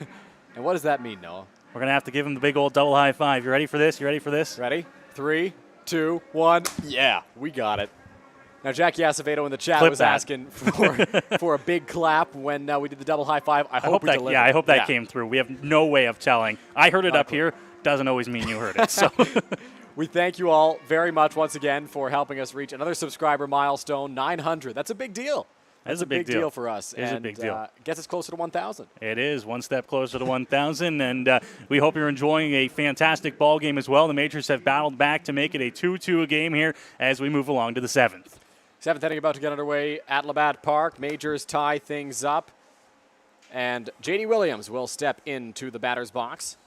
And what does that mean, Noah? We're going to have to give them the big old double high five. You ready for this? You ready for this? Ready? 3, 2, 1. Yeah, we got it. Now, Jackie Acevedo in the chat Clip was that. asking for a big clap when we did the double high five. I hope we that. delivered. Yeah, I hope that came through. We have no way of telling. I heard it up here. Doesn't always mean you heard it. So we thank you all very much once again for helping us reach another subscriber milestone, 900. That's a big deal. That's a big deal for us. It is a big deal. Gets us closer to 1,000. It is one step closer to 1,000, and we hope you're enjoying a fantastic ball game as well. The Majors have battled back to make it a 2-2 game here as we move along to the 7th. 7th inning about to get underway at Labatt Park. Majors tie things up, and J.D. Williams will step into the batter's box.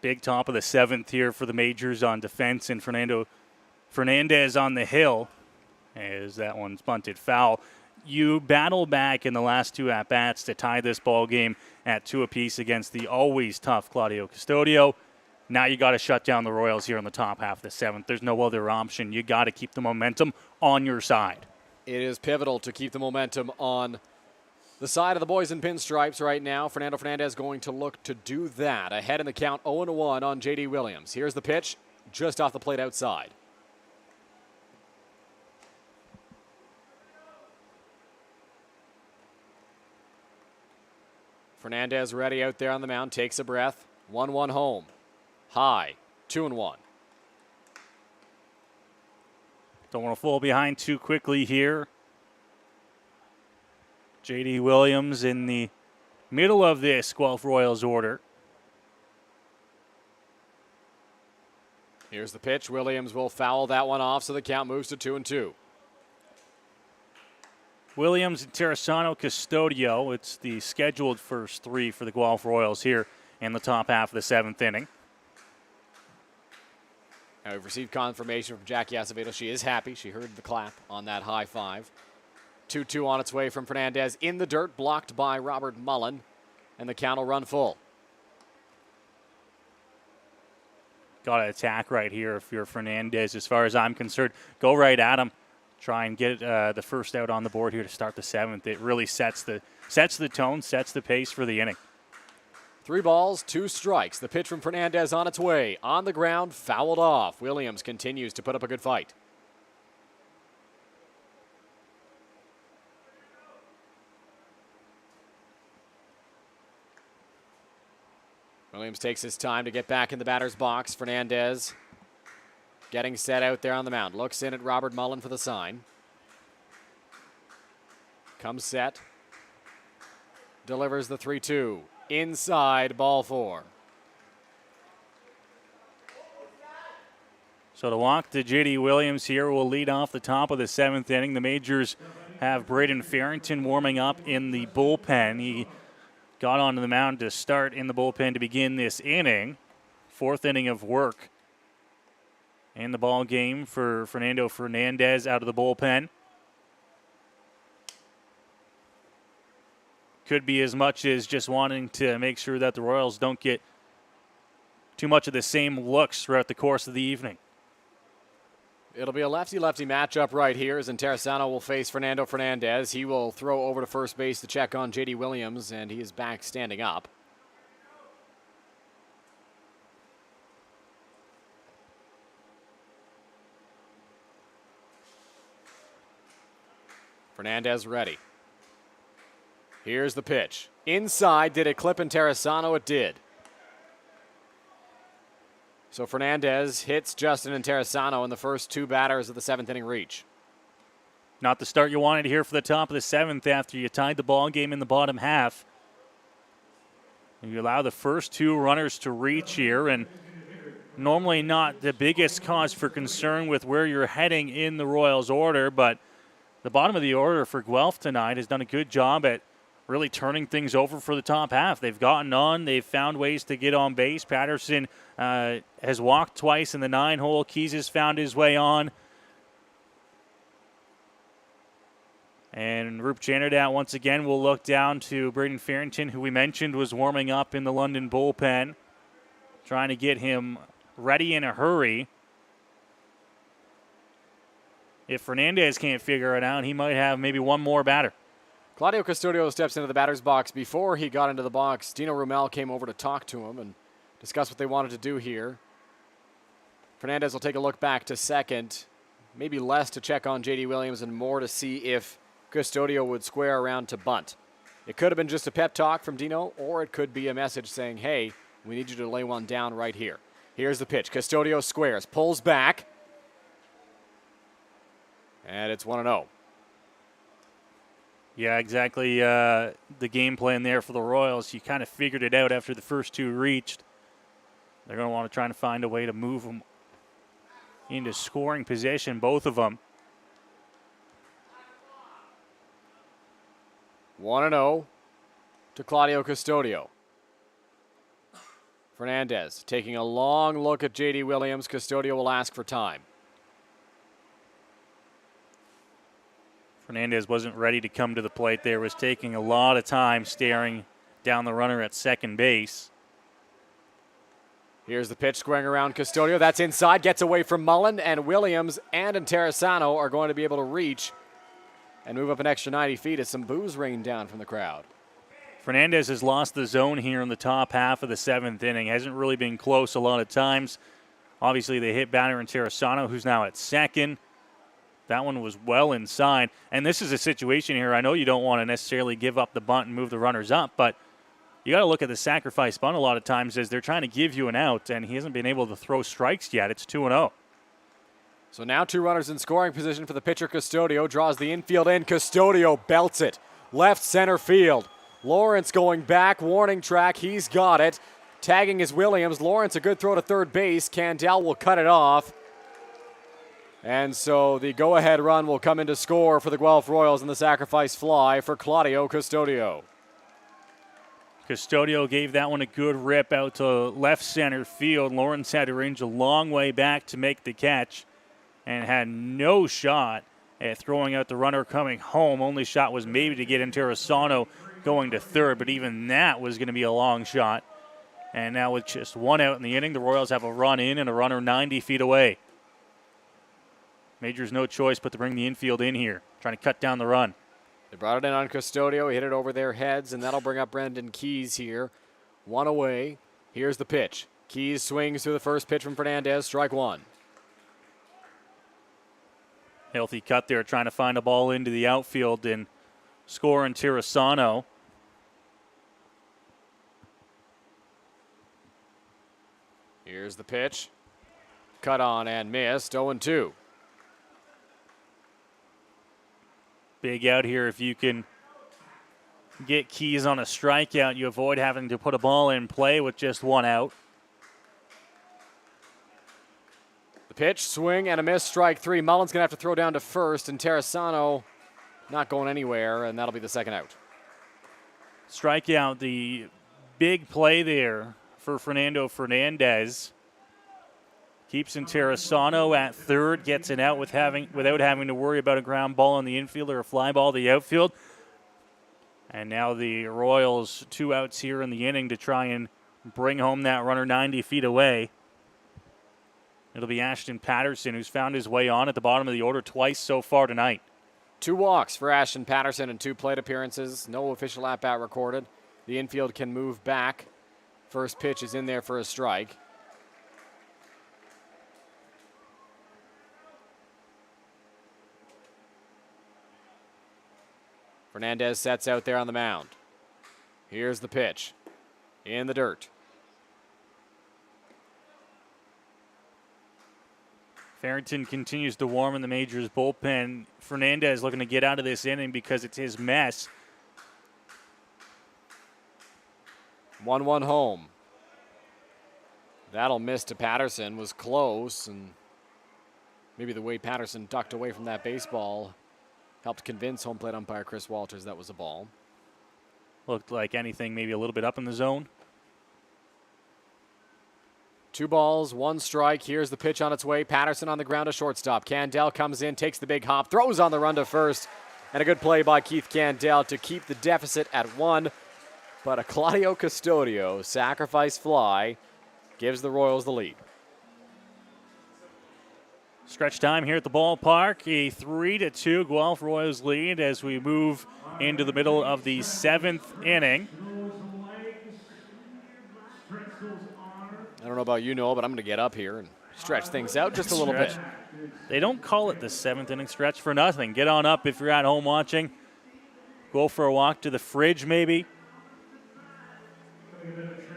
Big top of the 7th here for the Majors on defense, and Fernandez on the hill as that one's bunted foul. You battle back in the last 2 at-bats to tie this ball game at 2 apiece against the always tough Claudio Custodio. Now you got to shut down the Royals here in the top half of the 7th. There's no other option. You got to keep the momentum on your side. It is pivotal to keep the momentum on the side of the boys in pinstripes right now. Fernando Fernandez going to look to do that. Ahead in the count, 0-1 on J.D. Williams. Here's the pitch, just off the plate outside. Fernandez ready out there on the mound, takes a breath. 1-1 home. High, 2-1. Don't want to fall behind too quickly here. J.D. Williams in the middle of this Guelph Royals order. Here's the pitch. Williams will foul that one off, so the count moves to 2-2. Williams and Terrasano Custodio. It's the scheduled first 3 for the Guelph Royals here in the top half of the 7th inning. Now we've received confirmation from Jackie Acevedo. She is happy. She heard the clap on that high five. 2-2 on its way from Fernandez in the dirt, blocked by Robert Mullen, and the count will run full. Got to attack right here if you're Fernandez. As far as I'm concerned, go right at him. Try and get the first out on the board here to start the 7th. It really sets the tone, sets the pace for the inning. 3 balls, 2 strikes. The pitch from Fernandez on its way. On the ground, fouled off. Williams continues to put up a good fight. Williams takes his time to get back in the batter's box. Fernandez getting set out there on the mound. Looks in at Robert Mullen for the sign. Comes set. Delivers the 3-2. Inside, ball 4. So to walk to J.D. Williams here will lead off the top of the 7th inning. The Majors have Braden Farrington warming up in the bullpen. He got onto the mound to start in the bullpen to begin this inning. 4th inning of work in the ball game for Fernando Fernandez out of the bullpen. Could be as much as just wanting to make sure that the Royals don't get too much of the same looks throughout the course of the evening. It'll be a lefty-lefty matchup right here as Terrasano will face Fernando Fernandez. He will throw over to first base to check on J.D. Williams, and he is back standing up. Fernandez ready. Here's the pitch. Inside, did it clip in Terrasano? It did. So Fernandez hits Justin and Terrasano in the first 2 batters of the 7th inning reach. Not the start you wanted here for the top of the 7th after you tied the ball game in the bottom half. You allow the first 2 runners to reach here, and normally not the biggest cause for concern with where you're heading in the Royals order, but the bottom of the order for Guelph tonight has done a good job at really turning things over for the top half. They've gotten on. They've found ways to get on base. Patterson has walked twice in the 9-hole. Keys has found his way on. And Rup Janardat once again will look down to Braden Farrington, who we mentioned was warming up in the London bullpen, trying to get him ready in a hurry. If Fernandez can't figure it out, he might have maybe one more batter. Claudio Custodio steps into the batter's box. Before he got into the box, Dino Rumel came over to talk to him and discuss what they wanted to do here. Fernandez will take a look back to second. Maybe less to check on J.D. Williams and more to see if Custodio would square around to bunt. It could have been just a pep talk from Dino, or it could be a message saying, hey, we need you to lay one down right here. Here's the pitch. Custodio squares, pulls back. And it's 1-0. Yeah, exactly. The game plan there for the Royals, you kind of figured it out after the first two reached. They're going to want to try to find a way to move them into scoring position, both of them. 1-0 to Claudio Custodio. Fernandez taking a long look at J.D. Williams. Custodio will ask for time. Fernandez wasn't ready to come to the plate there, was taking a lot of time staring down the runner at second base. Here's the pitch squaring around Custodio. That's inside, gets away from Mullen, and Williams and Interessano are going to be able to reach and move up an extra 90 feet as some boos rain down from the crowd. Fernandez has lost the zone here in the top half of the seventh inning. Hasn't really been close a lot of times. Obviously, they hit batter Interessano, who's now at second. That one was well inside. And this is a situation here, I know you don't want to necessarily give up the bunt and move the runners up, but you got to look at the sacrifice bunt a lot of times as they're trying to give you an out, and he hasn't been able to throw strikes yet. It's 2-0. So now two runners in scoring position for the pitcher. Custodio draws the infield in. Custodio belts it. Left center field. Lawrence going back. Warning track. He's got it. Tagging is Williams. Lawrence, a good throw to third base. Candell will cut it off. And so the go-ahead run will come in to score for the Guelph Royals in the sacrifice fly for Claudio Custodio. Custodio gave that one a good rip out to left center field. Lawrence had to range a long way back to make the catch and had no shot at throwing out the runner coming home. Only shot was maybe to get Interessano going to third, but even that was going to be a long shot. And now with just one out in the inning, the Royals have a run in and a runner 90 feet away. Majors no choice but to bring the infield in here, trying to cut down the run. They brought it in on Custodio. He hit it over their heads, and that'll bring up Brendan Keys here. One away. Here's the pitch. Keys swings through the first pitch from Fernandez. Strike one. Healthy cut there, trying to find a ball into the outfield and score Interessano. Here's the pitch. Cut on and missed. 0-2. Big out here. If you can get Keys on a strikeout, you avoid having to put a ball in play with just one out. The pitch, swing, and a miss. Strike three. Mullen's going to have to throw down to first, and Interessano not going anywhere, and that'll be the second out. Strikeout, the big play there for Fernando Fernandez. Keeps Interessano at third, gets it out without having to worry about a ground ball on the infield or a fly ball to the outfield. And now the Royals 2 outs here in the inning to try and bring home that runner 90 feet away. It'll be Ashton Patterson, who's found his way on at the bottom of the order twice so far tonight. 2 walks for Ashton Patterson and 2 plate appearances. No official at-bat recorded. The infield can move back. First pitch is in there for a strike. Fernandez sets out there on the mound. Here's the pitch. In the dirt. Farrington continues to warm in the Majors bullpen. Fernandez looking to get out of this inning because it's his mess. 1-1 home. That'll miss to Patterson. Was close, and maybe the way Patterson ducked away from that baseball helped convince home plate umpire Chris Walters that was a ball. Looked like anything maybe a little bit up in the zone. 2 balls, 1 strike. Here's the pitch on its way. Patterson on the ground to shortstop. Candell comes in, takes the big hop, throws on the run to first. And a good play by Keith Candell to keep the deficit at 1. But a Claudio Custodio sacrifice fly gives the Royals the lead. Stretch time here at the ballpark. A 3-2 Guelph Royals lead as we move into the middle of the 7th inning. I don't know about you, Noel, but I'm going to get up here and stretch things out just a little bit. They don't call it the 7th inning stretch for nothing. Get on up if you're at home watching. Go for a walk to the fridge maybe.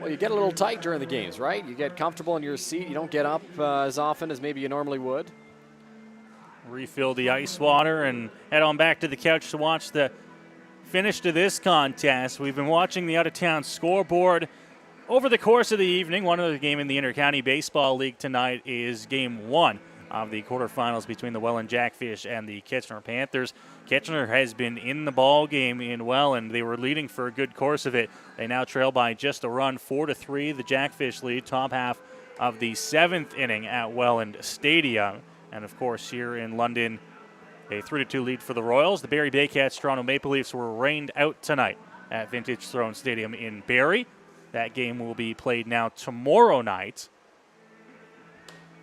Well, you get a little tight during the games, right? You get comfortable in your seat. You don't get up as often as maybe you normally would. Refill the ice water and head on back to the couch to watch the finish to this contest. We've been watching the out-of-town scoreboard over the course of the evening. One other game in the Intercounty Baseball League tonight is Game 1 of the quarterfinals between the Welland Jackfish and the Kitchener Panthers. Kitchener has been in the ball game in Welland. They were leading for a good course of it. They now trail by just a run, 4-3. The Jackfish lead, top half of the 7th inning at Welland Stadium. And, of course, here in London, a 3-2 lead for the Royals. The Barrie Baycats Toronto Maple Leafs were rained out tonight at Vintage Throne Stadium in Barrie. That game will be played now tomorrow night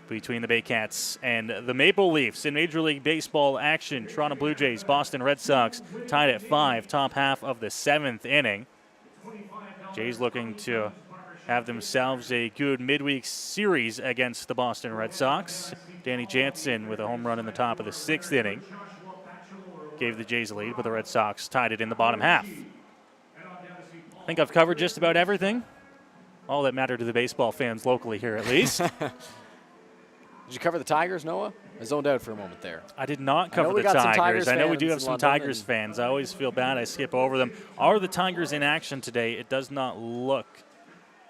between the Baycats and the Maple Leafs. In Major League Baseball action, Toronto Blue Jays, Boston Red Sox tied at 5, top half of the 7th inning. Jays looking to have themselves a good midweek series against the Boston Red Sox. Danny Jansen with a home run in the top of the 6th inning gave the Jays a lead, but the Red Sox tied it in the bottom half. I think I've covered just about everything. All that mattered to the baseball fans locally here, at least. Did you cover the Tigers, Noah? I zoned out for a moment there. I did not cover the Tigers. I know we do have some London Tigers fans. I always feel bad I skip over them. Are the Tigers in action today? It does not look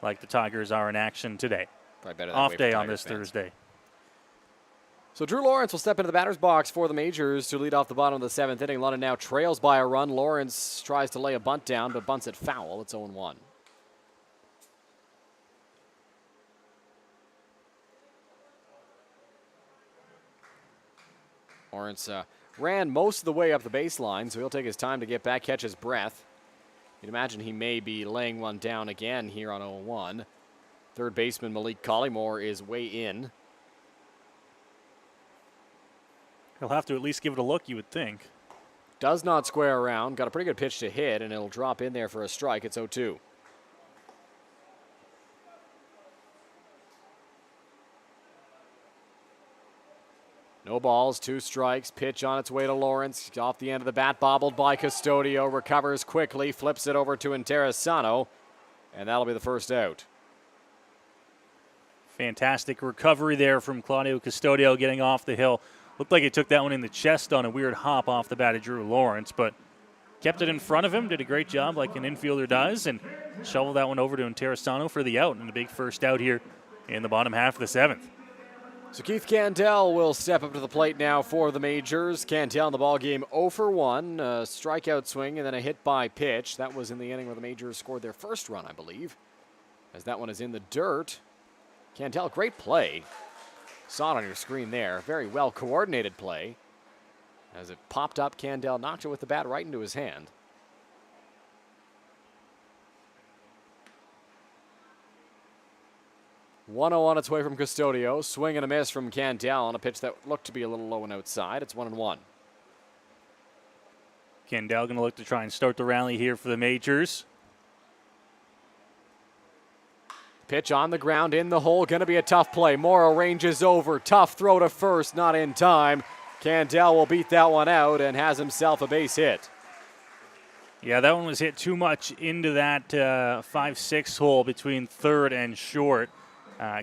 like the Tigers are in action today. Probably better Off day on this Thursday. So Drew Lawrence will step into the batter's box for the Majors to lead off the bottom of the 7th inning. London now trails by a run. Lawrence tries to lay a bunt down, but bunts it foul. It's 0-1. Lawrence ran most of the way up the baseline, so he'll take his time to get back, catch his breath. You'd imagine he may be laying one down again here on 0-1. Third baseman Malik Collymore is way in. He'll have to at least give it a look, you would think. Does not square around. Got a pretty good pitch to hit, and it'll drop in there for a strike. It's 0-2. No balls, 2 strikes. Pitch on its way to Lawrence. Off the end of the bat, bobbled by Custodio. Recovers quickly, flips it over to Interessano, and that'll be the first out. Fantastic recovery there from Claudio Custodio getting off the hill. Looked like he took that one in the chest on a weird hop off the bat of Drew Lawrence, but kept it in front of him, did a great job like an infielder does, and shoveled that one over to Interessano for the out, and a big first out here in the bottom half of the 7th. So Keith Candell will step up to the plate now for the Majors. Candell in the ball game 0 for 1, a strikeout swing and then a hit by pitch. That was in the inning where the Majors scored their first run, I believe, as that one is in the dirt. Candell, great play. Saw it on your screen there. Very well coordinated play. As it popped up, Candell knocked it with the bat right into his hand. 1-0 on its way from Custodio. Swing and a miss from Candell on a pitch that looked to be a little low and outside. It's 1-1. Candell going to look to try and start the rally here for the Majors. Pitch on the ground in the hole. Going to be a tough play. Morrow ranges over. Tough throw to first. Not in time. Candell will beat that one out and has himself a base hit. Yeah, that one was hit too much into that 5-6 hole between third and short.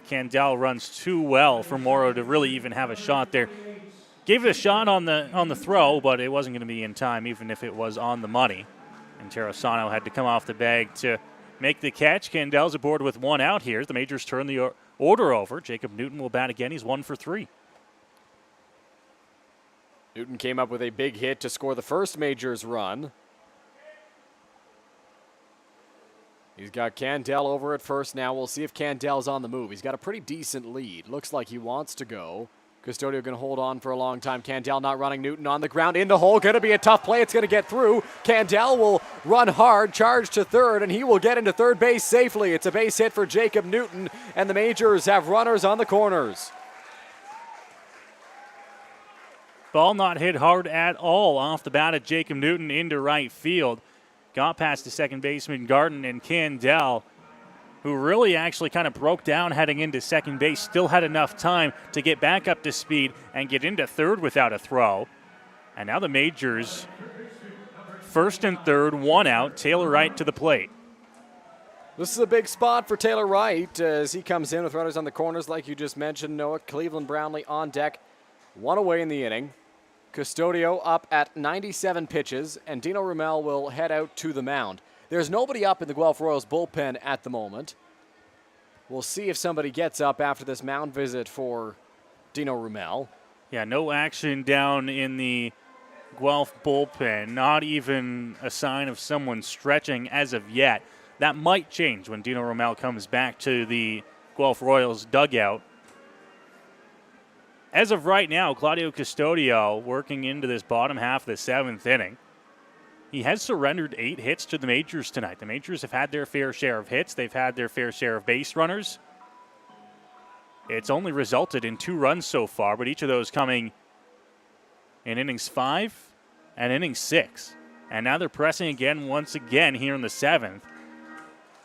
Candell runs too well for Morrow to really even have a shot there. Gave it a shot on the throw, but it wasn't going to be in time, even if it was on the money. And Terrasano had to come off the bag to make the catch. Candell's aboard with 1 out here. The Majors turn the order over. Jacob Newton will bat again. He's 1 for 3. Newton came up with a big hit to score the first Majors run. He's got Candell over at first now. We'll see if Candell's on the move. He's got a pretty decent lead. Looks like he wants to go. Custodio going to hold on for a long time. Candell not running. Newton on the ground in the hole. Going to be a tough play. It's going to get through. Candell will run hard, charge to third, and he will get into third base safely. It's a base hit for Jacob Newton, and the Majors have runners on the corners. Ball not hit hard at all off the bat of Jacob Newton into right field. Got past the second baseman, Garden, and Candell who really actually kind of broke down heading into second base, still had enough time to get back up to speed and get into third without a throw. And now the Majors, first and third, one out, Taylor Wright to the plate. This is a big spot for Taylor Wright as he comes in with runners on the corners like you just mentioned, Noah. Cleveland Brownlee on deck, one away in the inning. Custodio up at 97 pitches, and Dino Rumel will head out to the mound. There's nobody up in the Guelph Royals bullpen at the moment. We'll see if somebody gets up after this mound visit for Dino Rumel. Yeah, no action down in the Guelph bullpen, not even a sign of someone stretching as of yet. That might change when Dino Rumel comes back to the Guelph Royals dugout. As of right now, Claudio Custodio working into this bottom half of the seventh inning. He has surrendered 8 hits to the Majors tonight. The Majors have had their fair share of hits. They've had their fair share of base runners. It's only resulted in 2 runs so far, but each of those coming in innings 5 and inning 6. And now they're pressing again once again here in the 7th.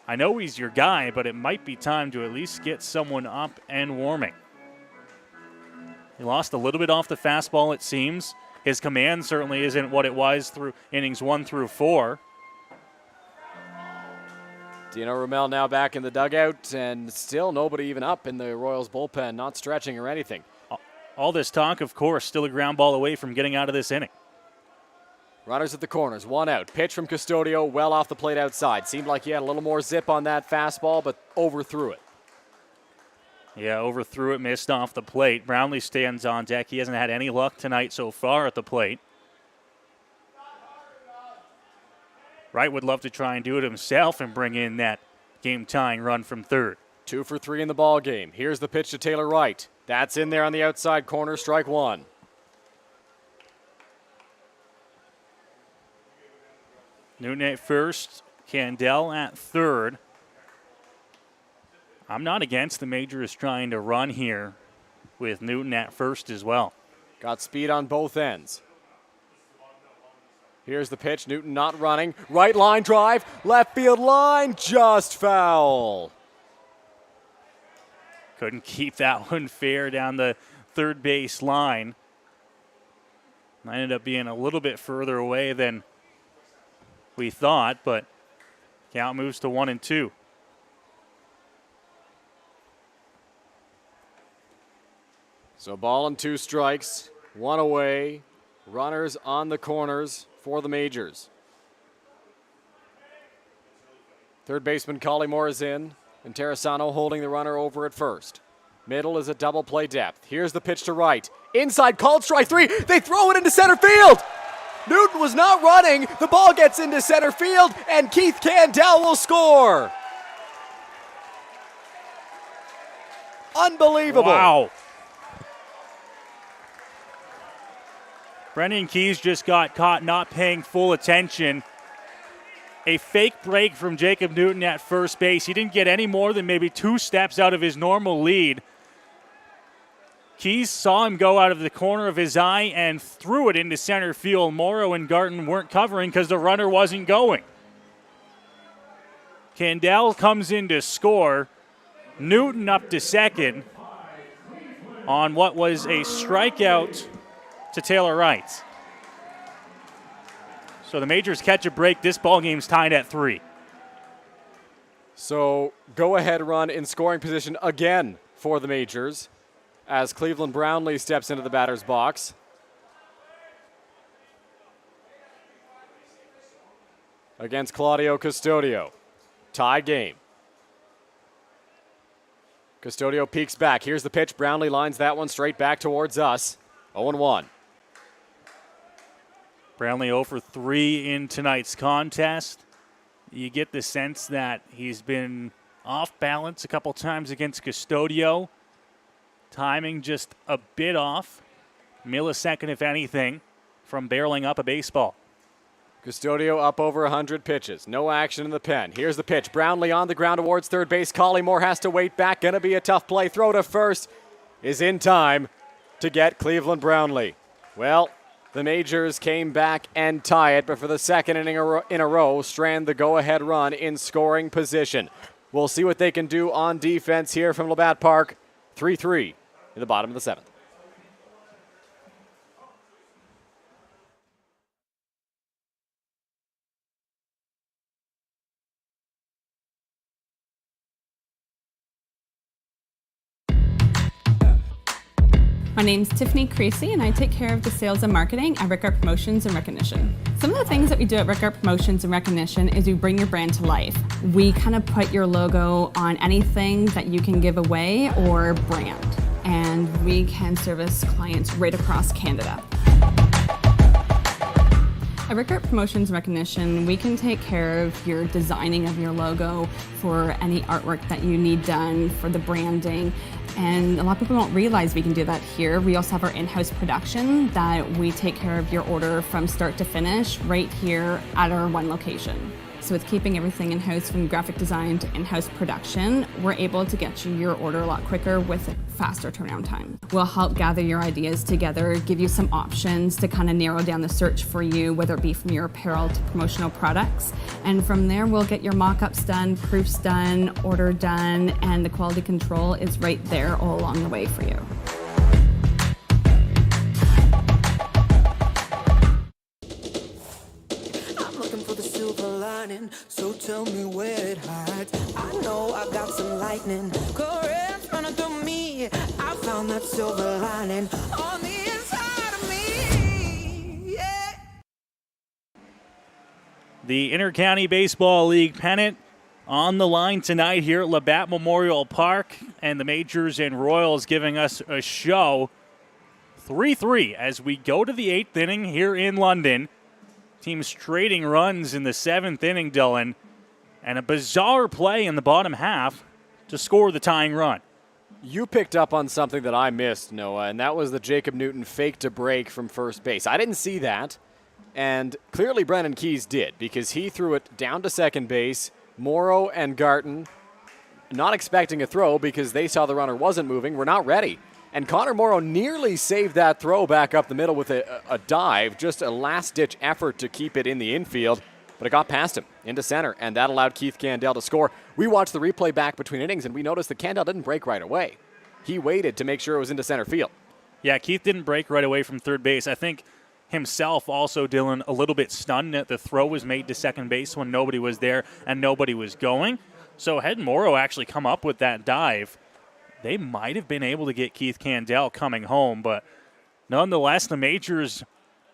I know he's your guy, but it might be time to at least get someone up and warming. He lost a little bit off the fastball, it seems. His command certainly isn't what it was through innings 1 through 4. Dino Rumel now back in the dugout, and still nobody even up in the Royals bullpen, not stretching or anything. All this talk, of course, still a ground ball away from getting out of this inning. Runners at the corners, 1 out. Pitch from Custodio, well off the plate outside. Seemed like he had a little more zip on that fastball, but overthrew it. Yeah, overthrew it, missed off the plate. Brownlee stands on deck. He hasn't had any luck tonight so far at the plate. Wright would love to try and do it himself and bring in that game-tying run from third. 2 for 3 in the ball game. Here's the pitch to Taylor Wright. That's in there on the outside corner, strike 1. Newton at first, Candell at third. I'm not against the Majors trying to run here with Newton at first as well. Got speed on both ends. Here's the pitch. Newton not running. Right line drive. Left field line. Just foul. Couldn't keep that one fair down the third base line. Ended up being a little bit further away than we thought, but count moves to 1-2. So ball and 2 strikes, 1 away. Runners on the corners for the Majors. Third baseman Collymore is in, and Terrasano holding the runner over at first. Middle is a double play depth. Here's the pitch to Wright. Inside, called strike 3. They throw it into center field. Newton was not running. The ball gets into center field, and Keith Candell will score. Unbelievable. Wow. Brendan Keys just got caught not paying full attention. A fake break from Jacob Newton at first base. He didn't get any more than maybe 2 steps out of his normal lead. Keys saw him go out of the corner of his eye and threw it into center field. Morrow and Garton weren't covering because the runner wasn't going. Candell comes in to score. Newton up to second on what was a strikeout to Taylor Wright. So the Majors catch a break. This ball game's tied at 3. So go ahead run in scoring position again for the Majors as Cleveland Brownlee steps into the batter's box. Against Claudio Custodio. Tie game. Custodio peeks back. Here's the pitch. Brownlee lines that one straight back towards us. 0-1. Brownlee 0 for 3 in tonight's contest. You get the sense that he's been off balance a couple times against Custodio. Timing just a bit off. Millisecond, if anything, from barreling up a baseball. Custodio up over 100 pitches. No action in the pen. Here's the pitch. Brownlee on the ground towards third base. Collymore has to wait back. Going to be a tough play. Throw to first is in time to get Cleveland Brownlee. Well, the Majors came back and tie it, but for the second inning in a row, strand the go-ahead run in scoring position. We'll see what they can do on defense here from Labatt Park. 3-3 in the bottom of the 7th. My name's Tiffany Creasy, and I take care of the sales and marketing at Rickard Promotions and Recognition. Some of the things that we do at Rickard Promotions and Recognition is we bring your brand to life. We kind of put your logo on anything that you can give away or brand, and we can service clients right across Canada. At Rickard Promotions and Recognition, we can take care of your designing of your logo for any artwork that you need done for the branding. And a lot of people don't realize we can do that here. We also have our in-house production that we take care of your order from start to finish right here at our one location. So with keeping everything in-house from graphic design to in-house production, we're able to get you your order a lot quicker with a faster turnaround time. We'll help gather your ideas together, give you some options to kind of narrow down the search for you, whether it be from your apparel to promotional products. And from there, we'll get your mock-ups done, proofs done, order done, and the quality control is right there all along the way for you. So tell me where it hides. I know I got some lightning currents running through me. I found that silver lining on the inside of me. Yeah. The Inter-County Baseball League pennant on the line tonight here at Labatt Memorial Park, and the Majors and Royals giving us a show. 3-3 as we go to the 8th inning here in London. Teams trading runs in the 7th inning, Dylan, and a bizarre play in the bottom half to score the tying run. You picked up on something that I missed, Noah, and that was the Jacob Newton fake to break from first base. I didn't see that, and clearly Brennan Keys did, because he threw it down to second base. Morrow and Garton, not expecting a throw because they saw the runner wasn't moving, were not ready. And Connor Morrow nearly saved that throw back up the middle with a dive, just a last-ditch effort to keep it in the infield, but it got past him into center, and that allowed Keith Candell to score. We watched the replay back between innings, and we noticed that Candell didn't break right away. He waited to make sure it was into center field. Yeah, Keith didn't break right away from third base. I think himself also, Dylan, a little bit stunned that the throw was made to second base when nobody was there and nobody was going. So had Morrow actually come up with that dive, they might have been able to get Keith Candell coming home, but nonetheless, the Majors,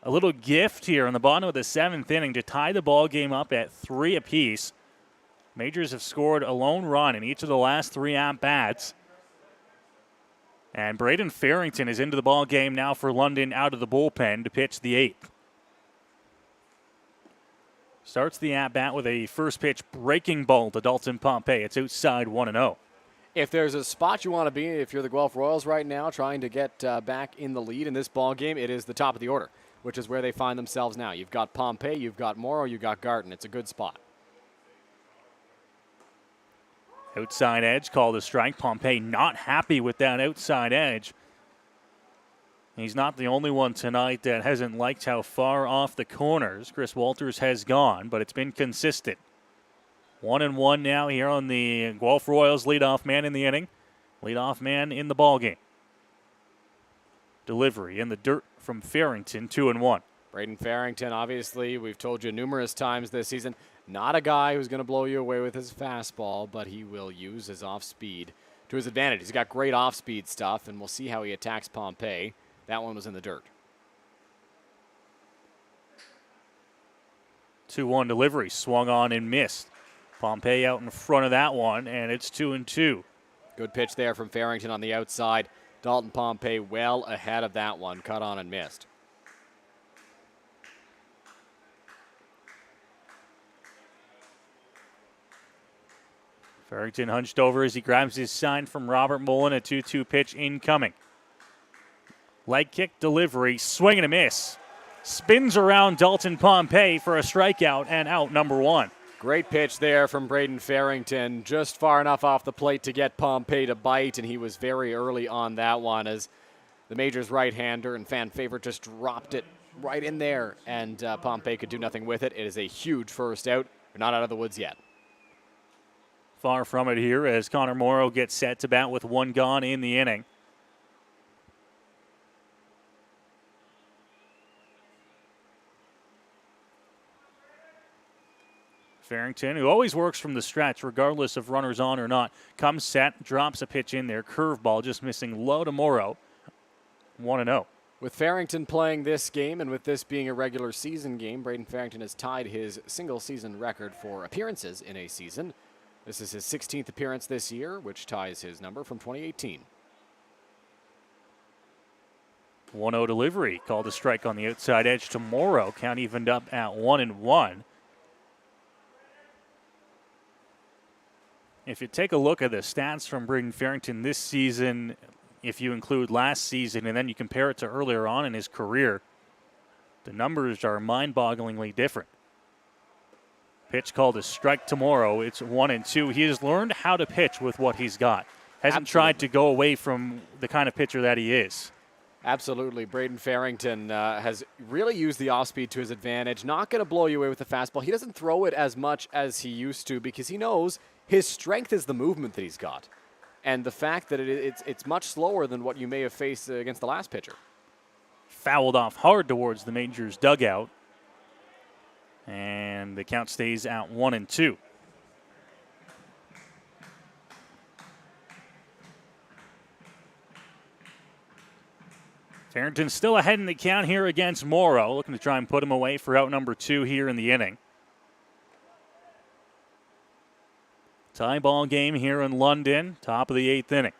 a little gift here in the bottom of the 7th inning to tie the ball game up at 3 apiece. Majors have scored a lone run in each of the last 3 at-bats. And Braden Farrington is into the ball game now for London out of the bullpen to pitch the 8th. Starts the at-bat with a first pitch breaking ball to Dalton Pompey. It's outside 1-0. If there's a spot you want to be, if you're the Guelph Royals right now trying to get back in the lead in this ball game, it is the top of the order, which is where they find themselves now. You've got Pompey, you've got Morrow, you've got Garton. It's a good spot. Outside edge called a strike. Pompey not happy with that outside edge. He's not the only one tonight that hasn't liked how far off the corners Chris Walters has gone, but it's been consistent. 1-1 now here on the Guelph Royals leadoff man in the inning. Leadoff man in the ball game. Delivery in the dirt from Farrington, 2-1. Braden Farrington, obviously, we've told you numerous times this season, not a guy who's going to blow you away with his fastball, but he will use his off-speed to his advantage. He's got great off-speed stuff, and we'll see how he attacks Pompey. That one was in the dirt. 2-1 delivery, swung on and missed. Pompey out in front of that one, and it's 2-2. Good pitch there from Farrington on the outside. Dalton Pompey well ahead of that one, cut on and missed. Farrington hunched over as he grabs his sign from Robert Mullen, a 2-2 pitch incoming. Leg kick delivery, swing and a miss. Spins around Dalton Pompey for a strikeout and out number 1. Great pitch there from Braden Farrington, just far enough off the plate to get Pompey to bite, and he was very early on that one as the Majors right-hander and fan favorite just dropped it right in there, and Pompey could do nothing with it. It is a huge first out. They're not out of the woods yet. Far from it here as Connor Morrow gets set to bat with one gone in the inning. Farrington, who always works from the stretch regardless of runners on or not, comes set, drops a pitch in there, curveball just missing low to Morrow. 1-0. With Farrington playing this game and with this being a regular season game, Braden Farrington has tied his single season record for appearances in a season. This is his 16th appearance this year, which ties his number from 2018. 1-0 delivery, called a strike on the outside edge to Morrow. Count evened up at 1-1. If you take a look at the stats from Braden Farrington this season, if you include last season and then you compare it to earlier on in his career, the numbers are mind-bogglingly different. Pitch called a strike to Morrow. It's 1-2. He has learned how to pitch with what he's got. Hasn't tried to go away from the kind of pitcher that he is. Absolutely. Braden Farrington has really used the off-speed to his advantage. Not going to blow you away with the fastball. He doesn't throw it as much as he used to because he knows his strength is the movement that he's got. And the fact that it's much slower than what you may have faced against the last pitcher. Fouled off hard towards the Majors dugout. And the count stays at 1-2. Farrington still ahead in the count here against Morrow, looking to try and put him away for out number 2 here in the inning. Tie ball game here in London, top of the 8th inning.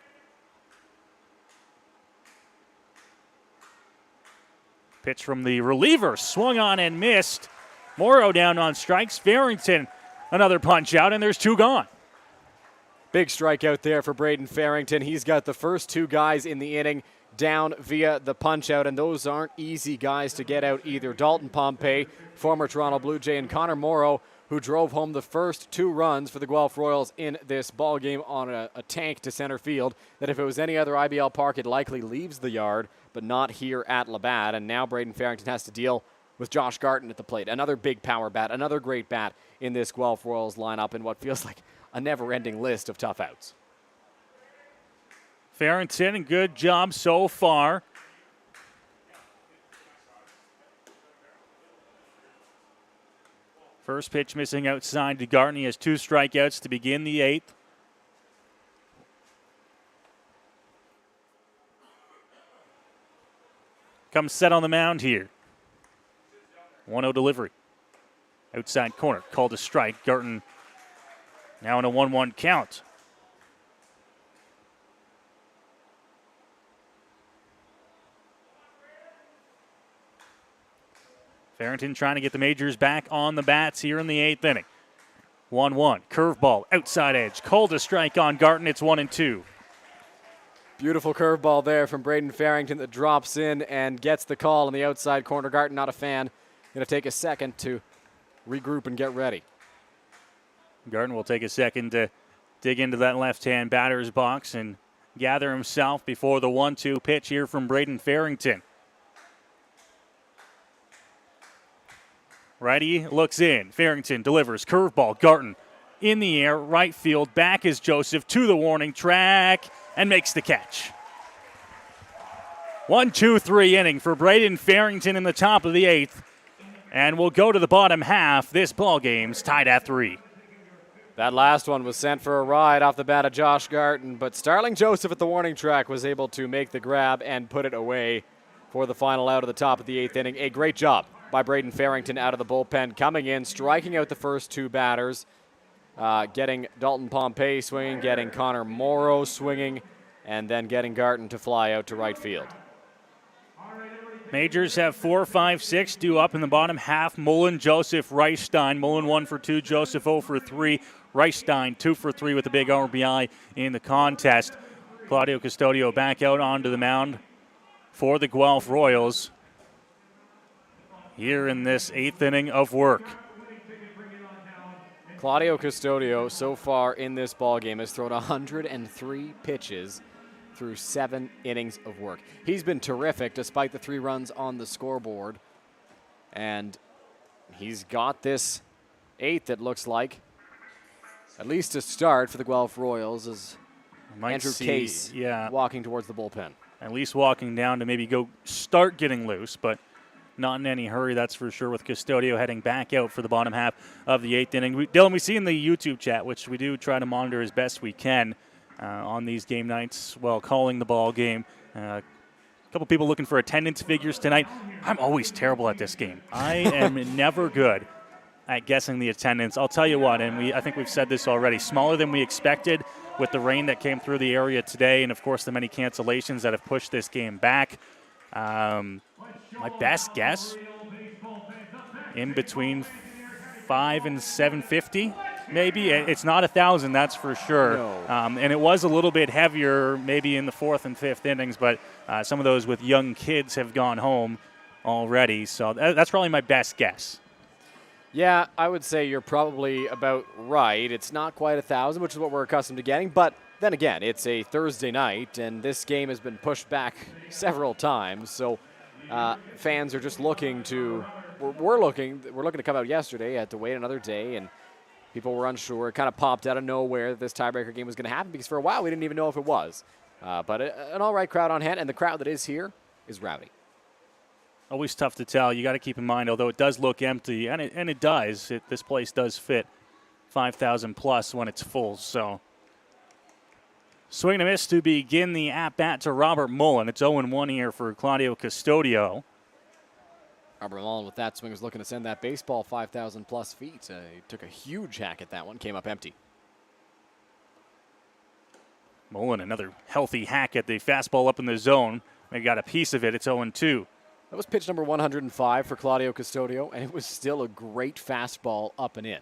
Pitch from the reliever, swung on and missed. Morrow down on strikes. Farrington, another punch out, and there's 2 gone. Big strikeout there for Braden Farrington. He's got the first 2 guys in the inning down via the punch out, and those aren't easy guys to get out either. Dalton Pompey, former Toronto Blue Jay, and Connor Morrow, who drove home the first 2 runs for the Guelph Royals in this ball game on a tank to center field that if it was any other IBL park, it likely leaves the yard, but not here at Labatt. And now Braden Farrington has to deal with Josh Garton at the plate. Another big power bat, another great bat in this Guelph Royals lineup in what feels like a never-ending list of tough outs. Farrington, good job so far. First pitch missing outside to Garton. He has 2 strikeouts to begin the 8th. Comes set on the mound here. 1-0 delivery. Outside corner, called a strike. Garton now in a 1-1 count. Farrington trying to get the Majors back on the bats here in the 8th inning. 1-1, curveball, outside edge, called a strike on Garton. It's 1-2. Beautiful curveball there from Braden Farrington that drops in and gets the call on the outside corner. Garton, not a fan. Going to take a second to regroup and get ready. Garton will take a second to dig into that left-hand batter's box and gather himself before the 1-2 pitch here from Braden Farrington. Righty looks in. Farrington delivers. Curveball. Garton in the air. Right field. Back is Joseph to the warning track and makes the catch. 1-2-3 inning for Braden Farrington in the top of the 8th. And we'll go to the bottom half. This ball game's tied at 3. That last one was sent for a ride off the bat of Josh Garton, but Starling Joseph at the warning track was able to make the grab and put it away for the final out of the top of the 8th inning. A great job by Braden Farrington out of the bullpen, coming in, striking out the first 2 batters, getting Dalton Pompey swinging, getting Connor Morrow swinging, and then getting Garton to fly out to right field. Majors have 4, 5, 6 due up in the bottom half. Mullen, Joseph, Reichstein. Mullen 1 for 2, Joseph 0 for 3. Reichstein 2 for 3 with a big RBI in the contest. Claudio Custodio back out onto the mound for the Guelph Royals here in this 8th inning of work. Claudio Custodio so far in this ballgame has thrown 103 pitches through 7 innings of work. He's been terrific despite the 3 runs on the scoreboard. And he's got this 8th, it looks like, At least to start for the Guelph Royals is Might Andrew see, Case yeah, walking towards the bullpen. at least walking down to maybe go start getting loose, but not in any hurry, that's for sure, with Custodio heading back out for the bottom half of the 8th inning. Dylan, we see in the YouTube chat, which we do try to monitor as best we can on these game nights while calling the ball game. A couple people looking for attendance figures tonight. I'm always terrible at this game. I am never good at guessing the attendance. I'll tell you what, and I think we've said this already, smaller than we expected with the rain that came through the area today and, of course, the many cancellations that have pushed this game back. My best guess, in between 5 and 750, maybe. It's not 1,000, that's for sure. No. And it was a little bit heavier maybe in the 4th and 5th innings, but some of those with young kids have gone home already. So that's probably my best guess. Yeah, I would say you're probably about right. It's not quite 1,000, which is what we're accustomed to getting. But then again, it's a Thursday night, and this game has been pushed back several times. So fans are just looking to we're looking to come out yesterday, had to wait another day, and people were unsure. It kind of popped out of nowhere that this tiebreaker game was going to happen, because for a while we didn't even know if it was. But an all right crowd on hand, and the crowd that is here is rowdy. Always tough to tell. You got to keep in mind, although it does look empty, and it does. This place does fit 5,000 plus when it's full. So swing and a miss to begin the at-bat to Robert Mullen. It's 0-1 here for Claudio Custodio. Robert Mullen with that swing was looking to send that baseball 5,000 plus feet. He took a huge hack at that one, came up empty. Mullen, another healthy hack at the fastball up in the zone. They got a piece of it. It's 0-2. That was pitch number 105 for Claudio Custodio, and it was still a great fastball up and in.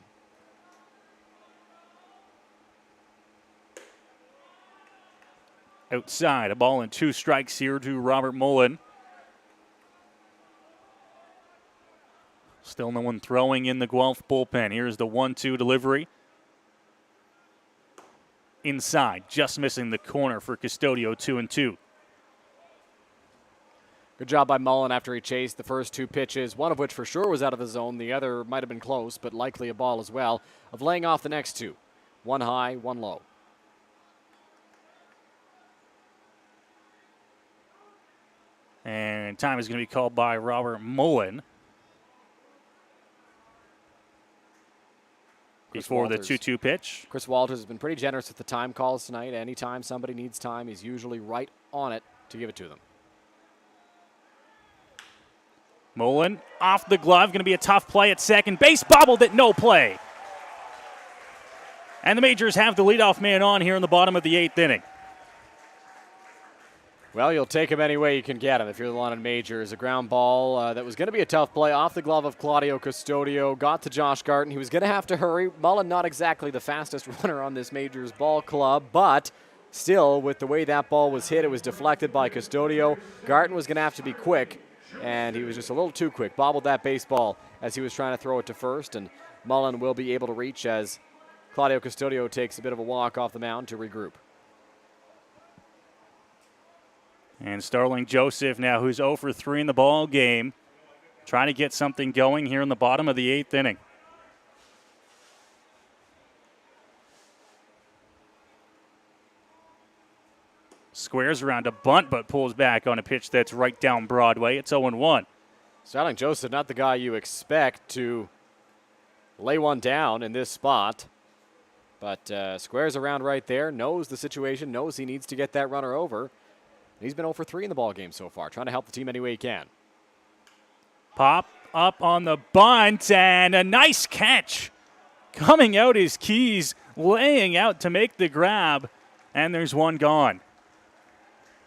Outside, a ball and 2 strikes here to Robert Mullen. Still no one throwing in the Guelph bullpen. Here's the 1-2 delivery. Inside, just missing the corner for Custodio, 2-2. Good job by Mullen after he chased the first 2 pitches, one of which for sure was out of the zone. The other might have been close, but likely a ball as well, of laying off the next 2. 1 high, 1 low. And time is going to be called by Robert Mullen. Before the 2-2 pitch. Chris Walters has been pretty generous with the time calls tonight. Anytime somebody needs time, he's usually right on it to give it to them. Mullen off the glove. Going to be a tough play at second base. Bobbled at no play. And the Majors have the leadoff man on here in the bottom of the 8th inning. Well, you'll take him any way you can get him if you're the London Majors. A ground ball that was going to be a tough play off the glove of Claudio Custodio. Got to Josh Garten. He was going to have to hurry. Mullen not exactly the fastest runner on this Majors ball club, but still, with the way that ball was hit, it was deflected by Custodio. Garten was going to have to be quick, and he was just a little too quick. Bobbled that baseball as he was trying to throw it to first, and Mullen will be able to reach as Claudio Custodio takes a bit of a walk off the mound to regroup. And Starling Joseph now, who's 0 for 3 in the ball game, trying to get something going here in the bottom of the 8th inning. Squares around a bunt, but pulls back on a pitch that's right down Broadway. It's 0-1. Starling Joseph, not the guy you expect to lay one down in this spot. But squares around right there, knows the situation, knows he needs to get that runner over. He's been 0 for 3 in the ball game so far, trying to help the team any way he can. Pop up on the bunt, and a nice catch. Coming out is Keys, laying out to make the grab, and there's one gone.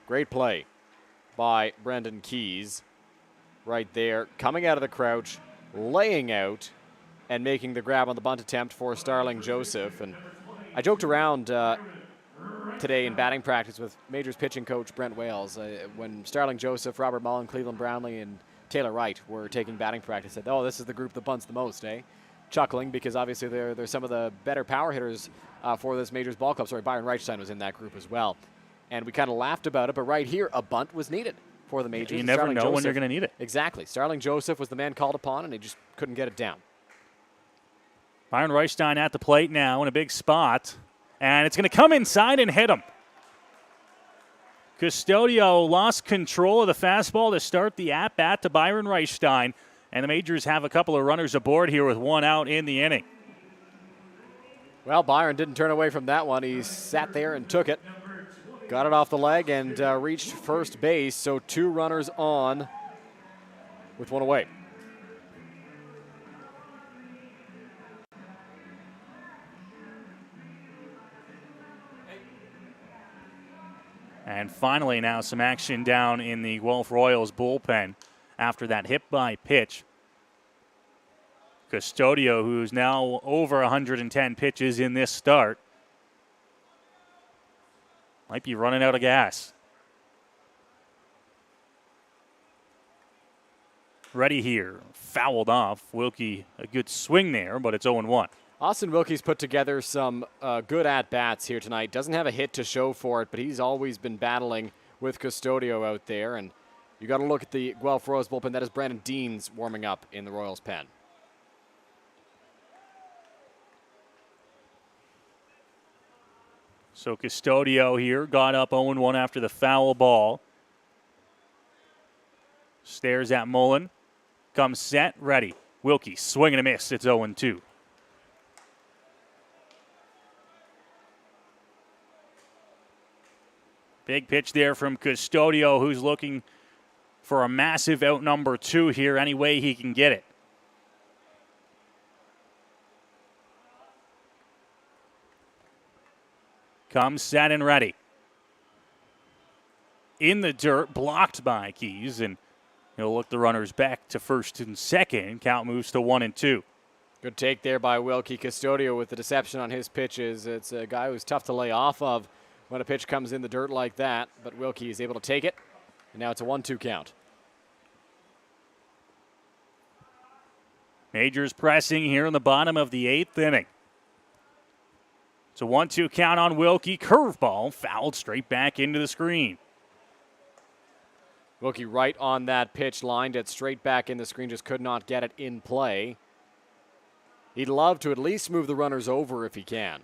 Great play by Brendan Keys right there, coming out of the crouch, laying out, and making the grab on the bunt attempt for Starling Joseph. And I joked around today in batting practice with Majors pitching coach Brent Wales when Starling Joseph, Robert Mullen, Cleveland Brownlee, and Taylor Wright were taking batting practice. Said, "Oh, this is the group that bunts the most, eh?" Chuckling because obviously they're some of the better power hitters for this Majors ball club. Sorry, Byron Reichstein was in that group as well, and we kind of laughed about it. But right here, a bunt was needed for the Majors. You never Starling know Joseph, when you're going to need it. Exactly. Starling Joseph was the man called upon, and he just couldn't get it down. Byron Reichstein at the plate now in a big spot. And it's going to come inside and hit him. Custodio lost control of the fastball to start the at-bat to Byron Reichstein. And the Majors have a couple of runners aboard here with one out in the inning. Well, Byron didn't turn away from that one. He sat there and took it. Got it off the leg and reached first base. So 2 runners on with 1 away. And finally now some action down in the Guelph Royals bullpen after that hit-by pitch. Custodio, who's now over 110 pitches in this start, might be running out of gas. Ready here, fouled off. Wilkie, a good swing there, but it's 0-1. Austin Wilkie's put together some good at-bats here tonight. Doesn't have a hit to show for it, but he's always been battling with Custodio out there. And you got to look at the Guelph Royals bullpen. That is Brandon Deans warming up in the Royals pen. So Custodio here got up 0-1 after the foul ball. Stares at Mullen. Comes set, ready. Wilkie, swing and a miss. It's 0-2. Big pitch there from Custodio, who's looking for a massive out number 2 here any way he can get it. Comes set and ready. In the dirt, blocked by Keys, and he'll look the runners back to first and second. Count moves to 1-2. Good take there by Wilkie. Custodio with the deception on his pitches. It's a guy who's tough to lay off of when a pitch comes in the dirt like that, but Wilkie is able to take it, and now it's a 1-2 count. Majors pressing here in the bottom of the 8th inning. It's a 1-2 count on Wilkie. Curveball fouled straight back into the screen. Wilkie right on that pitch, lined it straight back in the screen, just could not get it in play. He'd love to at least move the runners over if he can.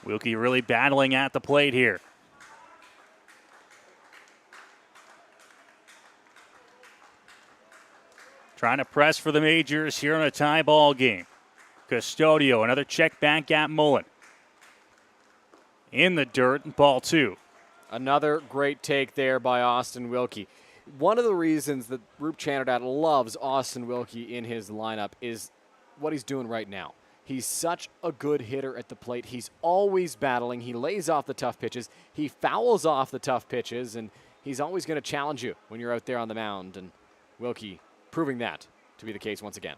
Wilkie really battling at the plate here. Trying to press for the Majors here in a tie ball game. Custodio, another check back at Mullen. In the dirt, ball 2. Another great take there by Austin Wilkie. One of the reasons that Roop Chanardad loves Austin Wilkie in his lineup is what he's doing right now. He's such a good hitter at the plate. He's always battling. He lays off the tough pitches. He fouls off the tough pitches, and he's always going to challenge you when you're out there on the mound. And Wilkie proving that to be the case once again.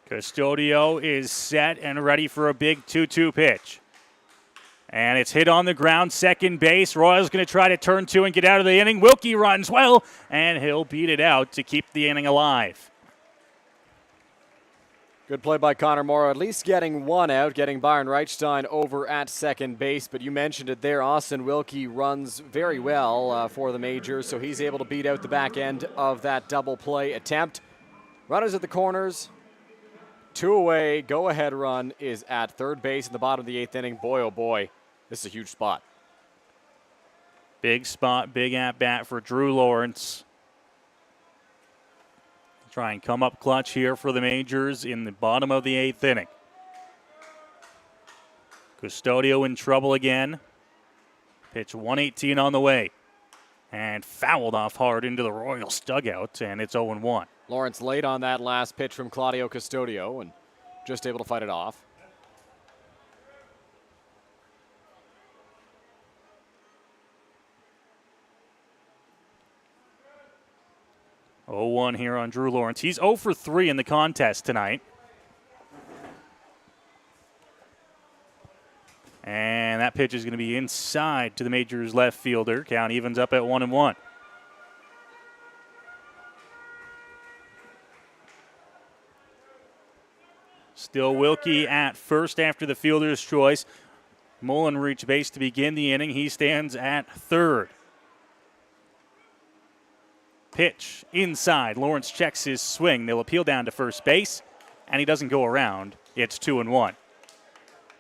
Custodio is set and ready for a big 2-2 pitch. And it's hit on the ground, second base. Royals going to try to turn 2 and get out of the inning. Wilkie runs well, and he'll beat it out to keep the inning alive. Good play by Connor Morrow, at least getting one out, getting Byron Reichstein over at second base. But you mentioned it there, Austin Wilkie runs very well for the Majors, so he's able to beat out the back end of that double play attempt. Runners at the corners. 2 away, go-ahead run is at third base in the bottom of the 8th inning. Boy, oh boy, this is a huge spot. Big spot, big at-bat for Drew Lawrence. Try and come up clutch here for the Majors in the bottom of the 8th inning. Custodio in trouble again. Pitch 118 on the way. And fouled off hard into the Royals dugout, and it's 0-1. Lawrence late on that last pitch from Claudio Custodio and just able to fight it off. Oh, 0-1 here on Drew Lawrence. He's 0 for 3 in the contest tonight. And that pitch is going to be inside to the Majors left fielder. Count evens up at 1-1. Still Wilkie at first after the fielder's choice. Mullen reached base to begin the inning. He stands at third. Pitch inside. Lawrence checks his swing. They'll appeal down to first base, and he doesn't go around. It's 2-1.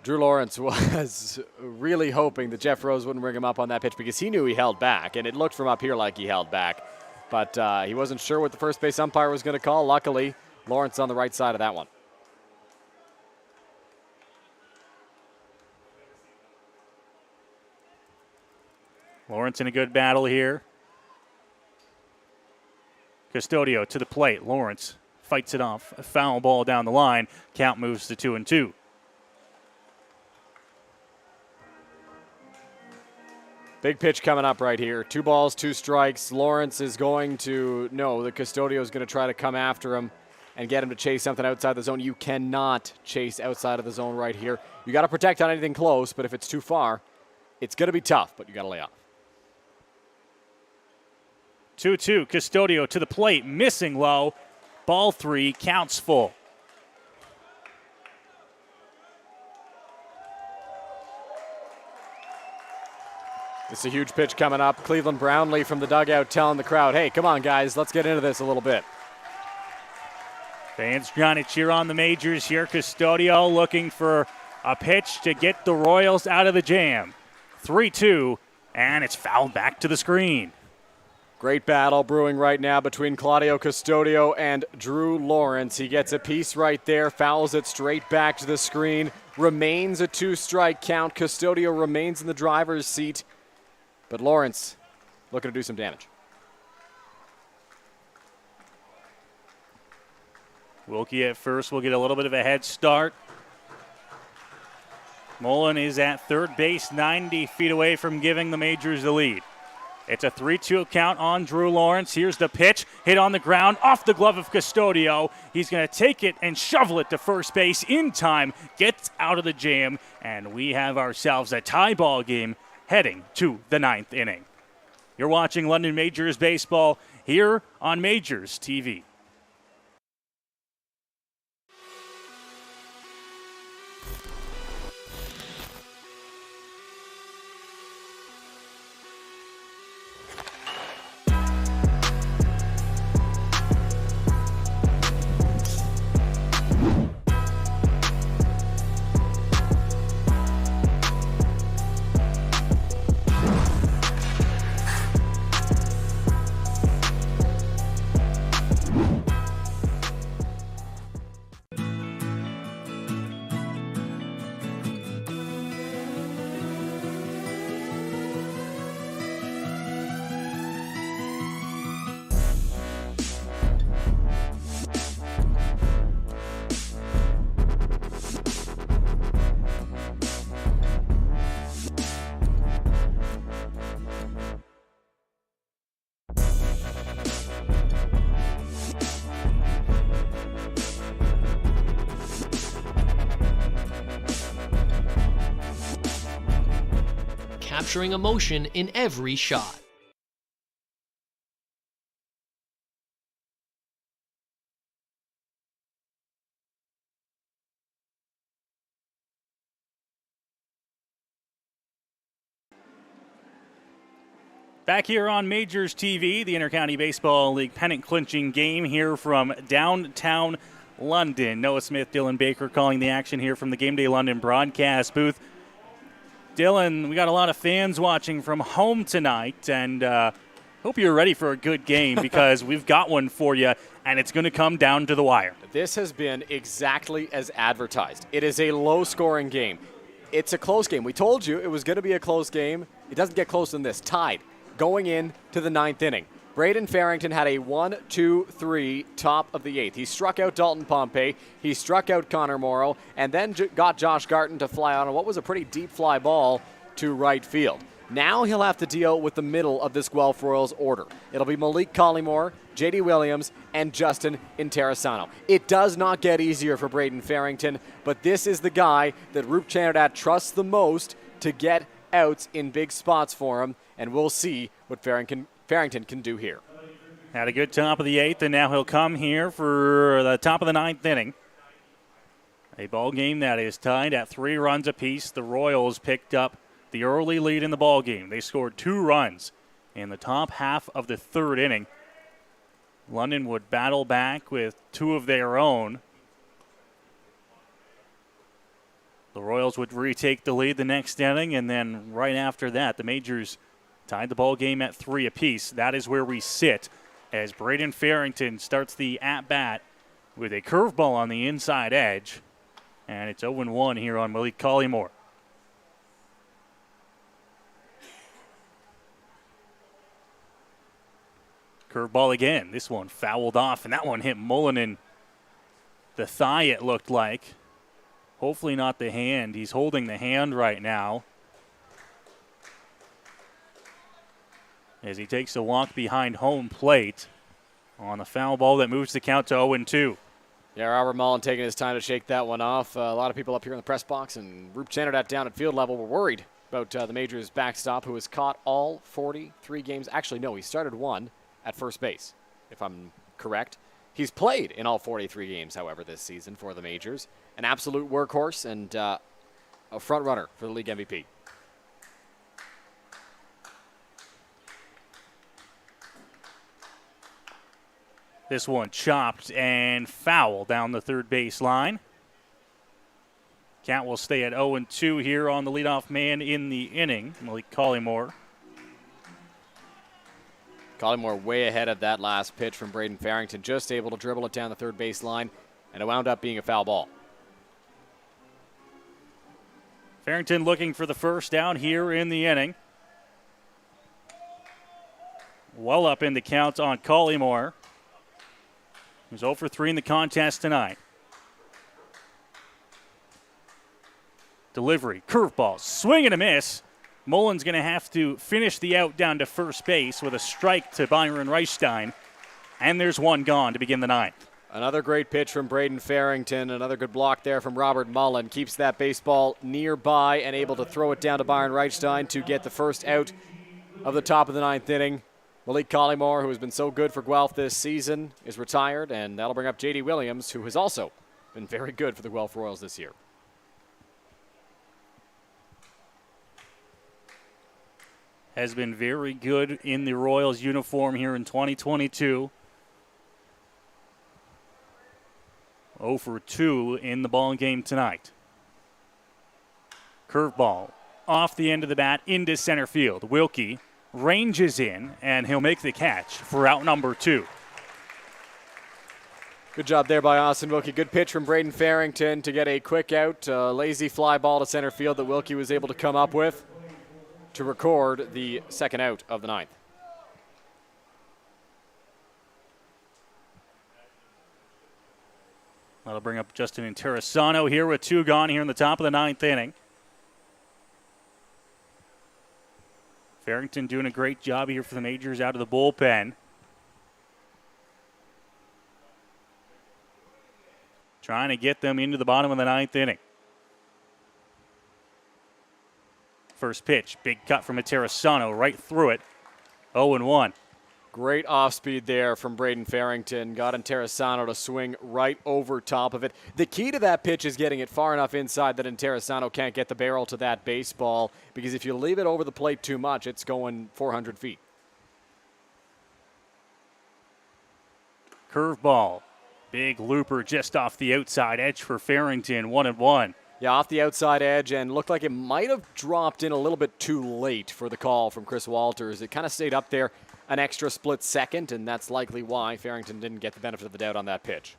Drew Lawrence was really hoping that Jeff Rose wouldn't bring him up on that pitch because he knew he held back, and it looked from up here like he held back. But he wasn't sure what the first base umpire was going to call. Luckily, Lawrence on the right side of that one. Lawrence in a good battle here. Custodio to the plate. Lawrence fights it off. A foul ball down the line. Count moves to 2-2. Big pitch coming up right here. 2 balls, 2 strikes. Lawrence is going to know that Custodio is going to try to come after him and get him to chase something outside the zone. You cannot chase outside of the zone right here. You got to protect on anything close, but if it's too far, it's going to be tough, but you got to lay off. 2-2. Custodio to the plate. Missing low. Ball 3. Counts full. This is a huge pitch coming up. Cleveland Brownlee from the dugout telling the crowd, hey, come on, guys, let's get into this a little bit. Fans trying to cheer on the Majors here. Custodio looking for a pitch to get the Royals out of the jam. 3-2, and it's fouled back to the screen. Great battle brewing right now between Claudio Custodio and Drew Lawrence. He gets a piece right there, fouls it straight back to the screen. Remains a 2-strike count. Custodio remains in the driver's seat. But Lawrence looking to do some damage. Wilkie at first will get a little bit of a head start. Mullen is at third base, 90 feet away from giving the Majors the lead. It's a 3-2 count on Drew Lawrence. Here's the pitch, hit on the ground, off the glove of Custodio. He's going to take it and shovel it to first base in time, gets out of the jam, and we have ourselves a tie ball game heading to the 9th inning. You're watching London Majors baseball here on Majors TV. Capturing emotion in every shot. Back here on Majors TV, the Intercounty Baseball League pennant clinching game here from downtown London. Noah Smith, Dylan Baker calling the action here from the Game Day London broadcast booth. Dylan, we got a lot of fans watching from home tonight, and hope you're ready for a good game because we've got one for you, and it's going to come down to the wire. This has been exactly as advertised. It is a low-scoring game. It's a close game. We told you it was going to be a close game. It doesn't get closer than this. Tied going into the 9th inning. Braden Farrington had a 1-2-3 top of the 8th. He struck out Dalton Pompey, he struck out Connor Morrow, and then got Josh Garton to fly on what was a pretty deep fly ball to right field. Now he'll have to deal with the middle of this Guelph Royals order. It'll be Malik Collymore, J.D. Williams, and Justin Interessano. It does not get easier for Braden Farrington, but this is the guy that Roop Chandidat trusts the most to get outs in big spots for him, and we'll see what Farrington can do here. Had a good top of the 8th, and now he'll come here for the top of the 9th inning. A ball game that is tied at 3 runs apiece. The Royals picked up the early lead in the ball game. They scored 2 runs in the top half of the 3rd inning. London would battle back with two of their own. The Royals would retake the lead the next inning, and then right after that, the Majors tied the ball game at 3 apiece. That is where we sit as Braden Farrington starts the at-bat with a curveball on the inside edge, and it's 0-1 here on Malik Collymore. Curveball again. This one fouled off, and that one hit Mullen in the thigh, it looked like. Hopefully not the hand. He's holding the hand right now as he takes a walk behind home plate on the foul ball that moves the count to 0-2. Yeah, Robert Mullen taking his time to shake that one off. A lot of people up here in the press box and Roop Channer that down at field level were worried about the Majors backstop, who has caught all 43 games. Actually, no, he started one at first base, if I'm correct. He's played in all 43 games, however, this season for the Majors. An absolute workhorse and a front runner for the league MVP. This one chopped and foul down the third base line. Count will stay at 0-2 here on the leadoff man in the inning, Malik Collymore. Collymore way ahead of that last pitch from Braden Farrington, just able to dribble it down the third base line, and it wound up being a foul ball. Farrington looking for the first down here in the inning. Well up in the count on Collymore, who's 0 for 3 in the contest tonight. Delivery, curveball, swing and a miss. Mullen's going to have to finish the out down to first base with a strike to Byron Reichstein. And there's one gone to begin the ninth. Another great pitch from Braden Farrington. Another good block there from Robert Mullen. Keeps that baseball nearby and able to throw it down to Byron Reichstein to get the first out of the top of the ninth inning. Malik Collymore, who has been so good for Guelph this season, is retired, and that'll bring up J.D. Williams, who has also been very good for the Guelph Royals this year. Has been very good in the Royals uniform here in 2022. 0 for 2 in the ball game tonight. Curveball off the end of the bat into center field. Wilkie ranges in, and he'll make the catch for out number 2. Good job there by Austin Wilkie. Good pitch from Braden Farrington to get a quick out. Lazy fly ball to center field that Wilkie was able to come up with to record the second out of the ninth. That'll bring up Justin Interessano here with 2 gone here in the top of the ninth inning. Farrington doing a great job here for the Majors out of the bullpen. Trying to get them into the bottom of the ninth inning. First pitch, big cut from Interessano, right through it. 0-1. Great off speed there from Braden Farrington. Got Interessano to swing right over top of it. The key to that pitch is getting it far enough inside that Interessano can't get the barrel to that baseball, because if you leave it over the plate too much, it's going 400 feet. Curveball. Big looper just off the outside edge for Farrington, 1-1. Yeah, off the outside edge, and looked like it might have dropped in a little bit too late for the call from Chris Walters. It kind of stayed up there an extra split second, and that's likely why Farrington didn't get the benefit of the doubt on that pitch.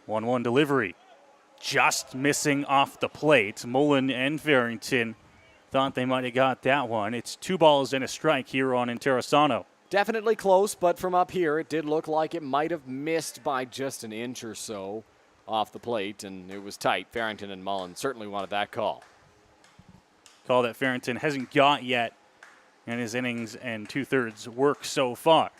1-1 delivery. Just missing off the plate. Mullen and Farrington thought they might have got that one. It's 2 balls and a strike here on Interessano. Definitely close, but from up here, it did look like it might have missed by just an inch or so off the plate, and it was tight. Farrington and Mullen certainly wanted that call. Call that Farrington hasn't got yet in his innings and 2/3 work so far.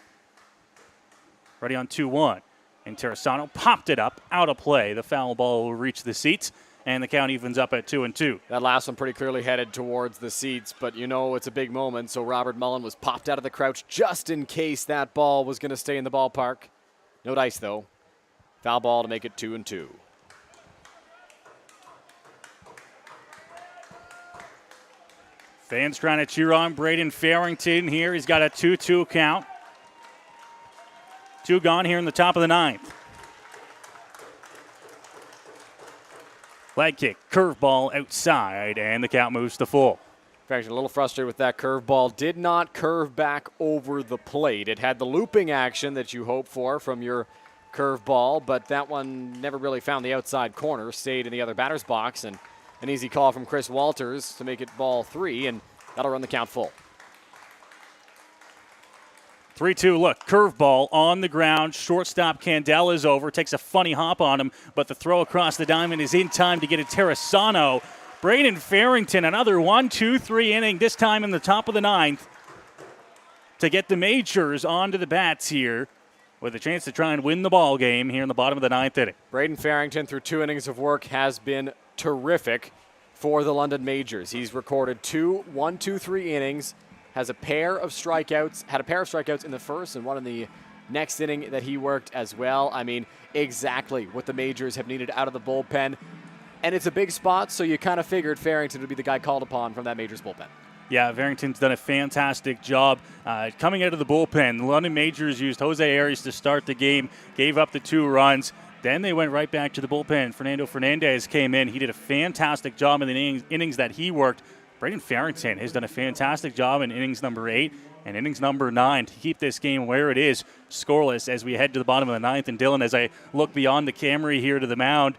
Ready on 2-1. And Interessano popped it up, out of play. The foul ball will reach the seats, and the count evens up at 2-2. That last one pretty clearly headed towards the seats, but you know it's a big moment, so Robert Mullen was popped out of the crouch just in case that ball was going to stay in the ballpark. No dice, though. Foul ball to make it 2-2. Fans trying to cheer on Braden Farrington here. He's got a 2-2 count. 2 gone here in the top of the 9th. Leg kick, curveball outside, and the count moves to full. Farrington a little frustrated with that curveball. Did not curve back over the plate. It had the looping action that you hope for from your curveball, but that one never really found the outside corner. Stayed in the other batter's box, and an easy call from Chris Walters to make it ball 3, and that'll run the count full. 3-2, look, curveball on the ground. Shortstop Candela is over, takes a funny hop on him, but the throw across the diamond is in time to get a Terrasano. Braden Farrington, another 1-2-3 inning, this time in the top of the 9th, to get the Majors onto the bats here with a chance to try and win the ball game here in the bottom of the 9th inning. Braden Farrington, through 2 innings of work, has been terrific for the London Majors. He's recorded 2 1-2-3 innings. Had a pair of strikeouts in the first and one in the next inning that he worked as well. I mean, exactly what the Majors have needed out of the bullpen. And it's a big spot, so you kind of figured Farrington would be the guy called upon from that Majors bullpen. Yeah, Farrington's done a fantastic job coming out of the bullpen. The London Majors used Jose Arias to start the game, gave up the 2 runs. Then they went right back to the bullpen. Fernando Fernandez came in. He did a fantastic job in the innings that he worked. Braden Farrington has done a fantastic job in innings number 8 and innings number 9 to keep this game where it is, scoreless as we head to the bottom of the 9th. And Dylan, as I look beyond the Camry here to the mound,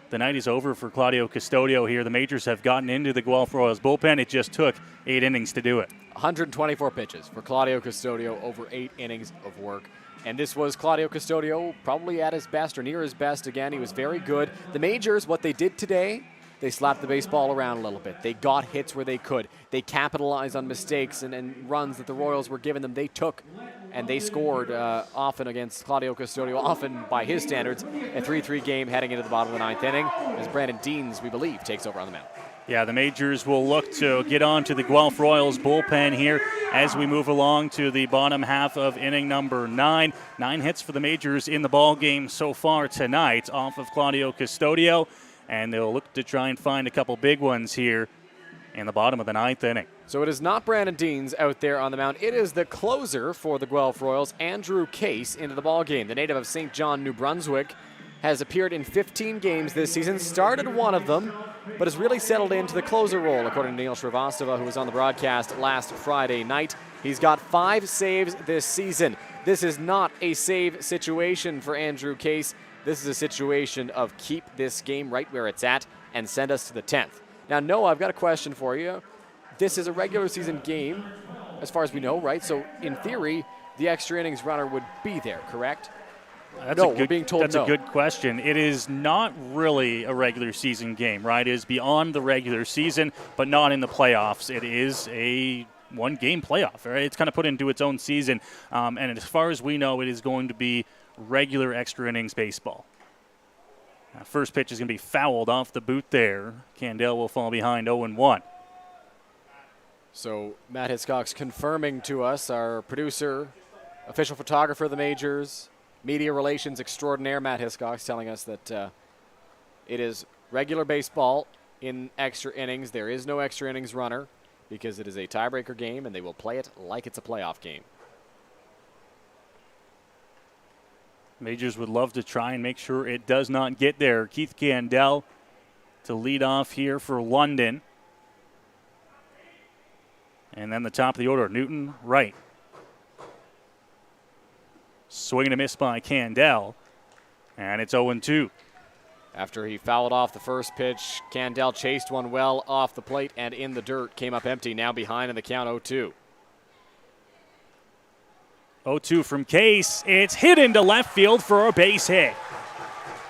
the night is over for Claudio Custodio here. The Majors have gotten into the Guelph Royals bullpen. It just took 8 innings to do it. 124 pitches for Claudio Custodio over 8 innings of work. And this was Claudio Custodio probably at his best or near his best again. He was very good. The Majors, what they did today, they slapped the baseball around a little bit. They got hits where they could. They capitalized on mistakes and runs that the Royals were giving them. They took and they scored often against Claudio Custodio, often by his standards. A 3-3 game heading into the bottom of the 9th inning as Brandon Deans, we believe, takes over on the mound. Yeah, the Majors will look to get on to the Guelph Royals bullpen here as we move along to the bottom half of inning number 9. 9 hits for the Majors in the ball game so far tonight off of Claudio Custodio. And they'll look to try and find a couple big ones here in the bottom of the 9th inning. So it is not Brandon Deans out there on the mound. It is the closer for the Guelph Royals, Andrew Case, into the ballgame. The native of St. John, New Brunswick, has appeared in 15 games this season, started one of them, but has really settled into the closer role, according to Neil Shrivastava, who was on the broadcast last Friday night. He's got 5 saves this season. This is not a save situation for Andrew Case. This is a situation of keep this game right where it's at and send us to the 10th. Now, Noah, I've got a question for you. This is a regular season game, as far as we know, right? So, in theory, the extra innings runner would be there, correct? We're being told that's no. a good question. It is not really a regular season game, right? It is beyond the regular season, but not in the playoffs. It is a one-game playoff, right? It's kind of put into its own season. And as far as we know, it is going to be regular extra innings baseball. First pitch is going to be fouled off the boot there. Candel will fall behind 0-1. So Matt Hiscox confirming to us, our producer, official photographer of the Majors, media relations extraordinaire, Matt Hiscox, telling us that it is regular baseball in extra innings. There is no extra innings runner because it is a tiebreaker game, and they will play it like it's a playoff game. Majors would love to try and make sure it does not get there. Keith Candel to lead off here for London. And then the top of the order, Newton Wright. Swing and a miss by Candel. And it's 0-2. After he fouled off the first pitch, Candel chased one well off the plate and in the dirt. Came up empty, now behind in the count 0-2. 0-2 from Case. It's hit into left field for a base hit.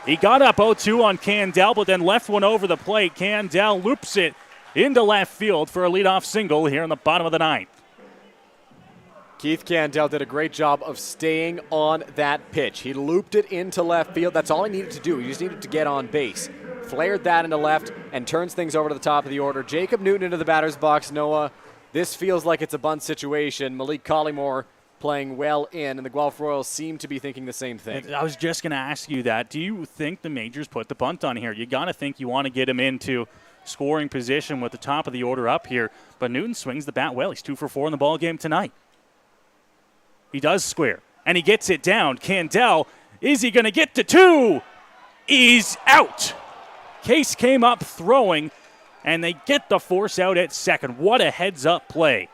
He got up 0-2 on Candel, but then left one over the plate. Candel loops it into left field for a leadoff single here in the bottom of the 9th. Keith Candel did a great job of staying on that pitch. He looped it into left field. That's all he needed to do. He just needed to get on base. Flared that into left and turns things over to the top of the order. Jacob Newton into the batter's box. Noah, this feels like it's a bunt situation. Malik Collymore playing well in, and the Guelph Royals seem to be thinking the same thing. I was just going to ask you that. Do you think the Majors put the bunt on here? You got to think you want to get him into scoring position with the top of the order up here. But Newton swings the bat well. He's 2 for 4 in the ball game tonight. He does square, and he gets it down. Candell, is he going to get to 2? He's out. Case came up throwing, and they get the force out at second. What a heads-up play.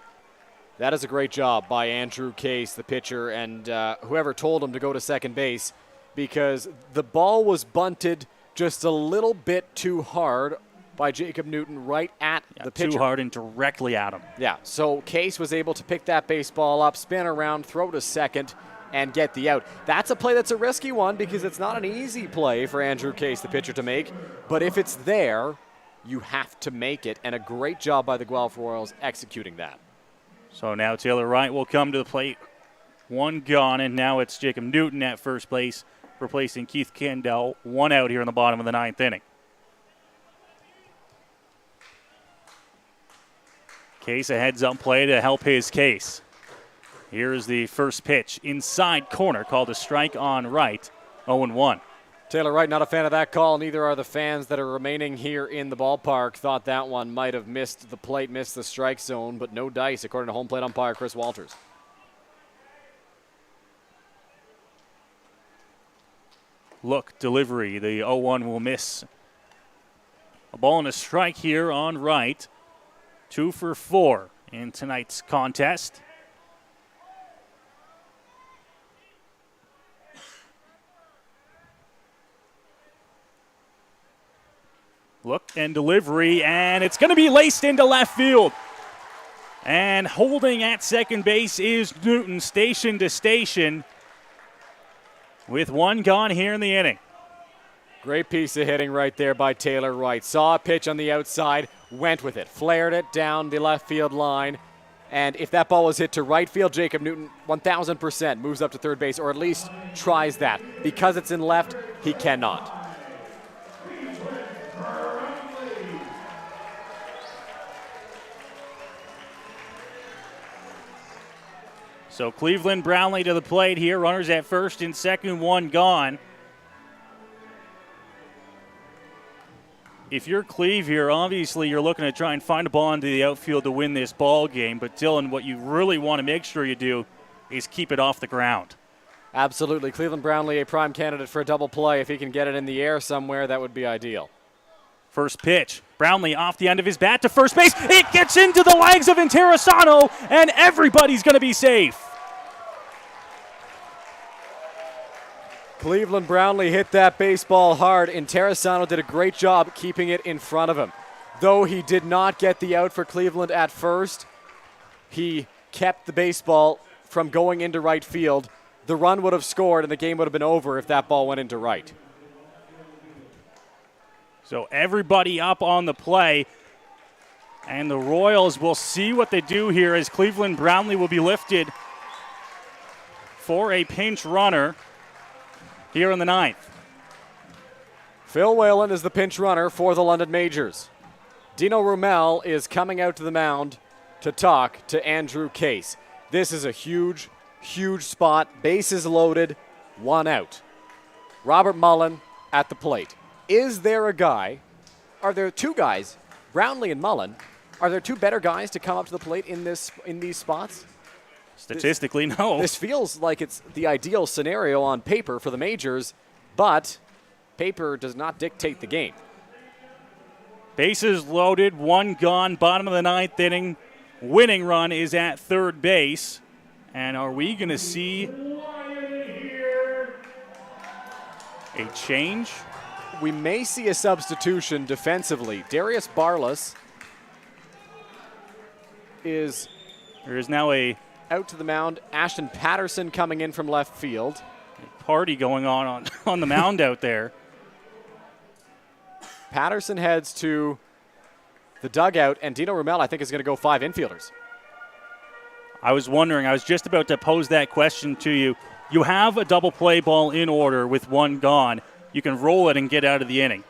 That is a great job by Andrew Case, the pitcher, and whoever told him to go to second base, because the ball was bunted just a little bit too hard by Jacob Newton right at the pitcher. Too hard and directly at him. Yeah, so Case was able to pick that baseball up, spin around, throw to second, and get the out. That's a play that's a risky one because it's not an easy play for Andrew Case, the pitcher, to make. But if it's there, you have to make it, and a great job by the Guelph Royals executing that. So now Taylor Wright will come to the plate. 1 gone, and now it's Jacob Newton at first base, replacing Keith Candell. 1 out here in the bottom of the 9th inning. Case a heads-up play to help his case. Here's the first pitch. Inside corner, called a strike on Wright. 0-1. Taylor Wright, not a fan of that call. Neither are the fans that are remaining here in the ballpark. Thought that one might have missed the plate, missed the strike zone, but no dice, according to home plate umpire Chris Walters. Look, delivery. The 0-1 will miss. A ball and a strike here on Wright. 2 for 4 in tonight's contest. Look and delivery, and it's going to be laced into left field. And holding at second base is Newton, station to station, with 1 gone here in the inning. Great piece of hitting right there by Taylor Wright. Saw a pitch on the outside, went with it, flared it down the left field line. And if that ball was hit to right field, Jacob Newton 1,000% moves up to third base, or at least tries that. Because it's in left, he cannot. So Cleveland Brownlee to the plate here. Runners at first and second, 1 gone. If you're Cleve here, obviously you're looking to try and find a ball into the outfield to win this ball game. But Dylan, what you really want to make sure you do is keep it off the ground. Absolutely. Cleveland Brownlee, a prime candidate for a double play. If he can get it in the air somewhere, that would be ideal. First pitch. Brownlee off the end of his bat to first base. It gets into the legs of Interessano, and everybody's going to be safe. Cleveland Brownlee hit that baseball hard, and Interessano did a great job keeping it in front of him. Though he did not get the out for Cleveland at first, he kept the baseball from going into right field. The run would have scored, and the game would have been over if that ball went into right. So everybody up on the play, and the Royals will see what they do here as Cleveland Brownlee will be lifted for a pinch runner here in the 9th. Phil Whalen is the pinch runner for the London Majors. Dino Rumel is coming out to the mound to talk to Andrew Case. This is a huge, huge spot. Bases loaded, 1 out. Robert Mullen at the plate. Is there a guy, are there 2 guys, Brownlee and Mullen, are there 2 better guys to come up to the plate in these spots? Statistically, no. This feels like it's the ideal scenario on paper for the Majors, but paper does not dictate the game. Bases loaded, 1 gone, bottom of the 9th inning. Winning run is at third base. And are we going to see a change? We may see a substitution defensively. Darius Barlas is There is now a out to the mound. Ashton Patterson coming in from left field. Party going on the mound out there. Patterson heads to the dugout, and Dino Rumel, I think, is going to go 5 infielders. I was wondering, I was just about to pose that question to you. You have a double play ball in order with 1 gone. You can roll it and get out of the inning.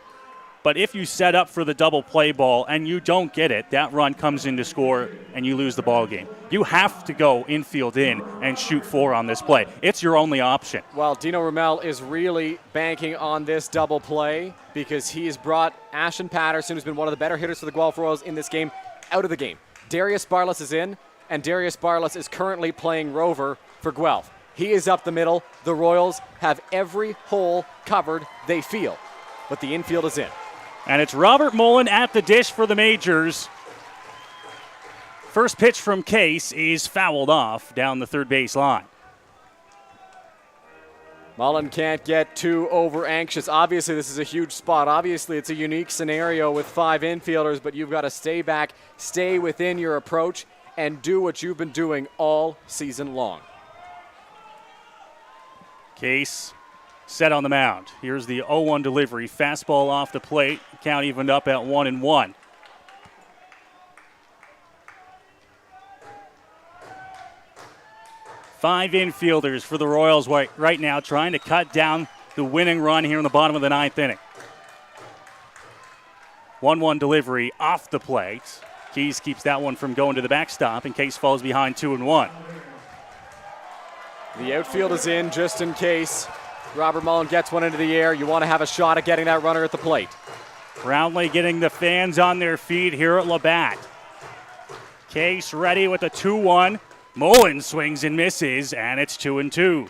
But if you set up for the double play ball and you don't get it, that run comes in to score and you lose the ball game. You have to go infield in and shoot 4 on this play. It's your only option. Well, Dino Ramel is really banking on this double play because he has brought Ashton Patterson, who's been one of the better hitters for the Guelph Royals in this game, out of the game. Darius Barlas is in, and Darius Barlas is currently playing rover for Guelph. He is up the middle. The Royals have every hole covered they feel, but the infield is in. And it's Robert Mullen at the dish for the Majors. First pitch from Case is fouled off down the third base line. Mullen can't get too over anxious. Obviously, this is a huge spot. Obviously, it's a unique scenario with 5 infielders, but you've got to stay back, stay within your approach, and do what you've been doing all season long. Case set on the mound. Here's the 0-1 delivery. Fastball off the plate. Count evened up at 1-1. Five infielders for the Royals right now trying to cut down the winning run here in the bottom of the 9th inning. 1-1 delivery off the plate. Keys keeps that one from going to the backstop in case falls behind 2-1. The outfield is in just in case Robert Mullen gets one into the air. You want to have a shot at getting that runner at the plate. Brownlee getting the fans on their feet here at Labatt. Case ready with a 2-1. Mullen swings and misses, and it's 2-2.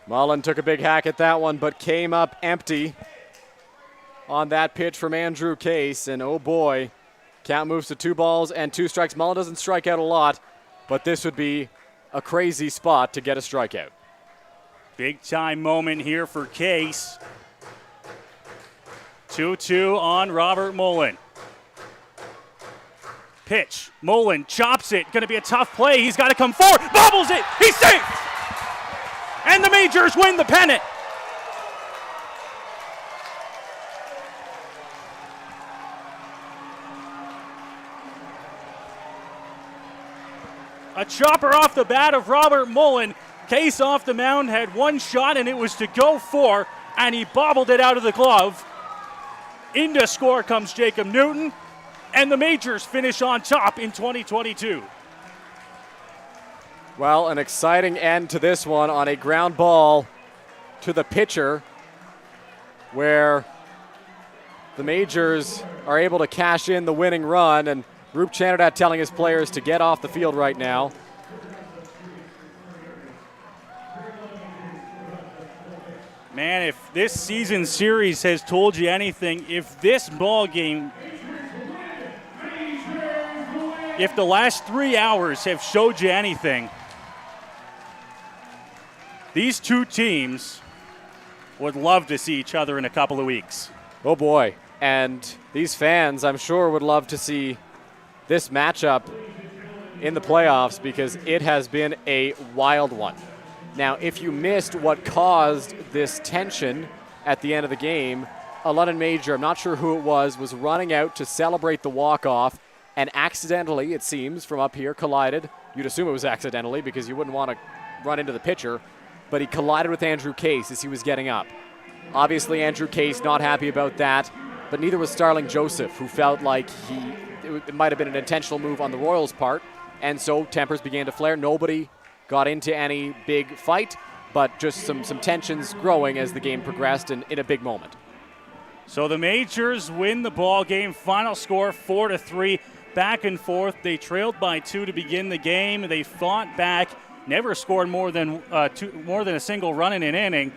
Mullen took a big hack at that one, but came up empty on that pitch from Andrew Case. And oh boy, count moves to 2 balls and 2 strikes. Mullen doesn't strike out a lot, but this would be a crazy spot to get a strikeout. Big time moment here for Case. 2-2 on Robert Mullen. Pitch. Mullen chops it. Going to be a tough play. He's got to come forward. Bobbles it. He's safe. And the Majors win the pennant. A chopper off the bat of Robert Mullen. Case off the mound had one shot, and it was to go for, and he bobbled it out of the glove. Into score comes Jacob Newton, and the Majors finish on top in 2022. Well, an exciting end to this one on a ground ball to the pitcher, where the Majors are able to cash in the winning run, and Roop Chanardad telling his players to get off the field right now. Man, if this season series has told you anything, if this ball game, if the last 3 hours have showed you anything, these two teams would love to see each other in a couple of weeks. Oh boy, and these fans, I'm sure, would love to see this matchup in the playoffs because it has been a wild one. Now, if you missed what caused this tension at the end of the game, a London Major, I'm not sure who it was running out to celebrate the walk-off and accidentally, it seems, from up here, collided. You'd assume it was accidentally because you wouldn't want to run into the pitcher, but he collided with Andrew Case as he was getting up. Obviously, Andrew Case not happy about that, but neither was Starling Joseph, who felt like it might have been an intentional move on the Royals' part, and so tempers began to flare. Nobody got into any big fight, but just some tensions growing as the game progressed and in a big moment. So the Majors win the ball game. Final score 4-3. Back and forth. They trailed by 2 to begin the game. They fought back, never scored more than a single run in an inning,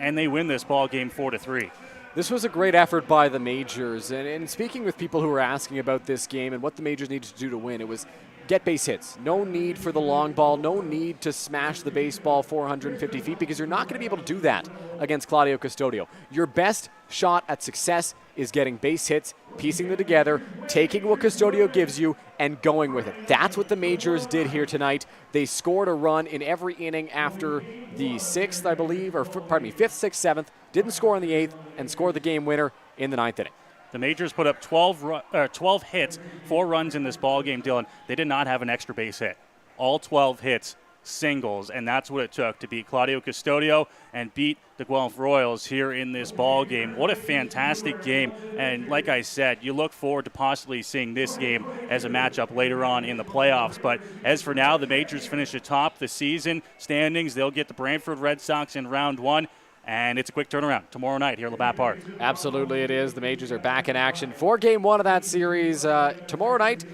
and they win this ball game 4-3. This was a great effort by the Majors, and speaking with people who were asking about this game and what the Majors needed to do to win, it was get base hits. No need for the long ball. No need to smash the baseball 450 feet because you're not going to be able to do that against Claudio Custodio. Your best shot at success is getting base hits, piecing them together, taking what Custodio gives you, and going with it. That's what the Majors did here tonight. They scored a run in every inning after the 6th, I believe, or pardon me, 5th, 6th, 7th, didn't score in the 8th, and scored the game winner in the 9th inning. The Majors put up 12 hits, 4 runs in this ball game, Dylan. They did not have an extra base hit. All 12 hits singles, and that's what it took to beat Claudio Custodio and beat the Guelph Royals here in this ball game. What a fantastic game, and like I said, you look forward to possibly seeing this game as a matchup later on in the playoffs. But as for now, the Majors finish atop the season standings. They'll get the Brantford Red Sox in round 1. And it's a quick turnaround tomorrow night here at Labatt Park. Absolutely it is. The Majors are back in action for Game 1 of that series tomorrow night.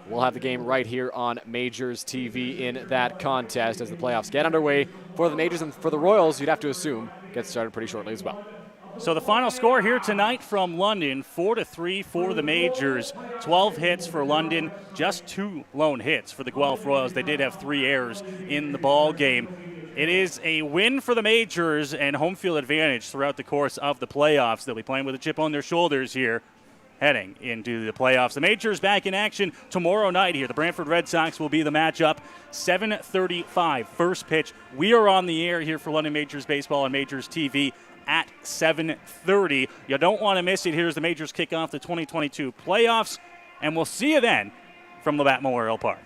We'll have the game right here on Majors TV in that contest as the playoffs get underway for the Majors, and for the Royals, you'd have to assume, get started pretty shortly as well. So the final score here tonight from London, 4-3 for the Majors. 12 hits for London, just 2 lone hits for the Guelph Royals. They did have 3 errors in the ball game. It is a win for the Majors and home field advantage throughout the course of the playoffs. They'll be playing with a chip on their shoulders here heading into the playoffs. The Majors back in action tomorrow night here. The Brantford Red Sox will be the matchup. 7:35 first pitch. We are on the air here for London Majors Baseball on Majors TV at 7:30. You don't want to miss it. Here's the Majors kick off the 2022 playoffs, and we'll see you then from Labatt Memorial Park.